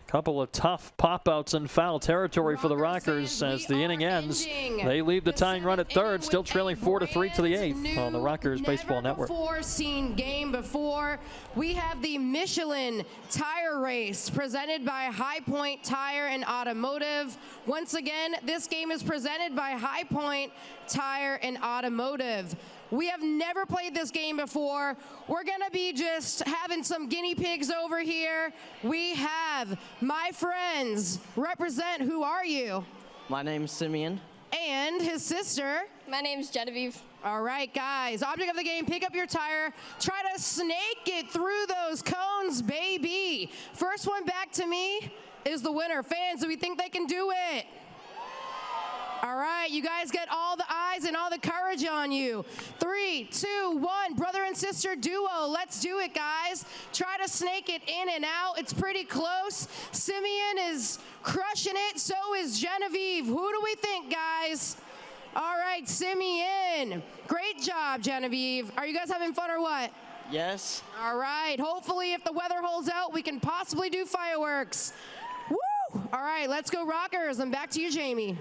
Couple of tough pop-outs in foul territory for the Rockers as the inning ends. They leave the tying run at third, still trailing 4-3 to the 8th on the Rockers Baseball Network. Never seen game before. We have the Michelin Tire Race presented by High Point Tire and Automotive. Once again, this game is presented by High Point Tire and Automotive. We have never played this game before. We're going to be just having some guinea pigs over here. We have my friends represent. Who are you? My name's Simeon. and his sister. My name's Genevieve. All right, guys. Object of the game, pick up your tire. Try to snake it through those cones, baby. First one back to me is the winner. Fans, do we think they can do it? All right, you guys get all the eyes and all the courage on you. 3, 2, 1, brother and sister duo. Let's do it, guys. Try to snake it in and out. It's pretty close. Simeon is crushing it. So is Genevieve. Who do we think, guys? All right, Simeon. Great job, Genevieve. Are you guys having fun or what? Yes. All right, hopefully if the weather holds out, we can possibly do fireworks. Woo! All right, let's go Rockers, and back to you, Jamie.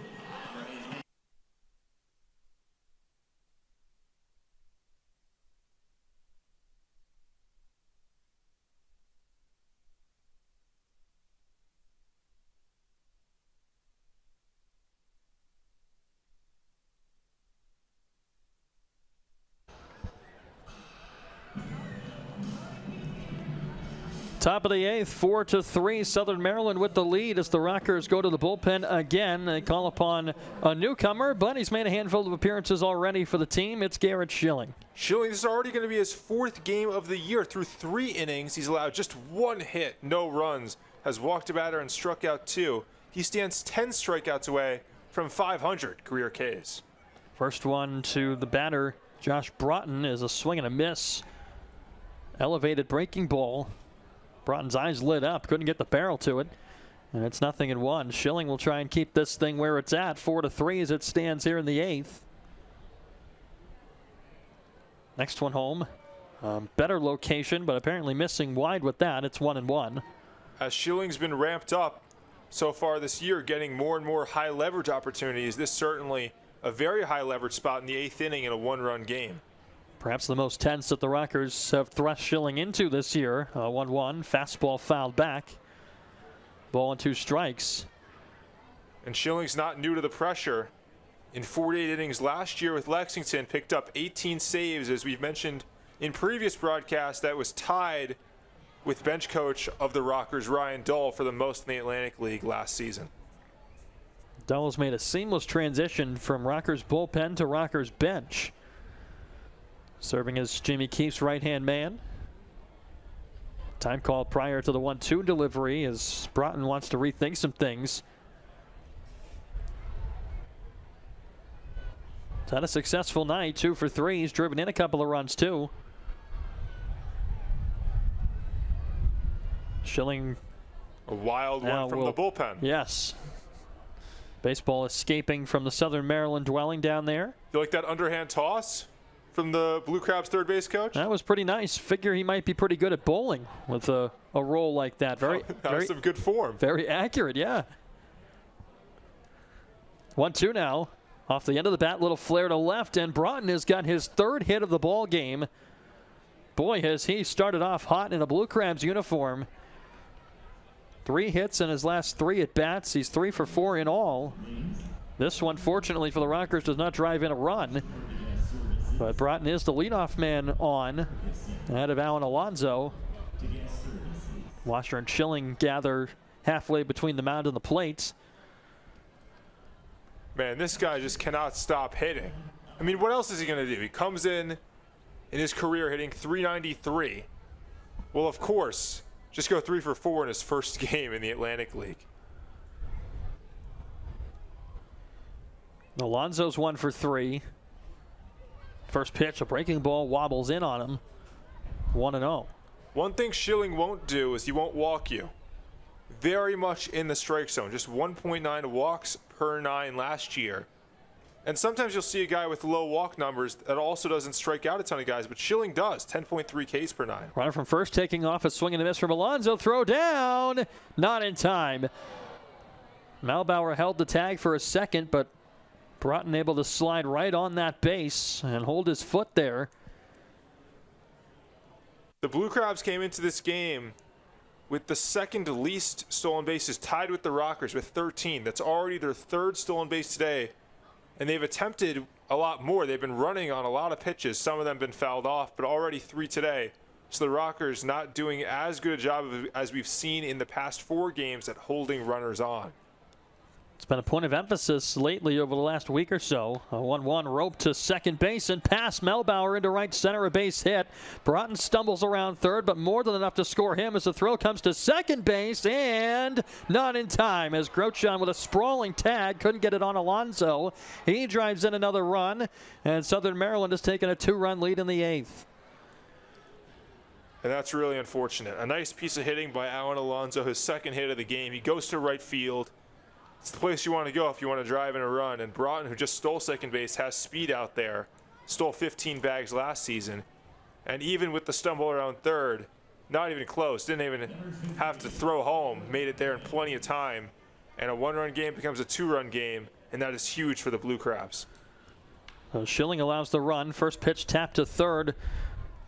Top of the 8th, 4-3. Southern Maryland with the lead as the Rockers go to the bullpen again. They call upon a newcomer, but he's made a handful of appearances already for the team. It's Garrett Schilling. Schilling, this is already going to be his 4th game of the year. Through 3 innings, he's allowed just 1 hit, no runs, has walked a batter and struck out 2. He stands 10 strikeouts away from 500 career Ks. First one to the batter, Josh Broughton, is a swing and a miss. Elevated breaking ball. Broughton's eyes lit up, couldn't get the barrel to it, and it's 0-1. Schilling will try and keep this thing where it's at, 4-3 as it stands here in the 8th. Next one home, better location, but apparently missing wide with that. It's 1-1. As Schilling's been ramped up so far this year, getting more and more high leverage opportunities, this certainly a very high leverage spot in the 8th inning in a 1-run game. Perhaps the most tense that the Rockers have thrust Schilling into this year. 1-1, fastball fouled back. Ball and 2 strikes. And Schilling's not new to the pressure. In 48 innings last year with Lexington, picked up 18 saves, as we've mentioned in previous broadcasts. That was tied with bench coach of the Rockers, Ryan Dull, for the most in the Atlantic League last season. Dull has made a seamless transition from Rockers bullpen to Rockers bench. Serving as Jimmy Keefe's right-hand man. Time called prior to the 1-2 delivery as Broughton wants to rethink some things. He's had a successful night, 2 for 3. He's driven in a couple of runs too. Schilling. A wild one from the bullpen. Yes. Baseball escaping from the Southern Maryland dwelling down there. You like that underhand toss from the Blue Crabs third base coach? That was pretty nice. Figure he might be pretty good at bowling with a roll like that. Very, some good form. Very accurate, yeah. 1-2 now. Off the end of the bat, little flare to left, and Broughton has got his 3rd hit of the ball game. Boy, has he started off hot in a Blue Crabs uniform. 3 hits in his last 3 at bats. He's 3 for 4 in all. This one, fortunately for the Rockers, does not drive in a run. But Broughton is the leadoff man on, ahead of Alan Alonso. Washer and Schilling gather halfway between the mound and the plate. Man, this guy just cannot stop hitting. I mean, what else is he going to do? He comes in his career hitting .393. Well, of course, just go 3 for 4 in his first game in the Atlantic League. Alonso's 1 for 3. First pitch, a breaking ball, wobbles in on him. 1-0. One thing Schilling won't do is he won't walk you. Very much in the strike zone. Just 1.9 walks per 9 last year. And sometimes you'll see a guy with low walk numbers that also doesn't strike out a ton of guys, but Schilling does, 10.3 Ks per 9. Runner from first taking off, a swing and a miss from Alonso. Throw down, not in time. Malbauer held the tag for a second, but Broughton able to slide right on that base and hold his foot there. The Blue Crabs came into this game with the 2nd least stolen bases, tied with the Rockers with 13. That's already their 3rd stolen base today, and they've attempted a lot more. They've been running on a lot of pitches. Some of them been fouled off, but already 3 today. So the Rockers not doing as good a job as we've seen in the past 4 games at holding runners on. It's been a point of emphasis lately over the last week or so. A 1-1 rope to second base and pass Melbauer into right center, a base hit. Broughton stumbles around third, but more than enough to score him as the throw comes to second base and not in time as Grochon with a sprawling tag couldn't get it on Alonso. He drives in another run, and Southern Maryland has taken a 2-run lead in the 8th. And that's really unfortunate. A nice piece of hitting by Alan Alonso, his second hit of the game. He goes to right field. It's the place you want to go if you want to drive in a run. And Broughton, who just stole second base, has speed out there. Stole 15 bags last season. And even with the stumble around third, not even close. Didn't even have to throw home. Made it there in plenty of time. And a 1-run game becomes a 2-run game. And that is huge for the Blue Crabs. Schilling allows the run. First pitch tapped to third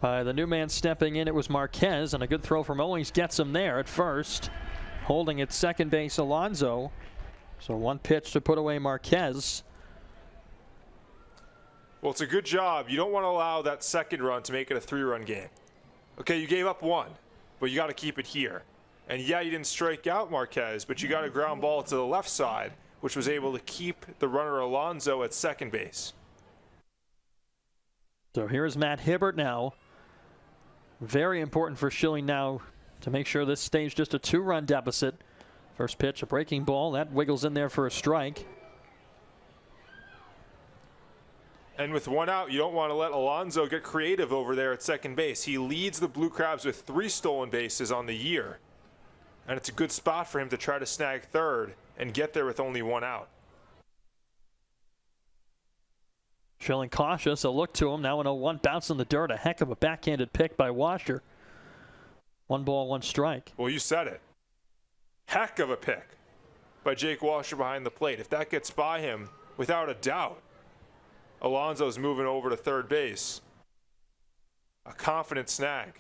by the new man stepping in. It was Marquez. And a good throw from Owings gets him there at first. Holding at second base, Alonso. So one pitch to put away Marquez. Well, it's a good job. You don't want to allow that second run to make it a 3-run game. Okay, you gave up 1, but you got to keep it here. And yeah, you didn't strike out Marquez, but you got a ground ball to the left side, which was able to keep the runner Alonso at second base. So here's Matt Hibbert now. Very important for Schilling now to make sure this stays just a 2-run deficit. First pitch, a breaking ball. That wiggles in there for a strike. And with 1 out, you don't want to let Alonso get creative over there at second base. He leads the Blue Crabs with 3 stolen bases on the year. And it's a good spot for him to try to snag third and get there with only 1 out. Schilling cautious, a look to him. Now an 0-1 bounce in the dirt. A heck of a backhanded pick by Washer. 1 ball, 1 strike. Well, you said it. Heck of a pick by Jake Washer behind the plate. If that gets by him, without a doubt, Alonso's moving over to third base. A confident snag.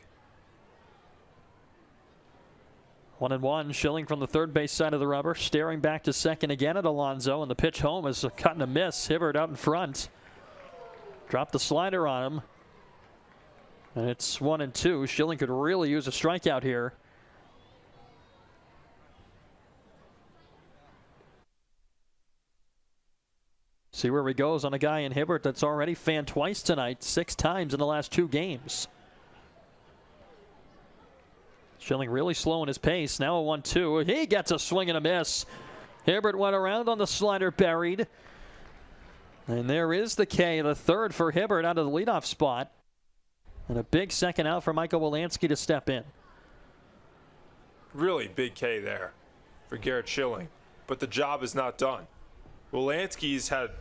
1-1. Schilling from the third base side of the rubber. Staring back to second again at Alonso. And the pitch home is a cut and a miss. Hibbert out in front. Dropped the slider on him. And it's 1-2. Schilling could really use a strikeout here. See where he goes on a guy in Hibbert that's already fanned twice tonight, 6 times in the last 2 games. Schilling really slowing his pace. Now a 1-2. He gets a swing and a miss. Hibbert went around on the slider, buried. And there is the K, the third for Hibbert out of the leadoff spot. And a big second out for Michael Wolanski to step in. Really big K there for Garrett Schilling. But the job is not done. Wolanski's had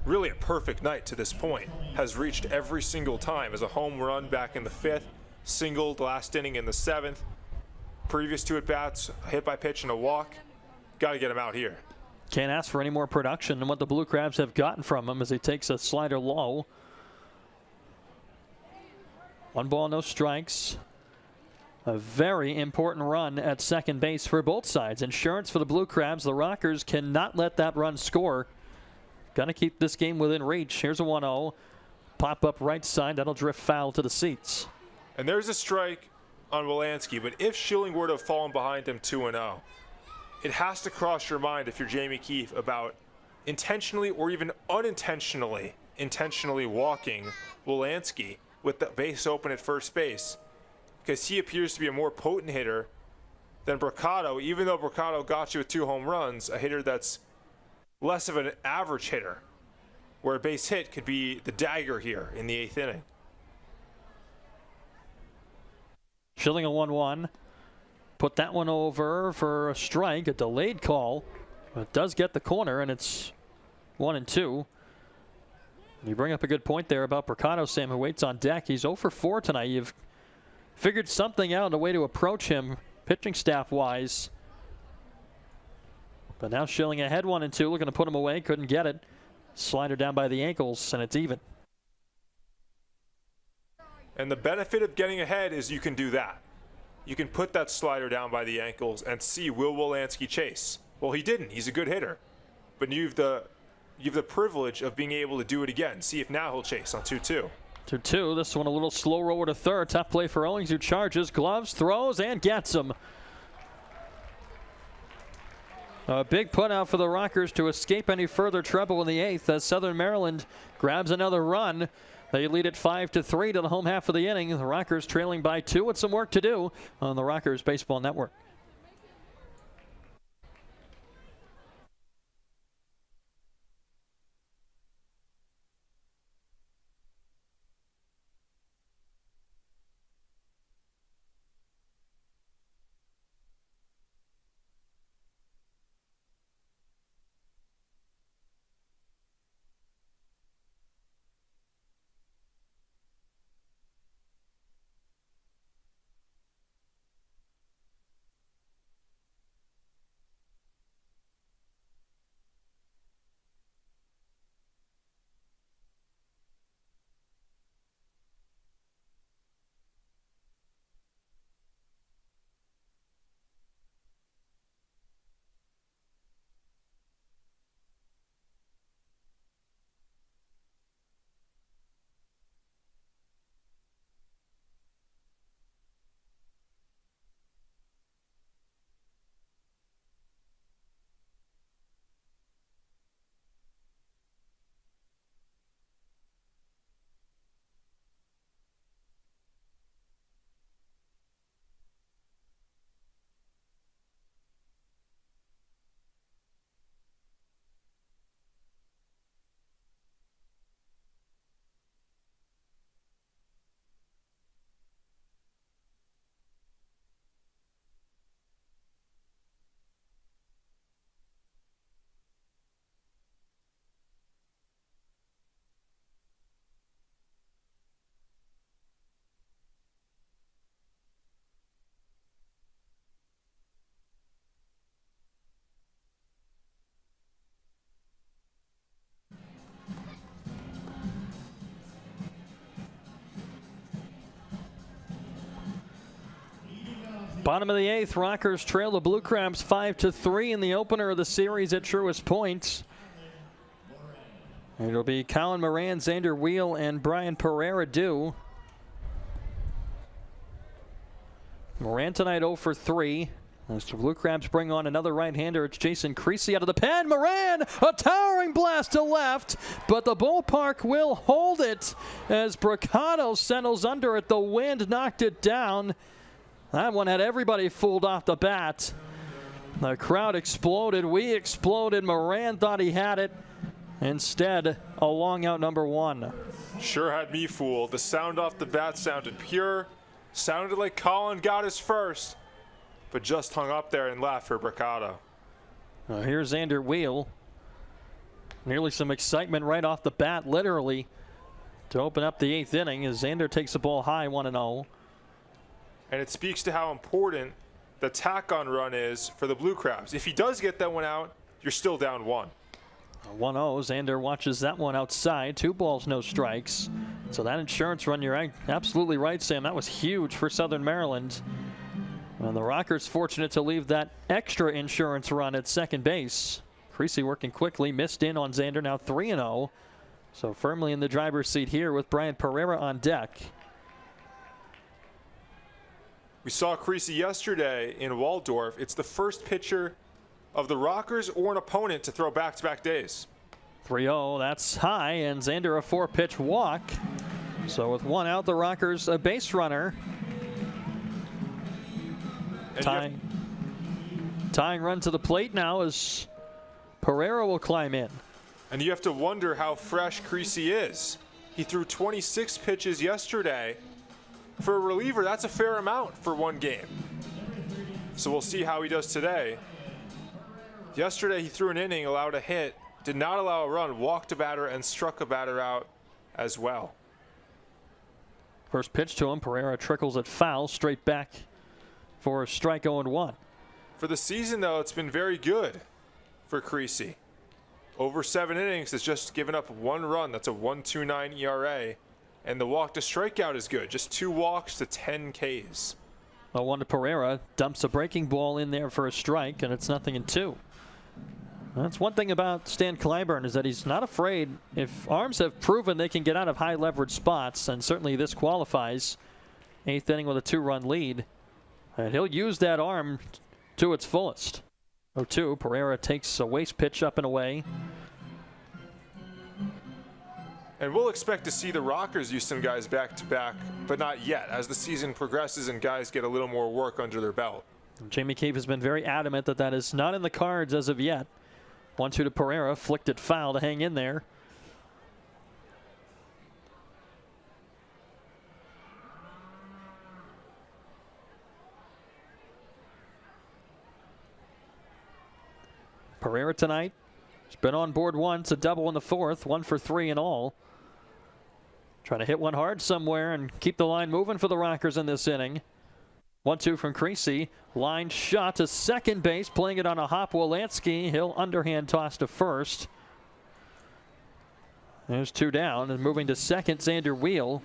really a perfect night to this point. Has reached every single time as a home run back in the 5th, singled last inning in the 7th. Previous 2 at-bats, hit by pitch and a walk. Got to get him out here. Can't ask for any more production than what the Blue Crabs have gotten from him as he takes a slider low. 1 ball, no strikes. A very important run at second base for both sides. Insurance for the Blue Crabs. The Rockers cannot let that run score. Got to keep this game within reach. Here's a 1-0. Pop up right side. That'll drift foul to the seats. And there's a strike on Wolanski, but if Schilling were to have fallen behind him 2-0, it has to cross your mind if you're Jamie Keefe about intentionally or even unintentionally walking Wolanski with the base open at first base, because he appears to be a more potent hitter than Bricado, even though Bricado got you with 2 home runs, a hitter that's less of an average hitter, where a base hit could be the dagger here in the 8th inning. Schilling a 1-1. Put that one over for a strike, a delayed call. It does get the corner, and it's 1-2. You bring up a good point there about Bricado, Sam, who waits on deck. He's 0 for 4 tonight. You've figured something out, a way to approach him, pitching staff-wise. But now Schilling ahead 1-2, looking to put him away, couldn't get it. Slider down by the ankles, and it's even. And the benefit of getting ahead is you can do that. You can put that slider down by the ankles and see, will Wolanski chase? Well, he didn't. He's a good hitter. But you've the privilege of being able to do it again. See if now he'll chase on 2-2. 2-2. This one a little slow roller to third. Tough play for Owings, who charges, gloves, throws, and gets him. A big put out for the Rockers to escape any further trouble in the 8th as Southern Maryland grabs another run. They lead it 5-3 to the home half of the inning. The Rockers trailing by 2 with some work to do on the Rockers Baseball Network. Bottom of the 8th, Rockers trail the Blue Crabs 5-3 in the opener of the series at Truist Point. It'll be Colin Moran, Xander Wheel, and Brian Pereira due. Moran tonight 0 for 3. As the Blue Crabs bring on another right-hander, it's Jason Creasy out of the pen. Moran, a towering blast to left, but the ballpark will hold it as Bricado settles under it. The wind knocked it down. That one had everybody fooled off the bat. The crowd exploded. We exploded. Moran thought he had it. Instead, a long out number 1. Sure had me fooled. The sound off the bat sounded pure. Sounded like Colin got his first, but just hung up there and left for Bricado. Here's Xander Wheel. Nearly some excitement right off the bat, literally, to open up the 8th inning as Xander takes the ball high, 1-0. And it speaks to how important the tack-on run is for the Blue Crabs. If he does get that one out, you're still down 1. 1-0. Xander watches that one outside. 2 balls, no strikes. So that insurance run, you're absolutely right, Sam. That was huge for Southern Maryland. And the Rockers fortunate to leave that extra insurance run at second base. Creasy working quickly, missed in on Xander, now 3-0. So firmly in the driver's seat here with Brian Pereira on deck. We saw Creasy yesterday in Waldorf. It's the first pitcher of the Rockers or an opponent to throw back-to-back days. 3-0, that's high, and Xander a 4-pitch walk. So with 1 out, the Rockers a base runner. Tying run to the plate now as Pereira will climb in. And you have to wonder how fresh Creasy is. He threw 26 pitches yesterday. For a reliever, that's a fair amount for one game. So we'll see how he does today. Yesterday, he threw an inning, allowed a hit, did not allow a run, walked a batter, and struck a batter out as well. First pitch to him, Pereira trickles it foul, straight back for a strike 0-1. For the season, though, it's been very good for Creasy. Over 7 innings, has just given up 1 run. That's a 1.29 ERA. And the walk to strikeout is good. Just 2 walks to 10 Ks. 0-1 to Pereira. Dumps a breaking ball in there for a strike, and it's 0-2. That's one thing about Stan Clyburn is that he's not afraid. If arms have proven they can get out of high leverage spots, and certainly this qualifies. 8th inning with a 2-run lead. And he'll use that arm to its fullest. 0-2. Pereira takes a waste pitch up and away. And we'll expect to see the Rockers use some guys back-to-back, but not yet, as the season progresses and guys get a little more work under their belt. Jamie Cave has been very adamant that that is not in the cards as of yet. 1-2 to Pereira, flicked it foul to hang in there. Pereira tonight has been on board once, a double in the fourth, 1 for 3 in all. Trying to hit one hard somewhere and keep the line moving for the Rockers in this inning. 1-2 from Creasy. Line shot to second base, playing it on a hop. Wolanski, he'll underhand toss to first. There's 2 down, and moving to second, Xander Wheel.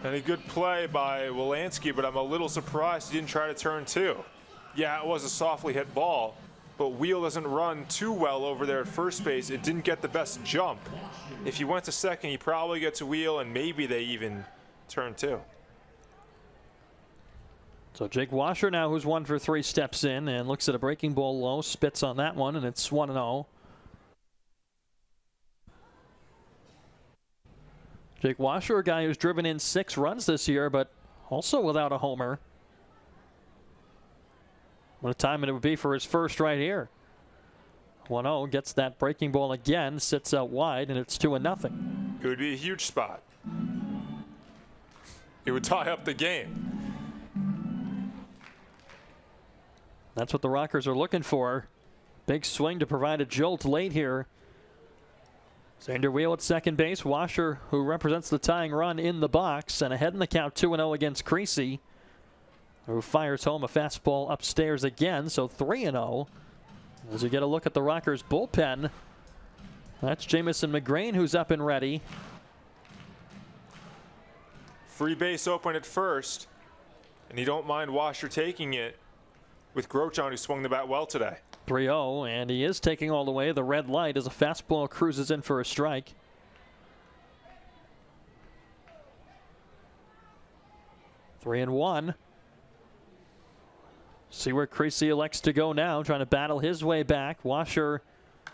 And a good play by Wolanski, but I'm a little surprised he didn't try to turn 2. Yeah, it was a softly hit ball, but Wheel doesn't run too well over there at first base. It didn't get the best jump. If he went to second, he probably gets to Wheel, and maybe they even turn 2. So Jake Washer now, who's 1 for 3, steps in and looks at a breaking ball low, spits on that one, and it's 1-0. Jake Washer, a guy who's driven in 6 runs this year, but also without a homer. What a time it would be for his first right here. 1-0, gets that breaking ball again, sits out wide, and it's 2-0. It would be a huge spot. It would tie up the game. That's what the Rockers are looking for. Big swing to provide a jolt late here. Xander Wheel at second base. Washer, who represents the tying run, in the box, and ahead in the count 2-0 against Creasy, who fires home a fastball upstairs again, so 3-0. As you get a look at the Rockers bullpen, that's Jamison McGrain who's up and ready. Free base open at first, and you don't mind Washer taking it with Grochon, who swung the bat well today. 3-0, and he is taking all the way. The red light as a fastball cruises in for a strike. Three and 1. See where Creasy elects to go now, trying to battle his way back. Washer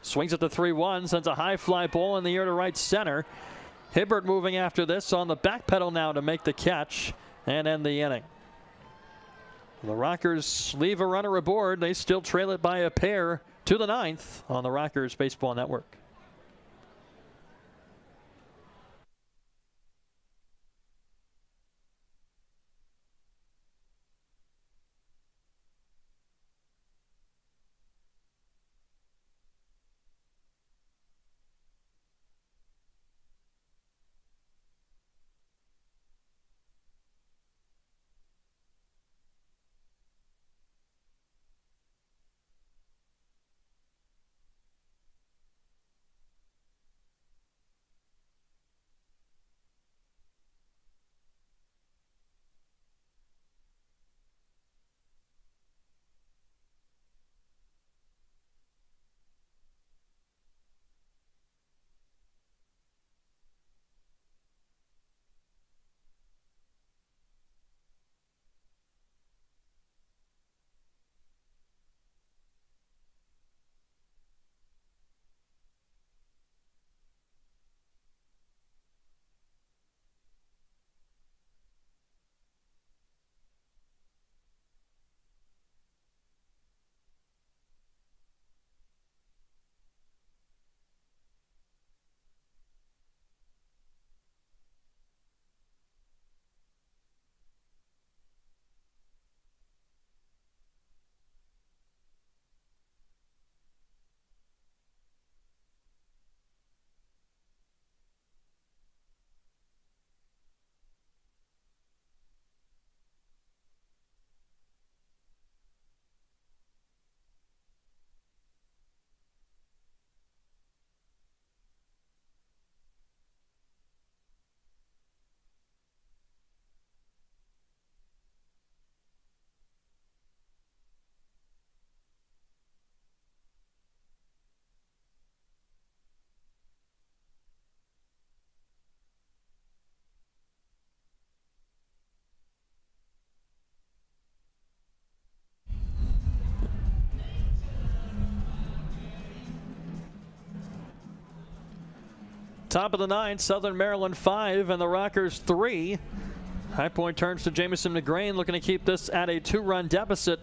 swings at the 3-1, sends a high fly ball in the air to right center. Hibbert moving after this on the back pedal now to make the catch and end the inning. The Rockers leave a runner aboard. They still trail it by a pair to the 9th on the Rockers Baseball Network. Top of the ninth, Southern Maryland 5 and the Rockers 3. High Point turns to Jamison McGrain, looking to keep this at a 2-run deficit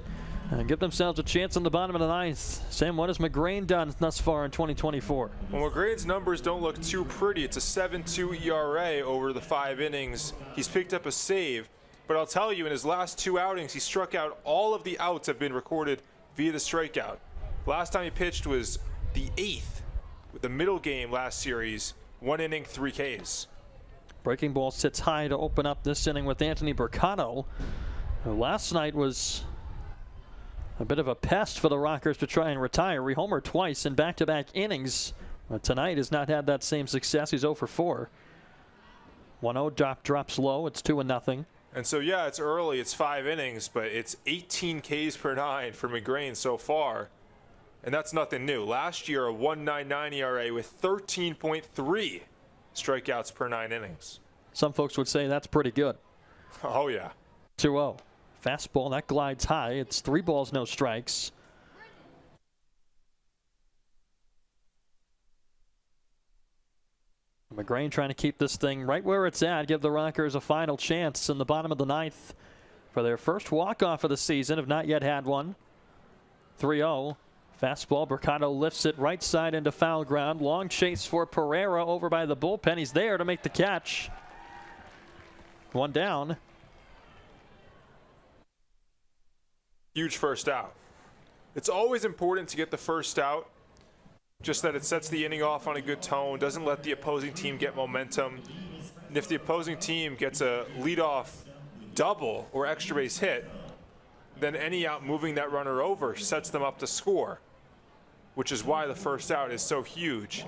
and give themselves a chance on the bottom of the ninth. Sam, what has McGrain done thus far in 2024? Well, McGrain's numbers don't look too pretty. It's a 7.2 ERA over the 5 innings. He's picked up a save, but I'll tell you, in his last 2 outings, he struck out. All of the outs have been recorded via the strikeout. Last time he pitched was the 8th with the middle game last series. 1 inning, 3 Ks. Breaking ball sits high to open up this inning with Anthony Mercado. Last night was a bit of a pest for the Rockers to try and retire. He homered twice in back-to-back innings. Tonight has not had that same success. He's 0 for 4. 1-0 drops low. It's 2-0. And so, yeah, it's early. It's 5 innings, but it's 18 Ks per 9 for McGrain so far. And that's nothing new. Last year, a 1.99 ERA with 13.3 strikeouts per 9 innings. Some folks would say that's pretty good. Oh, yeah. 2-0. Fastball, that glides high. It's 3 balls, no strikes. McGrain trying to keep this thing right where it's at, give the Rockers a final chance in the bottom of the ninth for their first walk-off of the season. Have not yet had one. 3-0. Fastball, Mercado lifts it right side into foul ground. Long chase for Pereira over by the bullpen. He's there to make the catch. 1 down. Huge first out. It's always important to get the first out, just that it sets the inning off on a good tone, doesn't let the opposing team get momentum. And if the opposing team gets a leadoff double or extra base hit, then any out moving that runner over sets them up to score, which is why the first out is so huge.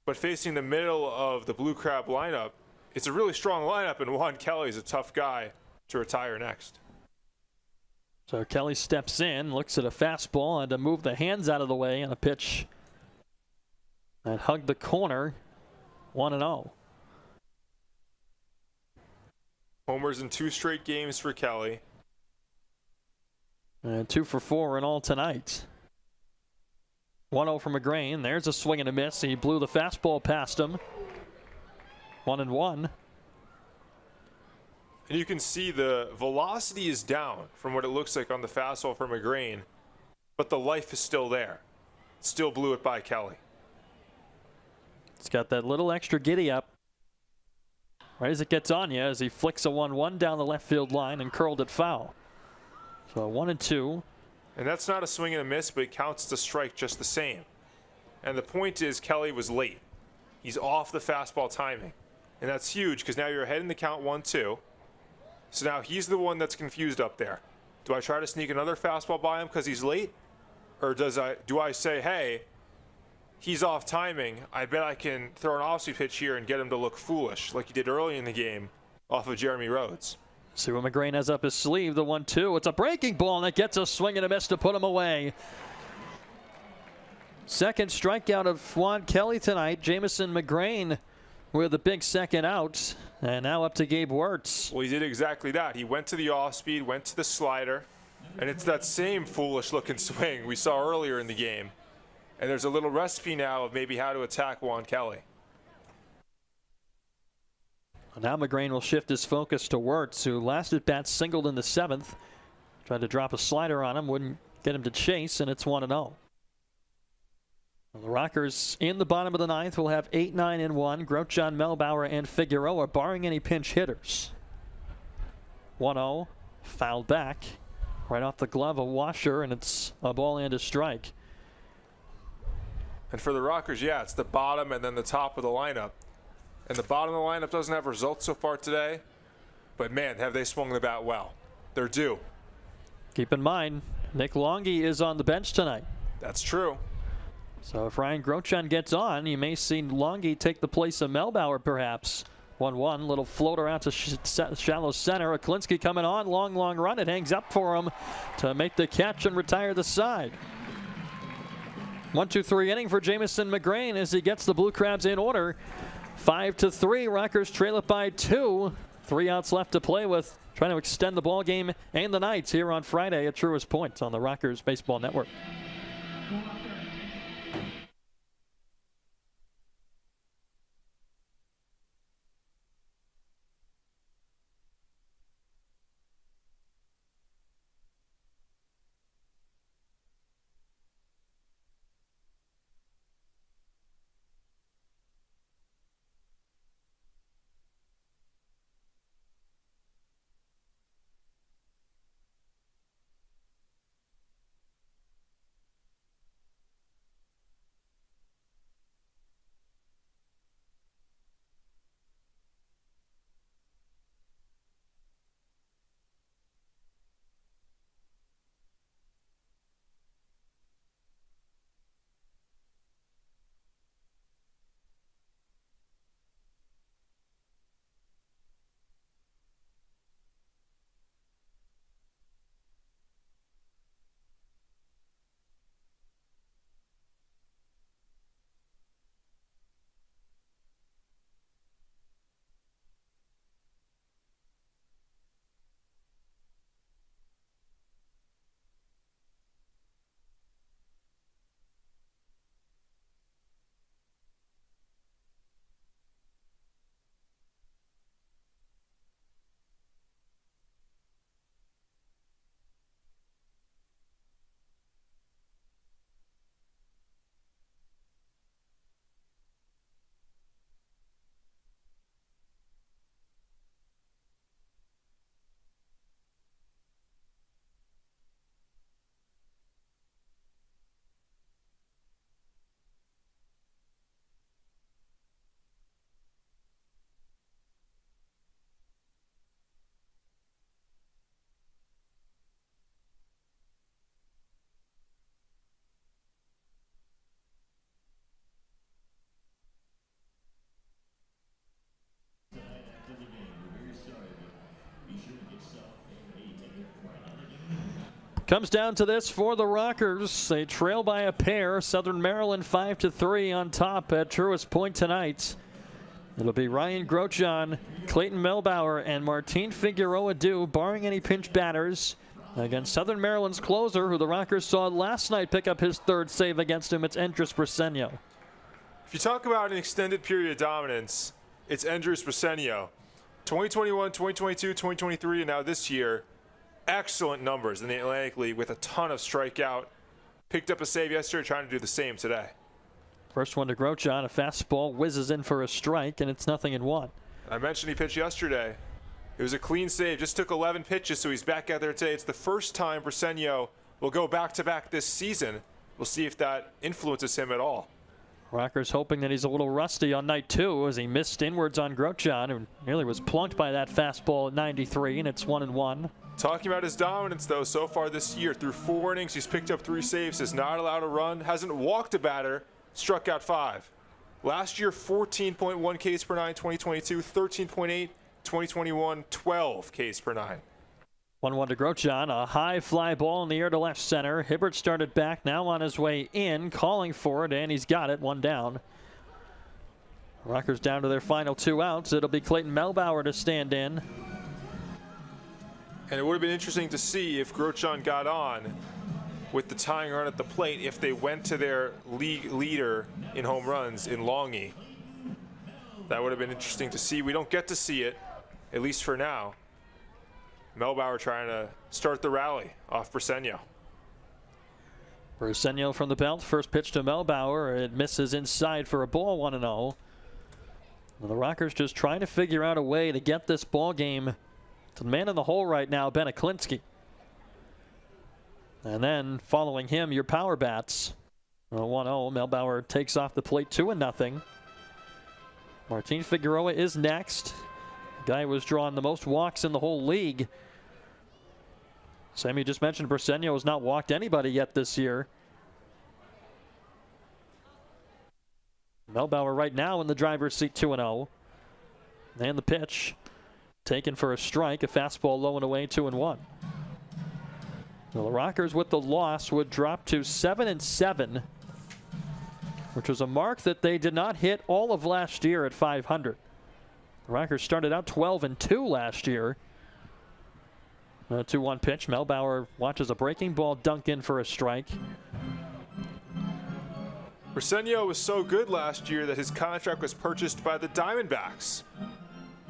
But facing the middle of the Blue Crab lineup, it's a really strong lineup, and Juan Kelly is a tough guy to retire next. So Kelly steps in, looks at a fastball, and to move the hands out of the way on a pitch that hugged the corner. 1-0. Homers in 2 straight games for Kelly. And 2 for 4 in all tonight. 1-0 for McGrain. There's a swing and a miss. He blew the fastball past him. 1-1. And you can see the velocity is down from what it looks like on the fastball for McGrain, but the life is still there. Still blew it by Kelly. It's got that little extra giddy up right as it gets on you, as he flicks a 1-1 down the left field line and curled it foul. So 1-2. And that's not a swing and a miss, but it counts as a strike just the same. And the point is, Kelly was late. He's off the fastball timing. And that's huge, because now you're ahead in the count 1-2. So now he's the one that's confused up there. Do I try to sneak another fastball by him because he's late? Or do I say, hey, he's off timing. I bet I can throw an off-speed pitch here and get him to look foolish like he did early in the game off of Jeremy Rhodes. See what McGrain has up his sleeve, the 1-2. It's a breaking ball, and it gets a swing and a miss to put him away. Second strikeout of Juan Kelly tonight. Jamison McGrain with a big second out. And now up to Gabe Wirtz. Well, he did exactly that. He went to the off-speed, went to the slider, and it's that same foolish-looking swing we saw earlier in the game. And there's a little recipe now of maybe how to attack Juan Kelly. Now McGrain will shift his focus to Wirtz, who last at bat singled in the 7th. Tried to drop a slider on him, wouldn't get him to chase, and it's 1-0. The Rockers in the bottom of the 9th will have 8, 9, and 1. Grochon, Melbauer, and Figueroa, barring any pinch hitters. 1-0, fouled back, right off the glove of Washer, and it's a ball and a strike. And for the Rockers, yeah, it's the bottom and then the top of the lineup. And the bottom of the lineup doesn't have results so far today, but man, have they swung the bat well. They're due. Keep in mind, Nick Longy is on the bench tonight. That's true. So if Ryan Grochon gets on, you may see Longy take the place of Melbauer perhaps. 1-1, little floater out to shallow center. Aklinski coming on, long run. It hangs up for him to make the catch and retire the side. 1-2-3 inning for Jamison McGrain as he gets the Blue Crabs in order. 5-3, Rockers trail it by 2. 3 outs left to play with, trying to extend the ball game and the Knights here on Friday at Truist Point on the Rockers Baseball Network. Comes down to this for the Rockers. They trail by a pair. Southern Maryland 5-3 on top at Truist Point tonight. It'll be Ryan Grochon, Clayton Melbauer, and Martin Figueroa due, barring any pinch batters, against Southern Maryland's closer, who the Rockers saw last night pick up his third save against him. It's Andres Briseño. If you talk about an extended period of dominance, it's Andres Briseño. 2021, 2022, 2023, and now this year, excellent numbers in the Atlantic League with a ton of strikeout. Picked up a save yesterday, trying to do the same today. First one to Grochon, a fastball whizzes in for a strike, and it's 0-1. I mentioned he pitched yesterday. It was a clean save, just took 11 pitches, so he's back out there today. It's the first time Briseño will go back-to-back this season. We'll see if that influences him at all. Rockers hoping that he's a little rusty on night 2 as he missed inwards on Grochon, who nearly was plunked by that fastball at 93, and it's 1-1. Talking about his dominance, though, so far this year, through 4 innings, he's picked up 3 saves, has not allowed a run, hasn't walked a batter, struck out 5. Last year, 14.1 Ks per nine, 2022, 13.8, 2021, 12 Ks per nine. 1-1 to Grochon, a high fly ball in the air to left center. Hibbert started back, now on his way in, calling for it, and he's got it, 1 down. Rockers down to their final 2 outs. It'll be Clayton Melbauer to stand in. And it would have been interesting to see if Grochon got on with the tying run at the plate if they went to their league leader in home runs in Longy. That would have been interesting to see. We don't get to see it, at least for now. Melbauer trying to start the rally off Briseño. Briseño from the belt. First pitch to Melbauer. It misses inside for a ball, 1-0. The Rockers just trying to figure out a way to get this ball game to the man in the hole right now, Ben Aklinski. And then following him, your power bats. 1-0. Melbauer takes off the plate 2-0. Martin Figueroa is next. Guy was drawing the most walks in the whole league. Sammy just mentioned Briseño has not walked anybody yet this year. Melbauer right now in the driver's seat, 2-0. And the pitch taken for a strike, a fastball low and away, 2-1. Well, the Rockers with the loss would drop to 7-7, which was a mark that they did not hit all of last year at 500. The Rockers started out 12-2 last year. 2-1 pitch. Melbauer watches a breaking ball dunk in for a strike. Briseño was so good last year that his contract was purchased by the Diamondbacks.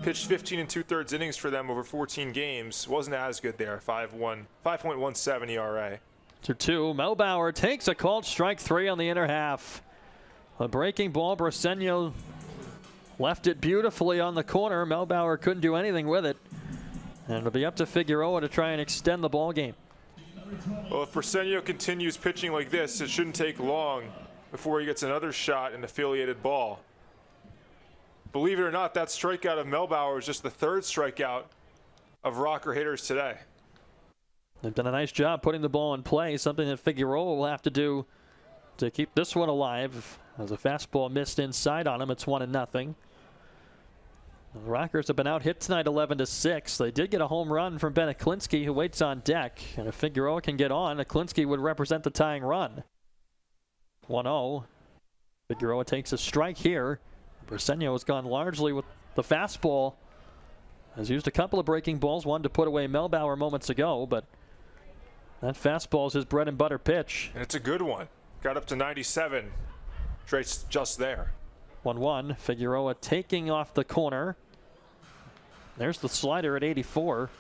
Pitched 15 2/3 innings for them over 14 games. Wasn't as good there. 5.17 ERA. 2-2. Melbauer takes a called strike 3 on the inner half. A breaking ball. Briseño left it beautifully on the corner. Melbauer couldn't do anything with it. And it'll be up to Figueroa to try and extend the ball game. Well, if Briseño continues pitching like this, it shouldn't take long before he gets another shot in affiliated ball. Believe it or not, that strikeout of Melbauer is just the 3rd strikeout of Rocker hitters today. They've done a nice job putting the ball in play, something that Figueroa will have to do to keep this one alive. As a fastball missed inside on him, it's 1-0. The Rockers have been out hit tonight 11-6. They did get a home run from Ben Aklinski, who waits on deck. And if Figueroa can get on, Aklinski would represent the tying run. 1-0. Figueroa takes a strike here. Briseño has gone largely with the fastball. Has used a couple of breaking balls, one to put away Melbauer moments ago, but that fastball is his bread and butter pitch. And it's a good one. Got up to 97. Just there. 1-1. Figueroa taking off the corner. There's the slider at 84.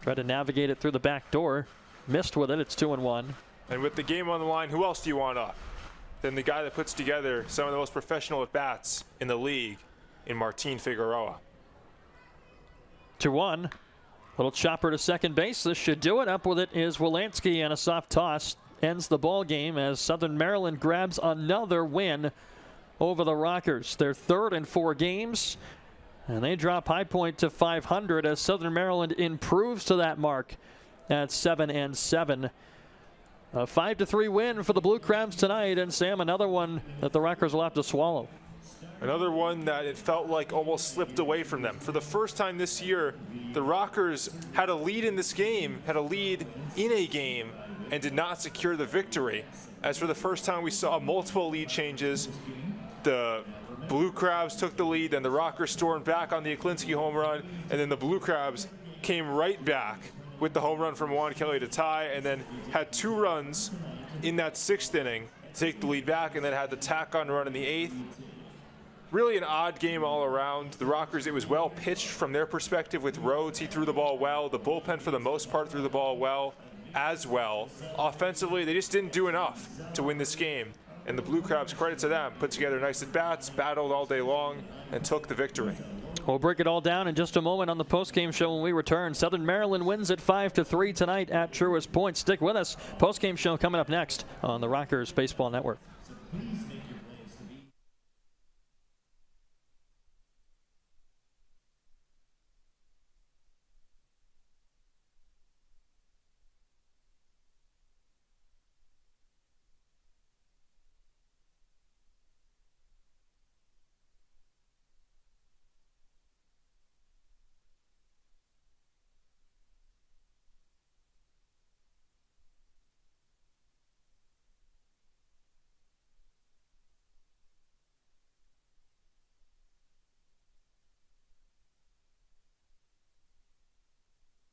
Tried to navigate it through the back door. Missed with it. It's 2-1. And with the game on the line, who else do you want up than the guy that puts together some of the most professional at-bats in the league in Martin Figueroa? 2-1. Little chopper to second base. This should do it. Up with it is Wilansky, and a soft toss ends the ball game as Southern Maryland grabs another win over the Rockers. Their 3rd in 4 games, and they drop High Point to 500 as Southern Maryland improves to that mark at 7-7. A 5-3 win for the Blue Crabs tonight, and Sam, another one that the Rockers will have to swallow. Another one that it felt like almost slipped away from them. For the first time this year, the Rockers had a lead in this game, had a lead in a game, and did not secure the victory. As for the first time, we saw multiple lead changes. The Blue Crabs took the lead, then the Rockers stormed back on the Aklinski home run, and then the Blue Crabs came right back with the home run from Juan Kelly to tie, and then had 2 runs in that 6th inning to take the lead back, and then had the tack-on run in the 8th. Really an odd game all around. The Rockers, it was well pitched from their perspective with Rhodes. He threw the ball well. The bullpen, for the most part, threw the ball well as well. Offensively, they just didn't do enough to win this game. And the Blue Crabs, credit to them, put together nice at-bats, battled all day long, and took the victory. We'll break it all down in just a moment on the postgame show when we return. Southern Maryland wins at 5-3 tonight at Truist Point. Stick with us. Postgame show coming up next on the Rockers Baseball Network. Please